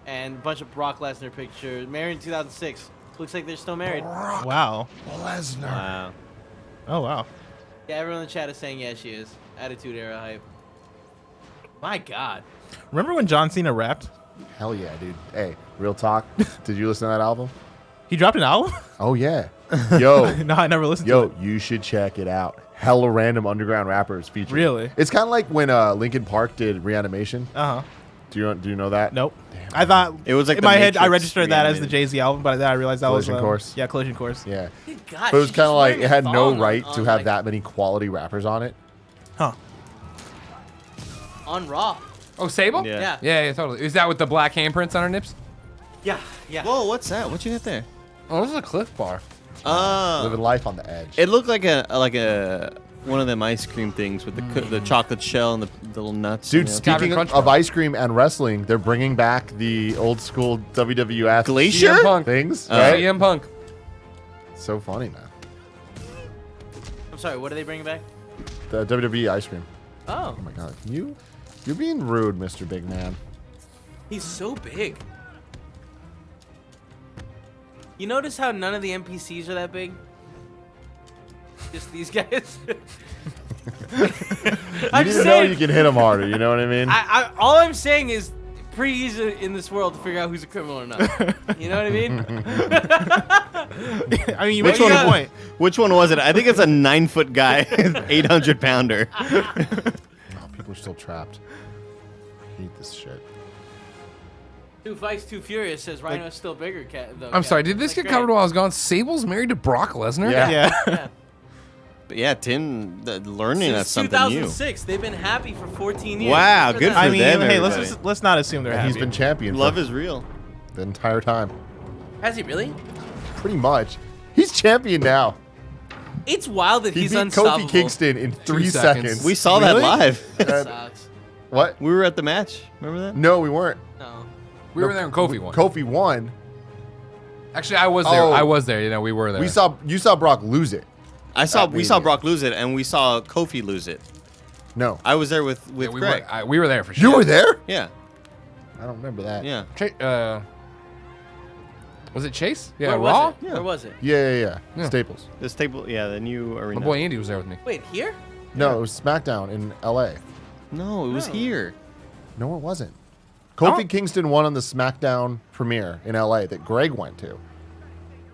Speaker 5: and a bunch of Brock Lesnar pictures. Married in 2006. Looks like they're still married.
Speaker 3: Wow.
Speaker 2: Lesnar.
Speaker 7: Wow.
Speaker 3: Oh wow.
Speaker 5: Yeah, everyone in the chat is saying yeah, she is. Attitude Era hype. My God.
Speaker 3: Remember when John Cena rapped?
Speaker 2: Hell yeah, dude. Hey, real talk. Did you listen to that album?
Speaker 3: He dropped an album?
Speaker 2: Oh, yeah. Yo.
Speaker 3: No, I never listened to
Speaker 2: Yo,
Speaker 3: it.
Speaker 2: you should check it out. Hella random underground rappers featured.
Speaker 3: Really?
Speaker 2: It's kind of like when Linkin Park did Reanimation.
Speaker 3: Uh huh.
Speaker 2: Do you know that?
Speaker 3: Nope. I thought
Speaker 7: It was like
Speaker 3: in
Speaker 7: the
Speaker 3: my head. I
Speaker 7: Matrix
Speaker 3: registered that as the
Speaker 7: reanimated.
Speaker 3: Jay-Z album, but then I realized that
Speaker 2: Collision
Speaker 3: was
Speaker 2: Course?
Speaker 3: Yeah, Collision Course.
Speaker 2: Yeah.
Speaker 5: Good God.
Speaker 2: But it was
Speaker 5: she's
Speaker 2: kind of
Speaker 5: just
Speaker 2: like
Speaker 5: wearing
Speaker 2: it
Speaker 5: a
Speaker 2: had no
Speaker 5: thong
Speaker 2: right
Speaker 5: on,
Speaker 2: to have
Speaker 5: like,
Speaker 2: that many quality rappers on it.
Speaker 3: Huh.
Speaker 5: on Raw.
Speaker 1: Oh, Sable?
Speaker 7: Yeah.
Speaker 1: Yeah, totally. Is that with the black handprints on her nips?
Speaker 5: Yeah. Yeah.
Speaker 7: Whoa, what's that? What you got there?
Speaker 1: Oh, this is a Cliff Bar.
Speaker 2: Living life on the edge.
Speaker 7: It looked like a one of them ice cream things with the chocolate shell and the little nuts.
Speaker 2: Dude,
Speaker 7: you know?
Speaker 1: Captain
Speaker 2: speaking
Speaker 1: Crunch
Speaker 2: of
Speaker 1: Bar.
Speaker 2: ice cream and wrestling, they're bringing back the old school WWF
Speaker 7: Glacier?
Speaker 1: CM Punk.
Speaker 2: things,
Speaker 7: Oh.
Speaker 2: right?
Speaker 1: CM Punk.
Speaker 2: So funny, man.
Speaker 5: I'm sorry. What are they bringing back?
Speaker 2: The WWE ice cream.
Speaker 5: Oh,
Speaker 2: Oh my god, you're being rude, Mr. Big Man.
Speaker 5: he's so big. You notice how none of the NPCs are that big? Just these guys.
Speaker 2: You
Speaker 5: I'm
Speaker 2: need to know
Speaker 5: saying,
Speaker 2: you can hit him harder. You know what I mean?
Speaker 5: all I'm saying is pretty easy in this world to figure out who's a criminal or not. You know what I mean?
Speaker 3: I mean, you
Speaker 7: Which
Speaker 3: make
Speaker 7: one?
Speaker 3: a point.
Speaker 7: Which one was it? I think it's a 9-foot guy, 800-pounder.
Speaker 2: Oh, people are still trapped. I hate this shit.
Speaker 5: Two Fights, Too Furious says Rhino's still bigger. Though,
Speaker 1: I'm sorry,
Speaker 5: Cat.
Speaker 1: did this
Speaker 5: Like,
Speaker 1: get covered
Speaker 5: great.
Speaker 1: while I was gone? Sable's married to Brock Lesnar?
Speaker 2: Yeah.
Speaker 3: Yeah.
Speaker 5: Yeah.
Speaker 7: But yeah, Tim, learning
Speaker 5: Since
Speaker 7: us something new.
Speaker 5: 2006, they've been happy for 14 years.
Speaker 7: Wow, good
Speaker 5: them.
Speaker 7: for
Speaker 3: I mean,
Speaker 7: them,
Speaker 3: hey,
Speaker 7: everybody.
Speaker 3: let's not assume they're
Speaker 2: And
Speaker 3: happy.
Speaker 2: he's been champion
Speaker 7: Love
Speaker 2: for
Speaker 7: is real.
Speaker 2: the entire time.
Speaker 5: Has he really?
Speaker 2: Pretty much. He's champion now.
Speaker 5: It's wild that
Speaker 2: He
Speaker 5: he's
Speaker 2: beat
Speaker 5: unstoppable.
Speaker 2: Kofi Kingston in 3
Speaker 1: seconds.
Speaker 2: seconds.
Speaker 7: We saw
Speaker 3: Really?
Speaker 7: that live.
Speaker 5: That sucks.
Speaker 2: What?
Speaker 7: We were at the match. Remember that?
Speaker 2: No, we weren't.
Speaker 5: No.
Speaker 1: We were there when Kofi won.
Speaker 2: Kofi won.
Speaker 1: Actually, I was there.
Speaker 2: Oh.
Speaker 1: I was there. You know, we were there.
Speaker 2: You saw Brock lose it.
Speaker 7: We saw
Speaker 2: Mania.
Speaker 7: Brock lose it, and we saw Kofi lose it.
Speaker 2: No.
Speaker 7: I was there with
Speaker 1: Yeah, we,
Speaker 7: Greg.
Speaker 1: we were there for sure.
Speaker 2: You were there?
Speaker 7: Yeah,
Speaker 2: I don't remember that.
Speaker 7: yeah.
Speaker 1: Was it Chase? Yeah,
Speaker 5: Where
Speaker 1: Raw?
Speaker 5: was it? Where was it?
Speaker 2: Yeah.
Speaker 1: Yeah.
Speaker 2: Staples.
Speaker 7: The staple, yeah, the new arena.
Speaker 1: My boy Andy was there with me.
Speaker 5: Wait, here?
Speaker 2: No, it was SmackDown in LA.
Speaker 7: No, it was
Speaker 5: No.
Speaker 7: here.
Speaker 2: No, it wasn't. Kofi
Speaker 3: Oh.
Speaker 2: Kingston won on the SmackDown premiere in LA that Greg went to.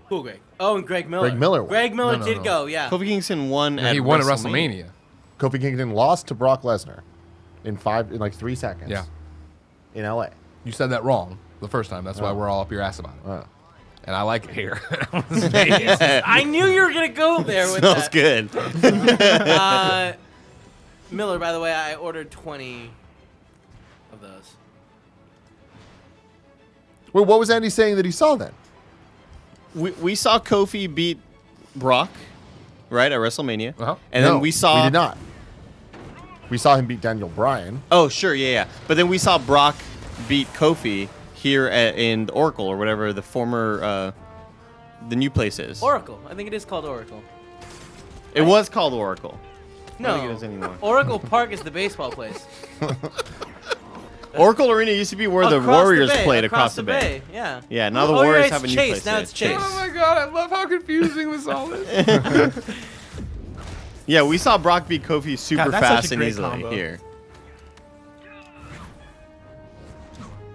Speaker 5: Who, Greg? Oh, and Greg Miller.
Speaker 2: Greg Miller won.
Speaker 5: Greg Miller
Speaker 2: No,
Speaker 5: did
Speaker 2: no.
Speaker 5: go, yeah.
Speaker 7: Kofi Kingston won
Speaker 1: Yeah,
Speaker 7: at
Speaker 1: he won at
Speaker 7: WrestleMania.
Speaker 1: WrestleMania.
Speaker 2: Kofi Kingston lost to Brock Lesnar in like 3 seconds.
Speaker 1: Yeah.
Speaker 2: In LA.
Speaker 1: You said that wrong the first time. That's why
Speaker 2: Oh.
Speaker 1: we're all up your ass about it.
Speaker 2: Oh.
Speaker 1: And I like it here.
Speaker 5: I knew you were going to go there with
Speaker 7: Smells
Speaker 5: that.
Speaker 7: good.
Speaker 5: Miller, by the way, I ordered 20 of those.
Speaker 2: Wait, what was Andy saying that he saw then?
Speaker 7: we saw Kofi beat Brock, right, at WrestleMania.
Speaker 1: Uh-huh.
Speaker 7: And
Speaker 2: No,
Speaker 7: then we saw.
Speaker 2: We did not. We saw him beat Daniel Bryan.
Speaker 7: Oh, sure, yeah. But then we saw Brock beat Kofi here in Oracle or whatever the former, the new place is.
Speaker 5: Oracle. I think it is called Oracle.
Speaker 7: It was called Oracle. I don't think it is anymore.
Speaker 5: Oracle Park is the baseball place.
Speaker 7: Oracle Arena used to be where the
Speaker 5: Across
Speaker 7: Warriors
Speaker 5: bay,
Speaker 7: played across the bay.
Speaker 5: Yeah.
Speaker 7: Yeah, now the
Speaker 5: Oh,
Speaker 7: Warriors
Speaker 5: yeah,
Speaker 7: have a
Speaker 5: it's
Speaker 7: new
Speaker 5: Chase.
Speaker 7: place.
Speaker 5: Now
Speaker 7: there.
Speaker 5: it's Chase.
Speaker 1: Oh my god, I love how confusing this all is.
Speaker 7: Yeah, we saw Brock beat Kofi super
Speaker 3: God, that's such
Speaker 7: fast
Speaker 3: a
Speaker 7: and
Speaker 3: great
Speaker 7: easily
Speaker 3: combo.
Speaker 7: here.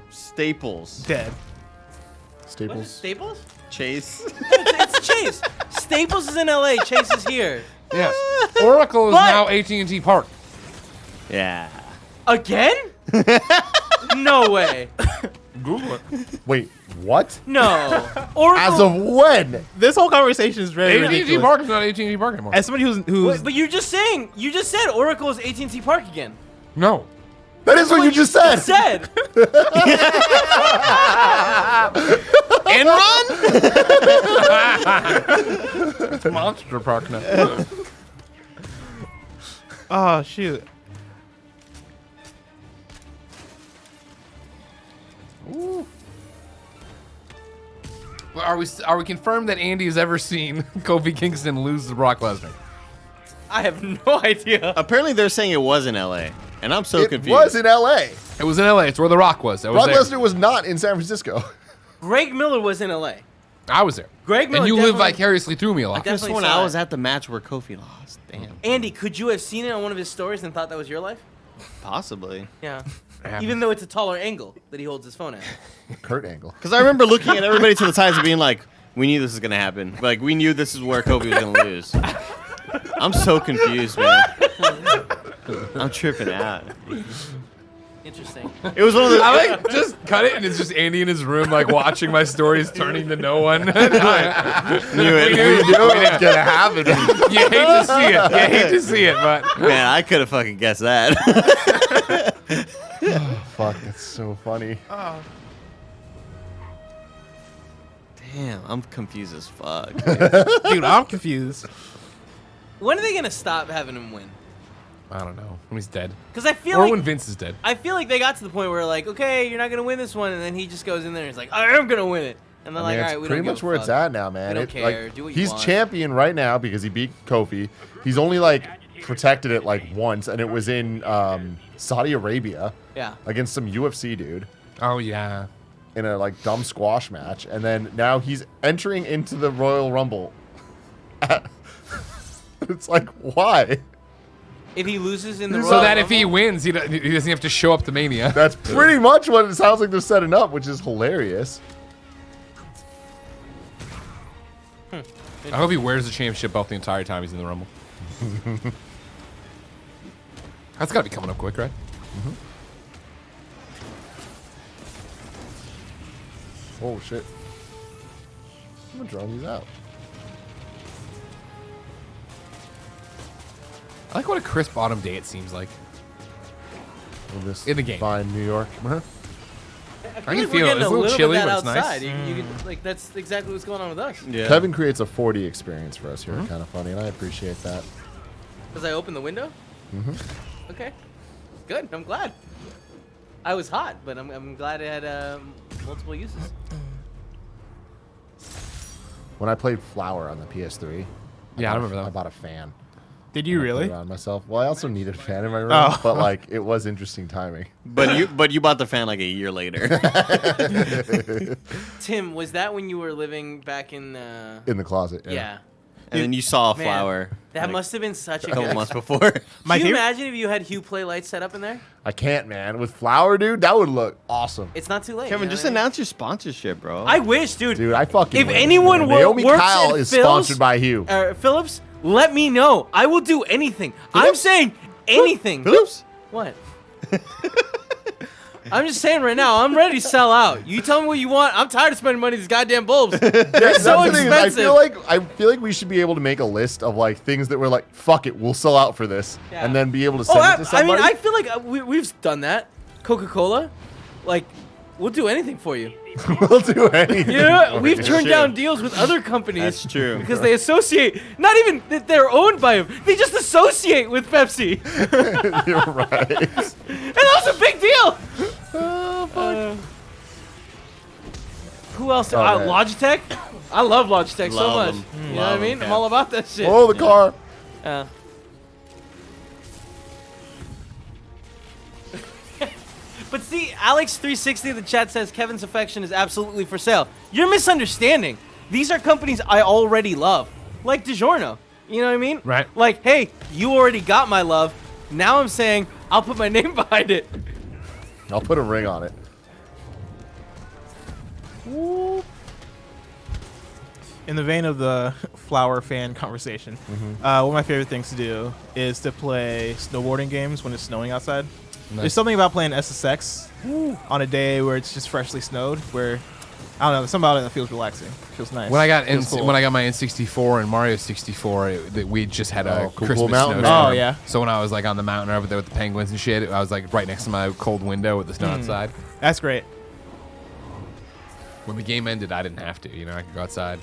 Speaker 7: Staples.
Speaker 3: Dead.
Speaker 5: What is
Speaker 2: Staples.
Speaker 5: Staples?
Speaker 7: Chase.
Speaker 5: It's Chase. Staples is in LA. Chase is here.
Speaker 1: Yes. Oracle is
Speaker 5: But-
Speaker 1: now AT&T Park.
Speaker 7: Yeah.
Speaker 5: Again? No way.
Speaker 1: Google it.
Speaker 2: Wait, what?
Speaker 5: No. Oracle.
Speaker 2: As of when?
Speaker 3: This whole conversation is very
Speaker 1: AT&T
Speaker 3: ridiculous.
Speaker 1: Park is not AT&T Park anymore.
Speaker 3: As somebody who's
Speaker 5: Wait, but you're just saying. You just said Oracle is AT&T Park again.
Speaker 1: No.
Speaker 2: That is what you just said.
Speaker 5: Said.
Speaker 7: And run.
Speaker 1: It's Monster Park now.
Speaker 3: oh shoot.
Speaker 1: Well, are we confirmed that Andy has ever seen Kofi Kingston lose to Brock Lesnar?
Speaker 5: I have no idea.
Speaker 7: Apparently they're saying it was in LA, and I'm so
Speaker 2: It
Speaker 7: confused.
Speaker 2: was in L.A.
Speaker 1: It was in LA. It's where The Rock was. I was
Speaker 2: Brock
Speaker 1: there.
Speaker 2: Lesnar was not in San Francisco.
Speaker 5: Greg Miller was in LA.
Speaker 1: I was there.
Speaker 5: Greg Miller
Speaker 1: and you live
Speaker 5: definitely-
Speaker 1: vicariously through me a
Speaker 7: I
Speaker 1: lot.
Speaker 7: could have
Speaker 5: definitely
Speaker 7: sworn
Speaker 5: saw
Speaker 7: I
Speaker 5: it.
Speaker 7: was at the match where Kofi lost. Damn.
Speaker 5: Andy, could you have seen it on one of his stories and thought that was your life?
Speaker 7: Possibly.
Speaker 5: Yeah.
Speaker 1: Yeah.
Speaker 5: Even though it's a taller angle that he holds his phone at.
Speaker 2: Kurt Angle.
Speaker 7: Because I remember looking at everybody to the sides and being like, we knew this was going to happen. Like, we knew this is where Kofi was going to lose. I'm so confused, man. I'm tripping out.
Speaker 5: Interesting.
Speaker 7: It was one of the...
Speaker 1: I like just cut it and it's just Andy in his room like watching my stories turning to no one.
Speaker 7: knew
Speaker 1: We
Speaker 7: it.
Speaker 1: knew
Speaker 2: You knew it was gonna happen.
Speaker 1: You hate to see it. You hate to see it, but
Speaker 7: Man, I could have fucking guessed that.
Speaker 2: Fuck, that's so funny.
Speaker 7: Damn, I'm confused as fuck.
Speaker 3: Dude, I'm confused.
Speaker 5: When are they gonna stop having him win?
Speaker 1: I don't know when he's dead,
Speaker 5: Because I feel
Speaker 1: or
Speaker 5: like
Speaker 1: when Vince is dead.
Speaker 5: I feel like they got to the point where like, okay, you're not gonna win this one, and then he just goes in there and he's like, I am gonna win it, and they're
Speaker 2: I mean,
Speaker 5: like, all
Speaker 2: it's
Speaker 5: right, we
Speaker 2: pretty
Speaker 5: don't
Speaker 2: much
Speaker 5: give a
Speaker 2: where it's
Speaker 5: fuck.
Speaker 2: at now, man.
Speaker 5: We don't
Speaker 2: It-
Speaker 5: care.
Speaker 2: like,
Speaker 5: Do what you
Speaker 2: he's
Speaker 5: want.
Speaker 2: champion right now because he beat Kofi. He's only like protected it like once, and it was in Saudi Arabia
Speaker 5: Yeah.
Speaker 2: against some UFC dude
Speaker 1: Oh yeah.
Speaker 2: in a like dumb squash match, and then now he's entering into the Royal Rumble. It's like, why?
Speaker 5: If he loses in the
Speaker 1: So
Speaker 5: Royal
Speaker 1: that if he
Speaker 5: Rumble-
Speaker 1: wins, he doesn't have to show up to Mania.
Speaker 2: That's pretty much what it sounds like they're setting up, which is hilarious.
Speaker 1: I hope he wears the championship belt the entire time he's in the Rumble. That's got to be coming up quick, right?
Speaker 2: Oh shit! I'm gonna draw these out.
Speaker 1: I like what a crisp autumn day it seems like.
Speaker 2: Will this
Speaker 1: In the game.
Speaker 2: Fine, New York.
Speaker 1: I
Speaker 5: I
Speaker 1: can
Speaker 5: like
Speaker 1: feel
Speaker 5: we're
Speaker 1: it.
Speaker 5: getting
Speaker 1: It's a little
Speaker 5: bit
Speaker 1: chilly,
Speaker 5: of that
Speaker 1: but it's nice.
Speaker 5: outside. You can, like that's exactly what's going on with us.
Speaker 7: Yeah.
Speaker 2: Kevin creates a 4D experience for us here. Kind of funny, and I appreciate that.
Speaker 5: Because I opened the window. Okay. Good. I'm glad. I was hot, but I'm glad it had multiple uses.
Speaker 2: When I played Flower on the PS3,
Speaker 1: Yeah, I remember that.
Speaker 2: I bought a fan.
Speaker 3: Did you
Speaker 2: I
Speaker 3: really?
Speaker 2: put it on myself. Well, I also needed a fan in my room,
Speaker 3: Oh.
Speaker 2: but like it was interesting timing.
Speaker 7: But you bought the fan like a year later.
Speaker 5: Tim, was that when you were living back in?
Speaker 2: In the closet.
Speaker 5: Yeah.
Speaker 7: And then you saw a
Speaker 5: Man,
Speaker 7: flower.
Speaker 5: That
Speaker 7: like,
Speaker 5: must have been such a
Speaker 7: a couple
Speaker 5: good.
Speaker 7: months before.
Speaker 3: My
Speaker 5: Can you
Speaker 3: favorite-
Speaker 5: imagine if you had Hue Play lights set up in there?
Speaker 2: I can't, man. With Flower, dude, that would look awesome.
Speaker 5: It's not too late.
Speaker 7: Kevin,
Speaker 5: you know
Speaker 7: just
Speaker 5: what I mean?
Speaker 7: announce your sponsorship, bro.
Speaker 5: I wish, dude.
Speaker 2: Dude, I fucking.
Speaker 5: If
Speaker 2: wish,
Speaker 5: anyone
Speaker 2: man.
Speaker 5: wo-
Speaker 2: Naomi
Speaker 5: works
Speaker 2: Kyle
Speaker 5: at
Speaker 2: is
Speaker 5: Phil's-
Speaker 2: sponsored by Hue.
Speaker 5: Phillips, let me know. I will do anything. I'm saying anything.
Speaker 2: Phillips?
Speaker 5: What? I'm just saying right now, I'm ready to sell out. You tell me what you want. I'm tired of spending money on these goddamn bulbs. They're so
Speaker 2: That's the thing is,
Speaker 5: expensive.
Speaker 2: I feel like we should be able to make a list of like things that we're like, fuck it, we'll sell out for this,
Speaker 5: Yeah.
Speaker 2: and then be able to
Speaker 5: Oh,
Speaker 2: send it
Speaker 5: I
Speaker 2: to somebody.
Speaker 5: mean, I feel like we've done that. Coca-Cola, like, we'll do anything for you.
Speaker 2: we'll do anything.
Speaker 5: You know,
Speaker 2: for
Speaker 5: we've
Speaker 2: you.
Speaker 5: turned down deals with other companies.
Speaker 7: That's true.
Speaker 5: Because they associate, not even that they're owned by them, they just associate with Pepsi.
Speaker 2: You're right.
Speaker 5: And that's a big deal. Oh, fuck. Who else?
Speaker 2: Oh, man.
Speaker 5: Logitech? I love Logitech so
Speaker 7: Love
Speaker 5: much.
Speaker 7: 'em.
Speaker 5: You know what I
Speaker 7: Love 'em,
Speaker 5: mean? I'm
Speaker 7: Kev.
Speaker 5: all about that shit.
Speaker 2: Oh, the car.
Speaker 5: But see, Alex360 in the chat says Kevin's affection is absolutely for sale. You're misunderstanding. These are companies I already love, like DiGiorno. You know what I mean?
Speaker 1: Right.
Speaker 5: Like, hey, you already got my love. Now I'm saying I'll put my name behind it.
Speaker 2: I'll put a ring on it.
Speaker 3: In the vein of the flower fan conversation, one of my favorite things to do is to play snowboarding games when it's snowing outside.
Speaker 1: Nice.
Speaker 3: There's something about playing SSX on a day where it's just freshly snowed, where I don't know, there's something about it that feels relaxing. Feels nice.
Speaker 1: When I got
Speaker 3: Feels cool.
Speaker 1: when I got my N64 and Mario 64, we just had a
Speaker 2: Cool
Speaker 1: Christmas
Speaker 2: Mountain.
Speaker 1: snowstorm.
Speaker 3: Oh, yeah.
Speaker 1: So when I was like on the mountain over there with the penguins and shit, I was like right next to my cold window with the snow outside.
Speaker 3: That's great.
Speaker 1: When the game ended, I didn't have to. You know, I could go outside.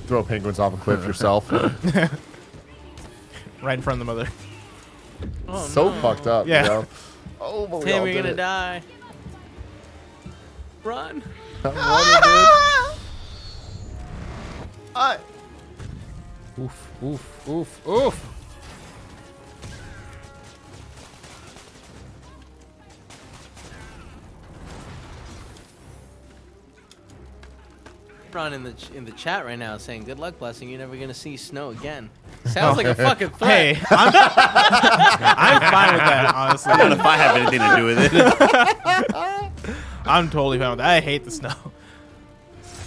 Speaker 2: Throw penguins off a cliff yourself.
Speaker 3: Right in front of the mother.
Speaker 5: Oh,
Speaker 2: So
Speaker 5: no.
Speaker 2: fucked up.
Speaker 3: Yeah.
Speaker 2: You know? Oh, but we
Speaker 5: Tim,
Speaker 2: all
Speaker 5: you're
Speaker 2: did
Speaker 5: gonna
Speaker 2: it.
Speaker 5: die. Run.
Speaker 2: I'm running, dude.
Speaker 1: Oof, oof, oof, oof.
Speaker 5: Ron in the chat right now saying, "Good luck, blessing. You're never gonna see snow again." Sounds like a fucking threat.
Speaker 3: Hey, I'm fine with that, honestly.
Speaker 7: Not if I have anything to do with it.
Speaker 3: I'm totally fine with that. I hate the snow.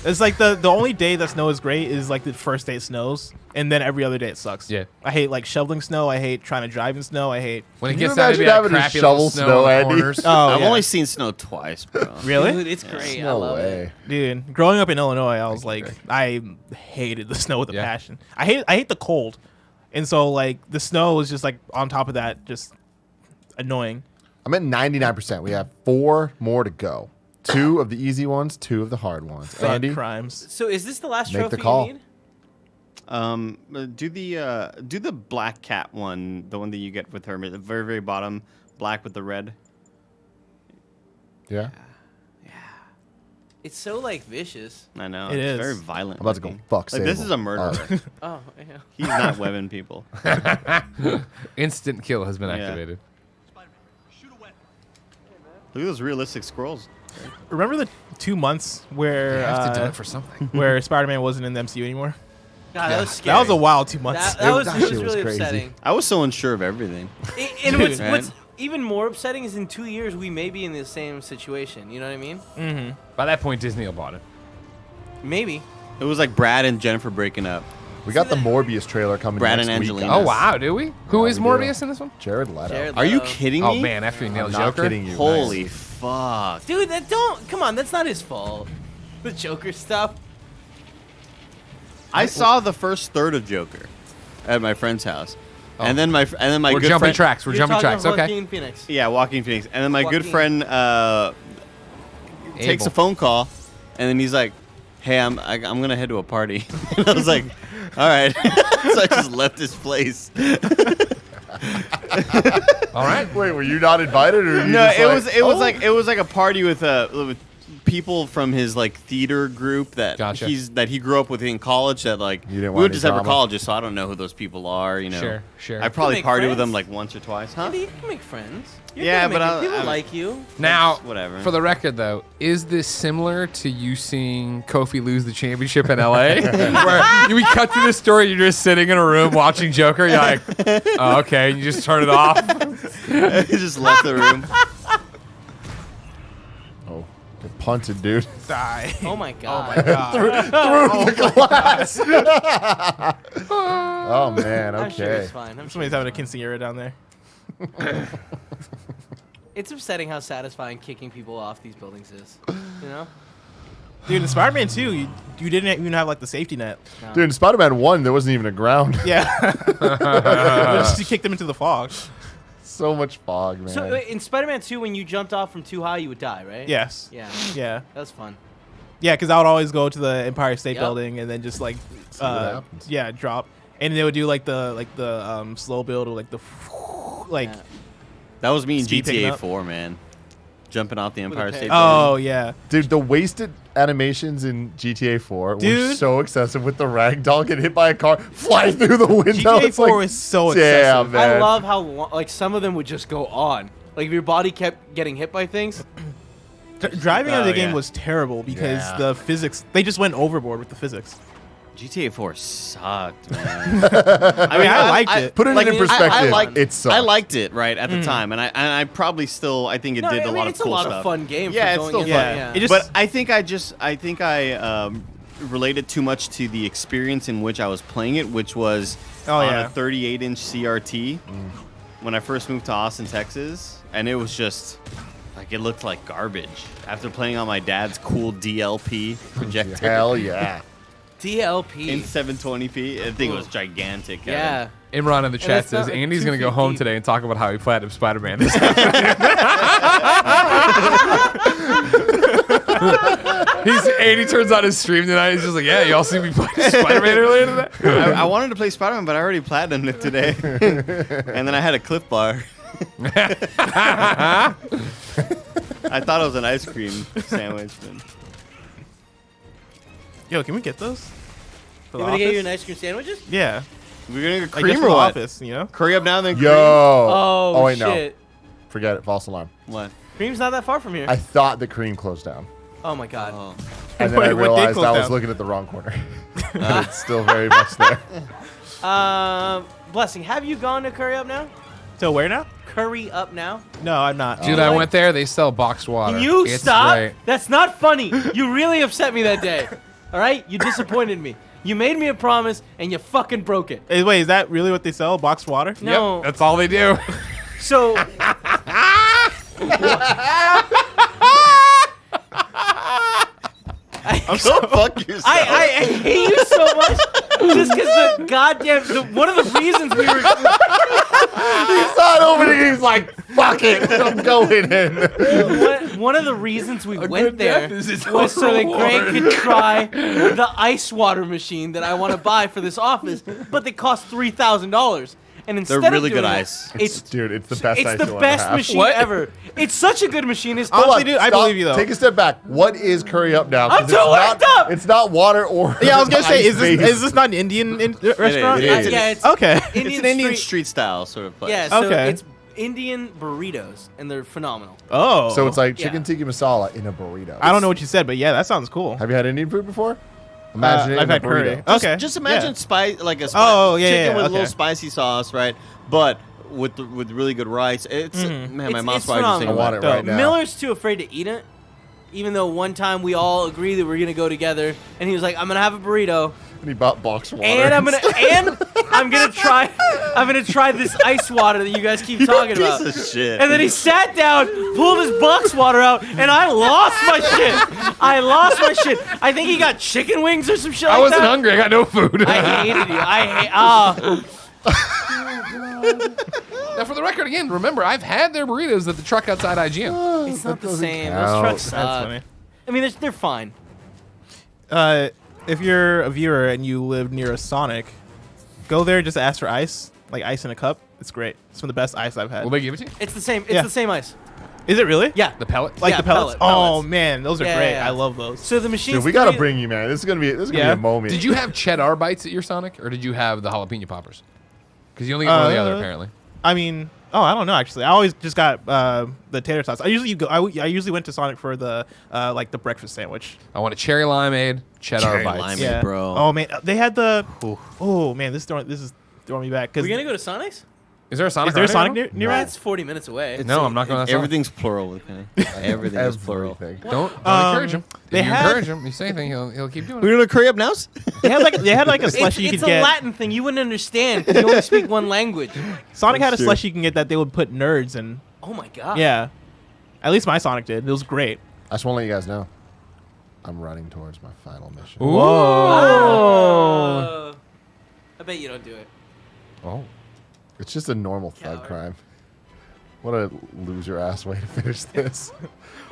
Speaker 3: It's like the only day that snow is great is like the first day it snows, and then every other day it sucks.
Speaker 1: Yeah.
Speaker 3: I hate like shoveling snow. I hate trying to drive in snow. I hate.
Speaker 1: When it
Speaker 2: Can you
Speaker 1: gets down to be
Speaker 2: imagine
Speaker 1: that
Speaker 2: having to
Speaker 1: crappy
Speaker 2: shovel
Speaker 1: little
Speaker 2: snow,
Speaker 1: snow in the
Speaker 2: Andy?
Speaker 1: corners.
Speaker 3: Oh,
Speaker 7: I've
Speaker 3: yeah.
Speaker 7: only seen snow twice, bro.
Speaker 3: Really?
Speaker 5: Dude, it's great. I
Speaker 2: No
Speaker 5: love
Speaker 2: way.
Speaker 5: it.
Speaker 3: Dude, growing up in Illinois, I was like, I hated the snow with a
Speaker 1: Yeah.
Speaker 3: passion. I hate the cold, and so like the snow was just like on top of that, just annoying.
Speaker 2: I'm at 99%. We have 4 more to go. 2 of the easy ones, 2 of the hard ones.
Speaker 3: Thug
Speaker 2: Andy,
Speaker 3: crimes.
Speaker 5: So is this the last
Speaker 2: Make the
Speaker 5: trophy
Speaker 2: call.
Speaker 5: you need?
Speaker 7: Do the black cat one, the one that you get with her, at the very, very bottom, black with the red.
Speaker 2: yeah.
Speaker 5: It's so like vicious.
Speaker 7: I know.
Speaker 3: It
Speaker 7: it's
Speaker 3: is.
Speaker 7: very violent.
Speaker 2: I'm about to go
Speaker 7: looking.
Speaker 2: fuck
Speaker 7: Like, this
Speaker 2: Sable.
Speaker 7: is a murderer.
Speaker 5: Oh, yeah.
Speaker 7: He's not webbing people.
Speaker 1: Instant kill has been
Speaker 7: Yeah.
Speaker 1: activated.
Speaker 7: Look at those realistic squirrels.
Speaker 3: Remember the 2 months where
Speaker 1: You have to do it for something.
Speaker 3: where Spider-Man wasn't in the MCU anymore?
Speaker 5: God, that was scary.
Speaker 3: That was a wild 2 months.
Speaker 5: That was,
Speaker 2: That
Speaker 5: it was
Speaker 2: shit was
Speaker 5: really
Speaker 2: crazy.
Speaker 5: upsetting.
Speaker 7: I was so unsure of everything.
Speaker 5: And
Speaker 3: Dude,
Speaker 5: what's even more upsetting is in 2 years we may be in the same situation. You know what I mean?
Speaker 1: By that point, Disney will bought it.
Speaker 5: Maybe.
Speaker 7: It was like Brad and Jennifer breaking up.
Speaker 2: We got the Morbius trailer coming
Speaker 7: Brad
Speaker 2: next
Speaker 7: and
Speaker 2: week.
Speaker 7: Angelina.
Speaker 1: Oh
Speaker 7: Yes.
Speaker 1: wow, do we? Who
Speaker 2: Yeah,
Speaker 1: is
Speaker 2: we do.
Speaker 1: Morbius in this one?
Speaker 2: Jared Leto.
Speaker 5: Jared
Speaker 7: Are you
Speaker 5: Leto.
Speaker 7: kidding
Speaker 1: Oh
Speaker 7: me?
Speaker 1: man, after he nailed
Speaker 2: I'm not
Speaker 1: Joker.
Speaker 2: kidding you.
Speaker 7: Holy
Speaker 2: Nice.
Speaker 7: fuck.
Speaker 5: Dude, come on, that's not his fault. The Joker stuff.
Speaker 7: I saw the first third of Joker at my friend's house. And then my
Speaker 1: We're
Speaker 7: good
Speaker 1: jumping
Speaker 7: friend,
Speaker 1: tracks. We're
Speaker 5: You're
Speaker 1: jumping
Speaker 5: talking
Speaker 1: tracks. Okay.
Speaker 5: Joaquin Phoenix.
Speaker 7: Yeah, Walking Phoenix. And then my good
Speaker 5: Joaquin.
Speaker 7: friend takes
Speaker 1: Abel.
Speaker 7: a phone call, and then he's like, "Hey, I'm gonna head to a party." And I was like, "All right." So I just left his place.
Speaker 1: All right.
Speaker 2: Wait, were you not invited, or you
Speaker 7: No,
Speaker 2: just
Speaker 7: it was like a party with people from his like theater group that
Speaker 1: Gotcha.
Speaker 7: he grew up with in college. That like
Speaker 2: You didn't
Speaker 7: we
Speaker 2: want
Speaker 7: were
Speaker 2: any
Speaker 7: just separate
Speaker 2: drama?
Speaker 7: colleges, so I don't know who those people are. You know,
Speaker 1: Sure, sure.
Speaker 7: I probably
Speaker 5: make
Speaker 7: partied with
Speaker 5: friends.
Speaker 7: them like once or twice, huh?
Speaker 5: Andy, you can make friends. You're
Speaker 7: Yeah,
Speaker 5: gonna
Speaker 7: but
Speaker 5: make
Speaker 7: I-
Speaker 5: it. People
Speaker 7: I-
Speaker 5: like you.
Speaker 1: Now,
Speaker 7: Whatever.
Speaker 1: for the record, though, is this similar to you seeing Kofi lose the championship in LA? Where we cut to the story, you're just sitting in a room watching Joker. You're like, oh, okay, and you just turn it off.
Speaker 7: I just left the room.
Speaker 2: Oh, get punted, dude.
Speaker 3: Die.
Speaker 5: Oh my god.
Speaker 2: Oh man.
Speaker 5: I'm sure
Speaker 2: Okay.
Speaker 5: it's fine. I'm sure
Speaker 3: Somebody's having a quinceañera down there.
Speaker 5: it's upsetting how satisfying kicking people off these buildings is. You know?
Speaker 3: Dude, in Spider-Man 2, you didn't even have like the safety net.
Speaker 5: No.
Speaker 2: Dude, in Spider-Man 1, there wasn't even a ground.
Speaker 3: Yeah. Just kicked them into the fog.
Speaker 2: So much fog, man.
Speaker 5: So in Spider-Man 2, when you jumped off from too high, you would die, right?
Speaker 3: Yes.
Speaker 5: Yeah.
Speaker 3: Yeah.
Speaker 5: That was fun.
Speaker 3: Yeah, because I would always go to the Empire State
Speaker 5: Yep.
Speaker 3: Building and then just like,
Speaker 2: what happens.
Speaker 3: yeah, drop, and they would do like the slow build or like the like.
Speaker 5: Yeah.
Speaker 7: That was me in
Speaker 3: Speed picking
Speaker 7: GTA
Speaker 3: up.
Speaker 7: 4, man. Jumping off the
Speaker 5: With a
Speaker 7: Empire
Speaker 5: peg.
Speaker 7: State
Speaker 3: Oh
Speaker 7: Building.
Speaker 3: yeah.
Speaker 2: Dude, the wasted animations in GTA 4 were
Speaker 3: Dude.
Speaker 2: so excessive with the ragdoll get hit by a car, fly through the window.
Speaker 3: GTA
Speaker 2: It's
Speaker 3: 4
Speaker 2: like,
Speaker 3: is so
Speaker 2: damn,
Speaker 3: excessive.
Speaker 2: man.
Speaker 5: I love how like some of them would just go on. Like if your body kept getting hit by things.
Speaker 3: Driving out of the game
Speaker 7: yeah.
Speaker 3: was terrible because
Speaker 2: Yeah.
Speaker 3: the physics. They just went overboard with the physics.
Speaker 7: GTA 4 sucked, man.
Speaker 3: I mean, I liked it.
Speaker 2: Put it
Speaker 7: Like,
Speaker 2: in
Speaker 7: I
Speaker 2: perspective.
Speaker 7: like-
Speaker 2: it sucks.
Speaker 7: I liked it right at the time, and I probably still I think it
Speaker 5: No,
Speaker 7: did
Speaker 5: I
Speaker 7: a
Speaker 5: mean,
Speaker 7: lot
Speaker 5: it's
Speaker 7: of cool
Speaker 5: a lot
Speaker 7: stuff.
Speaker 5: of fun game.
Speaker 7: Yeah,
Speaker 5: for
Speaker 7: it's
Speaker 5: going
Speaker 7: still
Speaker 5: in.
Speaker 7: fun.
Speaker 3: Yeah.
Speaker 5: Yeah.
Speaker 3: It just-
Speaker 7: But I think I related too much to the experience in which I was playing it, which was
Speaker 3: Oh,
Speaker 7: on
Speaker 3: yeah.
Speaker 7: a 38-inch CRT when I first moved to Austin, Texas, and it was just like it looked like garbage after playing on my dad's cool DLP projector.
Speaker 2: Hell yeah.
Speaker 5: DLP.
Speaker 7: In 720p, I think it was gigantic. Kevin.
Speaker 5: yeah.
Speaker 1: Imran in the chat
Speaker 5: it's not
Speaker 1: says
Speaker 5: like
Speaker 1: Andy's
Speaker 5: 2
Speaker 1: gonna go
Speaker 5: feet
Speaker 1: home
Speaker 5: deep.
Speaker 1: today and talk about how he platinum Spider-Man this Andy turns on his stream tonight. He's just like, yeah, y'all see me playing Spider-Man earlier today?
Speaker 7: I wanted to play Spider-Man, but I already platinumed it today. And then I had a Cliff Bar. I thought it was an ice cream sandwich. But
Speaker 3: Yo, can we get those? For
Speaker 5: You
Speaker 3: the
Speaker 5: want to get you
Speaker 3: office?
Speaker 5: an ice cream sandwiches?
Speaker 3: Yeah.
Speaker 7: we're gonna get
Speaker 3: I guess
Speaker 7: cream
Speaker 3: for
Speaker 7: or
Speaker 3: the
Speaker 7: what?
Speaker 3: office, you know?
Speaker 7: Curry up now, then cream.
Speaker 2: Yo.
Speaker 5: Oh,
Speaker 2: wait, no.
Speaker 5: shit.
Speaker 2: Forget it. False alarm.
Speaker 7: What?
Speaker 5: Cream's not that far from here.
Speaker 2: I thought the cream closed down.
Speaker 5: Oh my god.
Speaker 7: Oh.
Speaker 2: And then
Speaker 3: Wait,
Speaker 2: I
Speaker 3: what did
Speaker 2: realized
Speaker 3: close
Speaker 2: I was
Speaker 3: down?
Speaker 2: looking at the wrong corner. But it's still very much there.
Speaker 5: Blessing, have you gone to Curry Up Now?
Speaker 3: So where now?
Speaker 5: Curry Up Now?
Speaker 3: No, I'm not.
Speaker 1: Dude, I went there. They sell boxed water.
Speaker 5: Can you
Speaker 1: It's
Speaker 5: stop?
Speaker 1: great.
Speaker 5: That's not funny. You really upset me that day. All right? You disappointed me. You made me a promise and you fucking broke it.
Speaker 3: Hey, wait, is that really what they sell? Boxed water?
Speaker 5: No.
Speaker 1: Yep, that's all they do.
Speaker 5: So
Speaker 7: Go fuck yourself.
Speaker 5: I hate you so much just because the goddamn one of the reasons we were
Speaker 2: He's not opening. He's like, fuck it. I'm going in.
Speaker 5: one of the reasons we
Speaker 1: good
Speaker 5: went there
Speaker 1: death is its
Speaker 5: was so that
Speaker 1: own
Speaker 5: Greg
Speaker 1: reward.
Speaker 5: could try the ice water machine that I want to buy for this office, but they cost $3,000. And instead
Speaker 7: They're really
Speaker 5: of doing
Speaker 7: good
Speaker 5: that,
Speaker 7: ice.
Speaker 5: It's
Speaker 2: Dude, it's the best ice
Speaker 5: it's the
Speaker 2: you'll ever
Speaker 5: best
Speaker 2: have.
Speaker 5: machine
Speaker 1: What?
Speaker 5: ever. It's such a good machine. It's
Speaker 2: Hold
Speaker 3: Honestly,
Speaker 2: on,
Speaker 3: dude, I
Speaker 2: stop.
Speaker 3: believe you, though.
Speaker 2: Take a step back. What is Curry Up Now? 'Cause
Speaker 5: I'm too worked up!
Speaker 2: It's not water or.
Speaker 3: Yeah, I was gonna say, is
Speaker 2: ice-based.
Speaker 3: this not an Indian restaurant?
Speaker 2: It is.
Speaker 5: yeah, it's
Speaker 3: Okay.
Speaker 7: It's an Indian street style sort of place.
Speaker 5: Yeah, so
Speaker 3: Okay.
Speaker 5: it's Indian burritos, and they're phenomenal.
Speaker 3: Oh.
Speaker 2: So it's like
Speaker 5: Yeah.
Speaker 2: chicken tikka masala in a burrito.
Speaker 3: I don't know what you said, but yeah, that sounds cool.
Speaker 2: Have you had Indian food before? Imagine it
Speaker 3: I've
Speaker 2: in a
Speaker 3: had curry.
Speaker 2: burrito.
Speaker 3: Okay.
Speaker 7: Just imagine
Speaker 3: yeah.
Speaker 7: like a
Speaker 3: Oh, yeah,
Speaker 7: chicken
Speaker 3: yeah,
Speaker 7: with a
Speaker 3: okay.
Speaker 7: little spicy sauce, right? But with really good rice. It's man, my
Speaker 5: It's-
Speaker 7: mom's
Speaker 5: it's
Speaker 7: probably just
Speaker 5: phenomenal.
Speaker 7: thinking
Speaker 2: I want
Speaker 7: about
Speaker 2: it right now.
Speaker 5: Miller's too afraid to eat it, even though one time we all agreed that we're gonna go together, and he was like, "I'm gonna have a burrito,
Speaker 2: And he bought boxed water.
Speaker 5: and I'm gonna try this ice water that you guys keep talking
Speaker 7: Piece
Speaker 5: about."
Speaker 7: of shit.
Speaker 5: And then he sat down, pulled his box water out, and I lost my shit. I think he got chicken wings or some shit like
Speaker 1: I wasn't
Speaker 5: that.
Speaker 1: hungry. I got no food.
Speaker 5: I hated you.
Speaker 1: Now, for the record, again, remember, I've had their burritos at the truck outside IGN.
Speaker 5: It's not the
Speaker 2: doesn't
Speaker 5: same.
Speaker 2: count.
Speaker 5: Those trucks
Speaker 3: That's
Speaker 5: suck.
Speaker 3: funny.
Speaker 5: I mean, they're fine.
Speaker 3: If you're a viewer and you live near a Sonic, go there, just ask for ice, like ice in a cup. It's great. It's some of the best ice I've had.
Speaker 1: Will they give it to you?
Speaker 5: It's the same. It's
Speaker 3: Yeah.
Speaker 5: the same ice.
Speaker 3: Is it really?
Speaker 5: Yeah.
Speaker 1: The pellet?
Speaker 3: Like
Speaker 5: Yeah,
Speaker 3: the pellets?
Speaker 5: pellets.
Speaker 3: Oh man, those are
Speaker 5: Yeah,
Speaker 3: great.
Speaker 5: yeah.
Speaker 3: I love those.
Speaker 5: So the machine.
Speaker 2: Dude, we gotta bring you, man. This is gonna be
Speaker 3: Yeah.
Speaker 2: a moment.
Speaker 1: Did you have cheddar bites at your Sonic, or did you have the jalapeno poppers? Because you only get one or the other, apparently.
Speaker 3: I mean, I don't know actually. I always just got the tater tots. I usually went to Sonic for the like the breakfast sandwich.
Speaker 1: I want a cherry limeade, cheddar
Speaker 7: Cherry
Speaker 1: bites.
Speaker 7: lime.
Speaker 3: Yeah,
Speaker 7: bro.
Speaker 3: Oh man, they had the. Oh man, this is throwing me back. Cause
Speaker 5: We're gonna go to Sonic's.
Speaker 1: Is there a Sonic?
Speaker 3: is there a
Speaker 1: around
Speaker 3: Sonic
Speaker 1: here?
Speaker 3: near
Speaker 5: That's 40 minutes away.
Speaker 1: No, I'm not going to.
Speaker 7: Everything's plural with me. Everything is plural.
Speaker 2: Everything.
Speaker 1: Don't encourage him. If
Speaker 3: they
Speaker 1: you
Speaker 3: had-
Speaker 1: encourage him, you say anything, he'll keep doing
Speaker 7: We're
Speaker 1: it.
Speaker 7: gonna curry up now.
Speaker 3: They had like a
Speaker 5: It's,
Speaker 3: slushy you
Speaker 5: it's
Speaker 3: could
Speaker 5: a
Speaker 3: get.
Speaker 5: Latin thing. You wouldn't understand. 'Cause you only speak one language.
Speaker 3: Sonic had a
Speaker 7: That's true.
Speaker 3: slushy you can get that they would put nerds in.
Speaker 5: Oh my god.
Speaker 3: Yeah, at least my Sonic did. It was great.
Speaker 2: I just want to let you guys know. I'm running towards my final mission.
Speaker 5: Oh. I bet you don't do it.
Speaker 2: Oh. It's just a normal thug
Speaker 5: Coward.
Speaker 2: crime. What a loser ass way to finish this.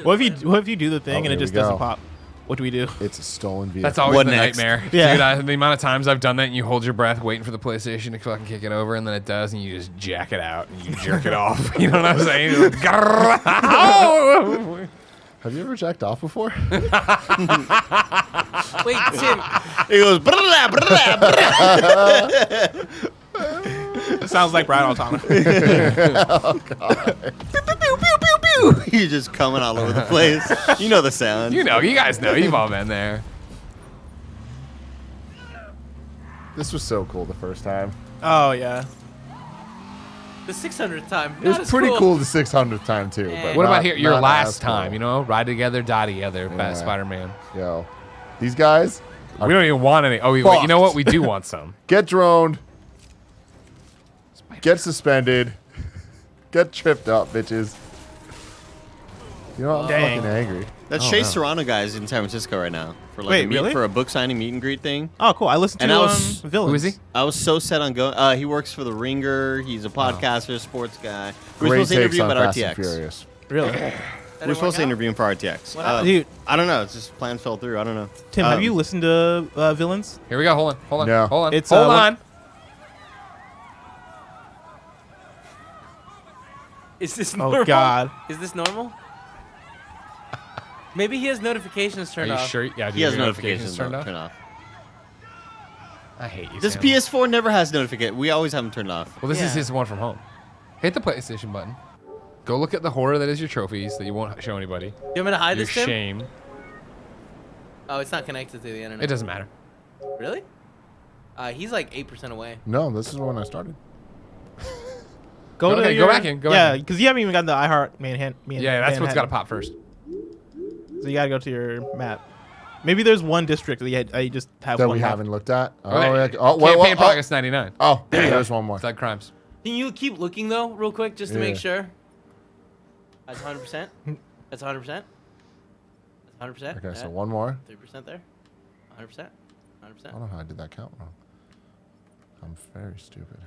Speaker 3: What if you do the thing
Speaker 2: Oh,
Speaker 3: and it
Speaker 2: here
Speaker 3: just
Speaker 2: we go.
Speaker 3: doesn't pop? What do we do?
Speaker 2: It's a stolen vehicle.
Speaker 1: That's always
Speaker 7: What
Speaker 1: the
Speaker 7: next?
Speaker 1: nightmare.
Speaker 3: Yeah.
Speaker 1: Dude, the amount of times I've done that and you hold your breath waiting for the PlayStation to fucking kick it over and then it does and you just jack it out and you jerk it off. You know what I'm saying? You're like, "Grrr."
Speaker 2: Have you ever jacked off before?
Speaker 5: Wait, Tim.
Speaker 7: He goes. "Brrrah, brrrah, brrrah."
Speaker 3: Sounds like Brian Altano.
Speaker 2: Oh, God.
Speaker 7: Pew! You're just coming all over the place. You know the sound.
Speaker 1: You guys know. You've all been there.
Speaker 2: This was so cool the first time.
Speaker 3: Oh yeah.
Speaker 5: The 600th time.
Speaker 2: It was pretty cool the 600th time too. But
Speaker 1: What
Speaker 2: not-
Speaker 1: about here? Your
Speaker 2: not
Speaker 1: last
Speaker 2: as cool.
Speaker 1: time, ride together, die together,
Speaker 2: Yeah.
Speaker 1: Spider-Man.
Speaker 2: Yo, these guys
Speaker 1: We don't even want any. Oh, wait, you know what? We do want some.
Speaker 2: get droned, get suspended, get tripped up, bitches. You know, I'm
Speaker 3: Dang.
Speaker 2: fucking angry.
Speaker 7: That
Speaker 1: Oh,
Speaker 7: Shea
Speaker 1: no.
Speaker 7: Serrano guy is in San Francisco right now for like
Speaker 3: Wait,
Speaker 7: a
Speaker 3: really?
Speaker 7: for a book signing meet and greet thing.
Speaker 3: Oh, cool. I listened to
Speaker 7: And I was-
Speaker 3: Villains.
Speaker 1: Who is he?
Speaker 7: I was so set on going. He works for The Ringer. He's a podcaster, sports guy. We were
Speaker 2: Great
Speaker 7: supposed to
Speaker 2: takes
Speaker 7: interview him
Speaker 2: on
Speaker 7: at
Speaker 2: Fast and
Speaker 7: RTX.
Speaker 2: Furious.
Speaker 3: Really?
Speaker 7: We're supposed to interview him for RTX.
Speaker 5: What happened?
Speaker 3: Dude,
Speaker 7: I don't know. It's just plans fell through. I don't know.
Speaker 3: Tim, have you listened to Villains?
Speaker 1: Here we go. Hold on.
Speaker 2: No.
Speaker 1: Hold on.
Speaker 3: It's,
Speaker 1: Hold
Speaker 3: what-
Speaker 1: on.
Speaker 5: Is this normal?
Speaker 3: Oh God.
Speaker 5: Is this normal? Maybe he has notifications
Speaker 1: Are
Speaker 5: turned
Speaker 1: you
Speaker 5: off.
Speaker 1: sure? Yeah,
Speaker 7: He has notifications
Speaker 1: turned
Speaker 7: turned
Speaker 1: off.
Speaker 7: off.
Speaker 1: I hate you.
Speaker 7: This
Speaker 1: Sam.
Speaker 7: PS4 never has notification. We always have them turned off.
Speaker 1: Well, this is
Speaker 5: Yeah.
Speaker 1: his one from home. Hit the PlayStation button. Go look at the horror that is your trophies that you won't show anybody.
Speaker 5: You want me to hide
Speaker 1: Your
Speaker 5: this, Tim?
Speaker 1: shame.
Speaker 5: Oh, it's not connected to the internet.
Speaker 1: It doesn't matter.
Speaker 5: Really? He's like 8% away.
Speaker 2: No, this is when I started.
Speaker 3: Go
Speaker 1: Okay,
Speaker 3: to
Speaker 1: go
Speaker 3: your,
Speaker 1: back in, go
Speaker 3: yeah,
Speaker 1: back in.
Speaker 3: because you haven't even gotten the iHeart Manhattan.
Speaker 1: Yeah, that's what's got to pop first.
Speaker 3: So you gotta go to your map. Maybe there's one district that you just have
Speaker 2: That
Speaker 3: one
Speaker 2: we
Speaker 3: map.
Speaker 2: haven't looked at. Oh,
Speaker 1: Okay.
Speaker 2: yeah. Oh, wait,
Speaker 1: Campaign
Speaker 2: wait,
Speaker 1: Progress 99.
Speaker 2: oh, there's one more.
Speaker 1: Side crimes.
Speaker 5: Can you keep looking though, real quick, just to make
Speaker 2: Yeah.
Speaker 5: sure? That's 100%. That's 100%. That's 100%.
Speaker 2: Okay, so one more.
Speaker 5: 3% there. 100%.
Speaker 2: I
Speaker 5: 100%.
Speaker 2: don't know how I did that count wrong. I'm very stupid.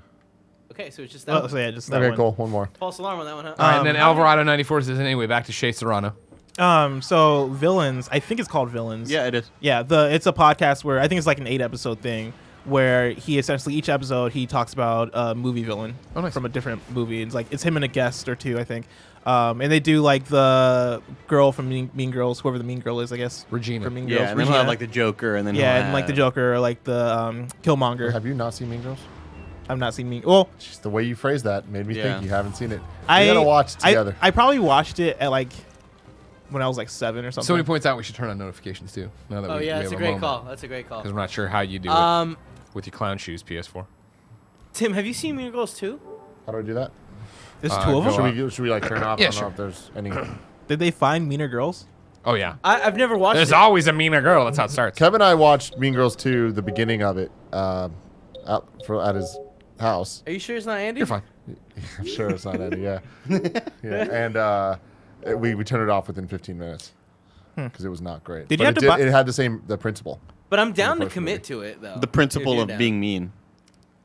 Speaker 5: Okay, so it's just that
Speaker 3: Oh,
Speaker 5: one.
Speaker 3: so yeah, just that
Speaker 2: Okay,
Speaker 3: one.
Speaker 2: cool. One more.
Speaker 5: False alarm on that one, huh?
Speaker 1: All right, and then
Speaker 3: Um,
Speaker 1: Alvarado 94 says, anyway, back to Shea Serrano.
Speaker 3: So Villains, I think it's called Villains.
Speaker 7: Yeah, it is.
Speaker 3: Yeah, it's a podcast where I think it's like an 8-episode thing where he essentially each episode he talks about a movie villain
Speaker 1: Oh, nice.
Speaker 3: from a different movie. It's like it's him and a guest or two, I think. And they do like the girl from Mean Girls, whoever the Mean Girl is, I guess.
Speaker 1: Regina.
Speaker 3: From Mean
Speaker 7: Yeah,
Speaker 3: Girls.
Speaker 7: and then he'll
Speaker 3: Regina.
Speaker 7: have like the Joker, and then
Speaker 3: yeah,
Speaker 7: he'll
Speaker 3: and like the
Speaker 7: have-
Speaker 3: Joker, or like the Killmonger.
Speaker 2: Have you not seen Mean Girls?
Speaker 3: I've not seen Mean. Well,
Speaker 2: Just the way you phrased that made me
Speaker 7: Yeah.
Speaker 2: think you haven't seen it.
Speaker 3: I
Speaker 2: We gotta watch it together.
Speaker 3: I probably watched it at like when I was like 7 or something.
Speaker 1: Somebody points out we should turn on notifications too. Now that
Speaker 5: Oh
Speaker 1: we
Speaker 5: yeah, that's
Speaker 1: have
Speaker 5: a great
Speaker 1: moment.
Speaker 5: call. That's a great call.
Speaker 1: Because we're not sure how you do it
Speaker 5: Um,
Speaker 1: with your clown shoes, PS4.
Speaker 5: Tim, have you seen Mean Girls 2?
Speaker 2: How do I do that?
Speaker 3: There's
Speaker 1: Uh,
Speaker 3: 2 of
Speaker 1: go
Speaker 3: them.
Speaker 1: on.
Speaker 2: Should we like turn off?
Speaker 1: Yeah,
Speaker 2: I don't
Speaker 1: sure.
Speaker 2: know if there's any.
Speaker 3: Did they find meaner girls?
Speaker 1: Oh, yeah.
Speaker 5: I've never watched
Speaker 1: There's
Speaker 5: it.
Speaker 1: always a meaner girl. That's how it starts.
Speaker 2: Kevin and I watched Mean Girls 2, the beginning of it, at his house.
Speaker 5: Are you sure it's not Andy?
Speaker 1: You're fine.
Speaker 2: I'm sure it's not Eddie. Yeah, yeah. And we turned it off within 15 minutes because it was not great.
Speaker 3: Did
Speaker 2: But
Speaker 3: you have
Speaker 2: it
Speaker 3: to buy-
Speaker 2: It had the principle.
Speaker 5: But I'm down to
Speaker 2: first
Speaker 5: commit
Speaker 2: movie.
Speaker 5: to it though.
Speaker 7: The principle
Speaker 5: if you're
Speaker 7: of
Speaker 5: down.
Speaker 7: being mean.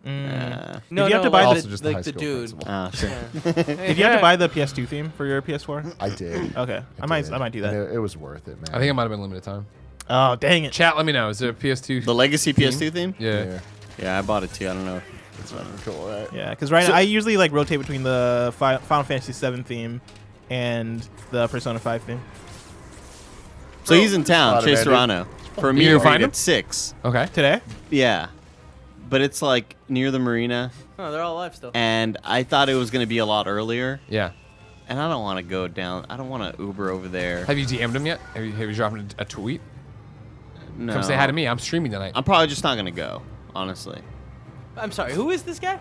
Speaker 5: No,
Speaker 3: Did you have
Speaker 5: no,
Speaker 3: to buy
Speaker 5: like
Speaker 2: Also
Speaker 5: the,
Speaker 2: just the
Speaker 5: like
Speaker 2: high
Speaker 5: the
Speaker 2: school
Speaker 5: dude.
Speaker 2: principle.
Speaker 7: Ah, sure.
Speaker 3: Did you have to buy the PS2 theme for your PS4?
Speaker 2: I did.
Speaker 3: Okay, I might do that.
Speaker 2: And it was worth it, man.
Speaker 1: I think it might have been limited time.
Speaker 3: Oh dang it!
Speaker 1: Chat, let me know. Is there a PS2?
Speaker 7: The Legacy PS2 theme?
Speaker 1: Yeah.
Speaker 2: Yeah,
Speaker 7: Yeah, I bought it too. I don't know.
Speaker 2: it's fucking cool, right?
Speaker 3: Yeah, because right now I usually like rotate between the Final Fantasy 7 theme and the Persona 5 theme.
Speaker 7: So he's in town,
Speaker 2: Spotted,
Speaker 7: Shea
Speaker 2: man,
Speaker 7: Serrano. For me,
Speaker 1: You
Speaker 7: to
Speaker 1: find
Speaker 7: read
Speaker 1: him?
Speaker 7: at 6.
Speaker 1: Okay.
Speaker 3: Today?
Speaker 7: Yeah. But it's like near the marina,
Speaker 5: Oh, they're all alive still.
Speaker 7: and I thought it was going to be a lot earlier.
Speaker 1: Yeah.
Speaker 7: And I don't want to go down. I don't want to Uber over there.
Speaker 1: Have you DM'd him yet? Have you dropped him a tweet?
Speaker 7: No.
Speaker 1: Come say hi to me. I'm streaming tonight.
Speaker 7: I'm probably just not going to go, honestly.
Speaker 5: I'm sorry. Who is this guy?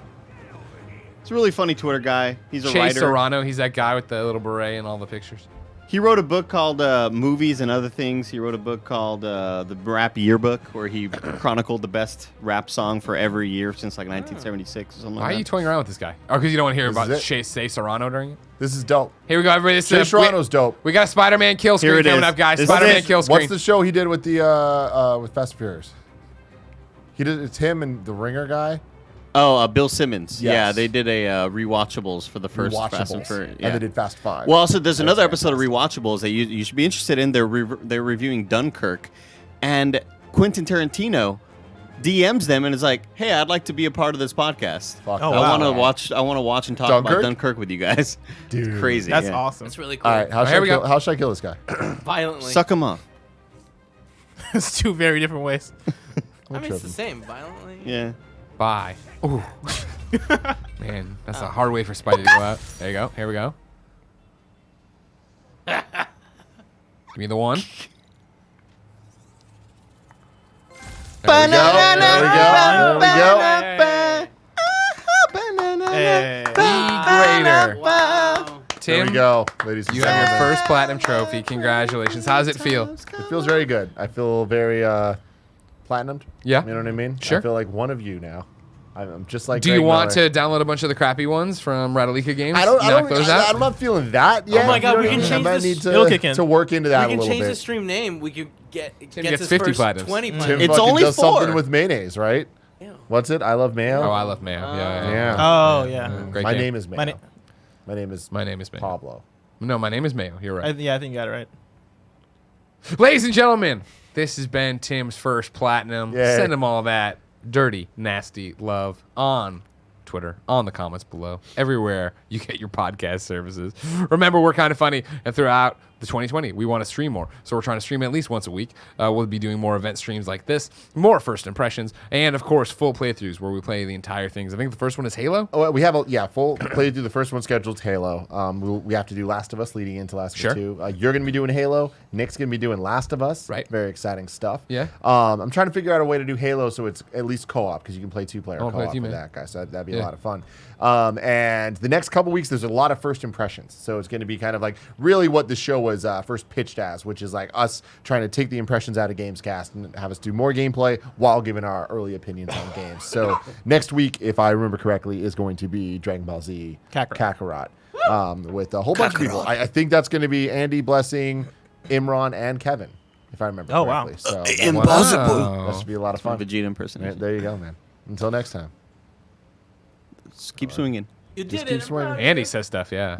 Speaker 7: It's a really funny Twitter guy. He's a
Speaker 1: Chase
Speaker 7: writer.
Speaker 1: Serrano. He's that guy with the little beret and all the pictures.
Speaker 7: He wrote a book called Movies and Other Things. He wrote a book called The Rap Yearbook, where he chronicled the best rap song for every year since like 1976 or something
Speaker 1: Why
Speaker 7: like
Speaker 1: are you
Speaker 7: that.
Speaker 1: toying around with this guy? Oh, because you don't want to hear
Speaker 2: This
Speaker 1: about
Speaker 2: is it.
Speaker 1: Shea Serrano during it?
Speaker 2: This is dope.
Speaker 1: Here we go, everybody. This
Speaker 2: Shea
Speaker 1: is
Speaker 2: Serrano's dope.
Speaker 1: We got a Spider-Man kill
Speaker 7: Here
Speaker 1: screen
Speaker 7: it
Speaker 1: coming
Speaker 7: is.
Speaker 1: up, guys.
Speaker 7: This is
Speaker 1: Spider-Man
Speaker 7: it.
Speaker 1: kill screen.
Speaker 2: What's the show he did with the with Fast and Furious? It's him and the Ringer guy.
Speaker 7: Oh, Bill Simmons.
Speaker 2: Yes.
Speaker 7: Yeah, they did a rewatchables for the first Fast and
Speaker 2: Rewatchables.
Speaker 7: Furious.
Speaker 2: And they did Fast 5.
Speaker 7: Well, also there's another
Speaker 2: That's
Speaker 7: episode of Rewatchables that you should be interested in. They're reviewing Dunkirk, and Quentin Tarantino DMs them and is like, "Hey, I'd like to be a part of this podcast.
Speaker 2: Fuck
Speaker 3: Oh,
Speaker 2: that.
Speaker 3: wow.
Speaker 7: I want to watch and talk
Speaker 2: Dunkirk?
Speaker 7: about Dunkirk with you guys."
Speaker 2: Dude.
Speaker 7: It's crazy.
Speaker 3: That's
Speaker 7: yeah.
Speaker 3: awesome.
Speaker 5: That's really cool.
Speaker 2: All right, how
Speaker 1: Here we go.
Speaker 2: should I kill this guy?
Speaker 5: Violently.
Speaker 7: Suck him off.
Speaker 3: It's 2 very different ways.
Speaker 5: I mean, it's the same. Violently.
Speaker 7: Yeah.
Speaker 1: Bye. Ooh. Man, that's a hard way for Spidey to go out. There you go. Here we go. Give me the 1.
Speaker 2: There we go.
Speaker 3: Hey.
Speaker 1: Greater.
Speaker 5: Wow.
Speaker 2: There
Speaker 1: Tim,
Speaker 2: we go, ladies and
Speaker 1: you have your
Speaker 2: gentlemen.
Speaker 1: first platinum trophy. Congratulations. How does it feel?
Speaker 2: It feels very good. I feel very platinumed.
Speaker 1: Yeah.
Speaker 2: You know what I mean?
Speaker 1: Sure.
Speaker 2: I feel like one of you now. I'm just like.
Speaker 1: Do you
Speaker 2: Greg
Speaker 1: want
Speaker 2: Miller.
Speaker 1: to download a bunch of the crappy ones from Radalika Games?
Speaker 2: I don't.
Speaker 1: Knock those out?
Speaker 2: I'm not feeling that yet.
Speaker 5: my God,
Speaker 2: You know
Speaker 5: we
Speaker 2: what I
Speaker 5: can
Speaker 2: mean?
Speaker 5: change
Speaker 2: I might
Speaker 5: this-
Speaker 2: need
Speaker 3: It'll kick in.
Speaker 2: to work into that
Speaker 5: We
Speaker 2: a
Speaker 5: can
Speaker 2: little
Speaker 5: change the
Speaker 2: bit.
Speaker 5: stream name. We could get
Speaker 1: Tim
Speaker 5: gets
Speaker 1: gets
Speaker 5: his
Speaker 1: 50
Speaker 5: first
Speaker 1: platinums.
Speaker 5: 20
Speaker 2: Tim
Speaker 5: platinums.
Speaker 7: It's
Speaker 2: fucking
Speaker 7: only
Speaker 2: does
Speaker 7: 4.
Speaker 2: something with mayonnaise, right?
Speaker 5: Ew.
Speaker 2: What's it? I love mayo.
Speaker 1: Oh, I love Mayo. Yeah.
Speaker 2: Yeah.
Speaker 3: Oh yeah.
Speaker 1: Great
Speaker 2: My
Speaker 1: game.
Speaker 2: name is Mayo.
Speaker 3: My na-
Speaker 2: My name is
Speaker 1: My name is Mayo.
Speaker 2: Pablo.
Speaker 1: No, my name is Mayo. You're right.
Speaker 3: Yeah, I think you got it right.
Speaker 1: Ladies and gentlemen, this has been Tim's first platinum.
Speaker 2: Yay.
Speaker 1: Send him all that dirty, nasty love on Twitter, on the comments below, everywhere you get your podcast services. Remember, we're kind of funny, and throughout the 2020, we want to stream more. So we're trying to stream at least once a week. We'll be doing more event streams like this, more first impressions, and of course, full playthroughs where we play the entire things. I think the first one is Halo.
Speaker 2: Oh, we have a full playthrough. The first one scheduled Halo. We have to do Last of Us leading into Last
Speaker 1: Sure.
Speaker 2: of Us 2. You're gonna be doing Halo. Nick's gonna be doing Last of Us.
Speaker 1: Right.
Speaker 2: Very exciting stuff.
Speaker 1: Yeah.
Speaker 2: I'm trying to figure out a way to do Halo so it's at least co-op because you can play 2-player
Speaker 1: I'll play
Speaker 2: co-op
Speaker 1: with you,
Speaker 2: with
Speaker 1: man.
Speaker 2: that guy. So that'd be
Speaker 1: Yeah.
Speaker 2: a lot of fun. And the next couple weeks, there's a lot of first impressions. So it's going to be kind of like really what the show was first pitched as, which is like us trying to take the impressions out of Gamescast and have us do more gameplay while giving our early opinions on games. So next week, if I remember correctly, is going to be Dragon Ball Z Kakarot with a whole bunch of people. I think that's going to be Andy, Blessing, Imran, and Kevin, if I remember
Speaker 3: Oh, wow.
Speaker 2: correctly. So
Speaker 1: Wow.
Speaker 2: that should be a lot of fun.
Speaker 7: Vegeta impersonation.
Speaker 2: There you go, man. Until next time.
Speaker 7: Just keep swinging.
Speaker 5: You
Speaker 2: Just
Speaker 5: did
Speaker 2: keep
Speaker 5: it.
Speaker 2: swinging.
Speaker 1: Andy says stuff, yeah.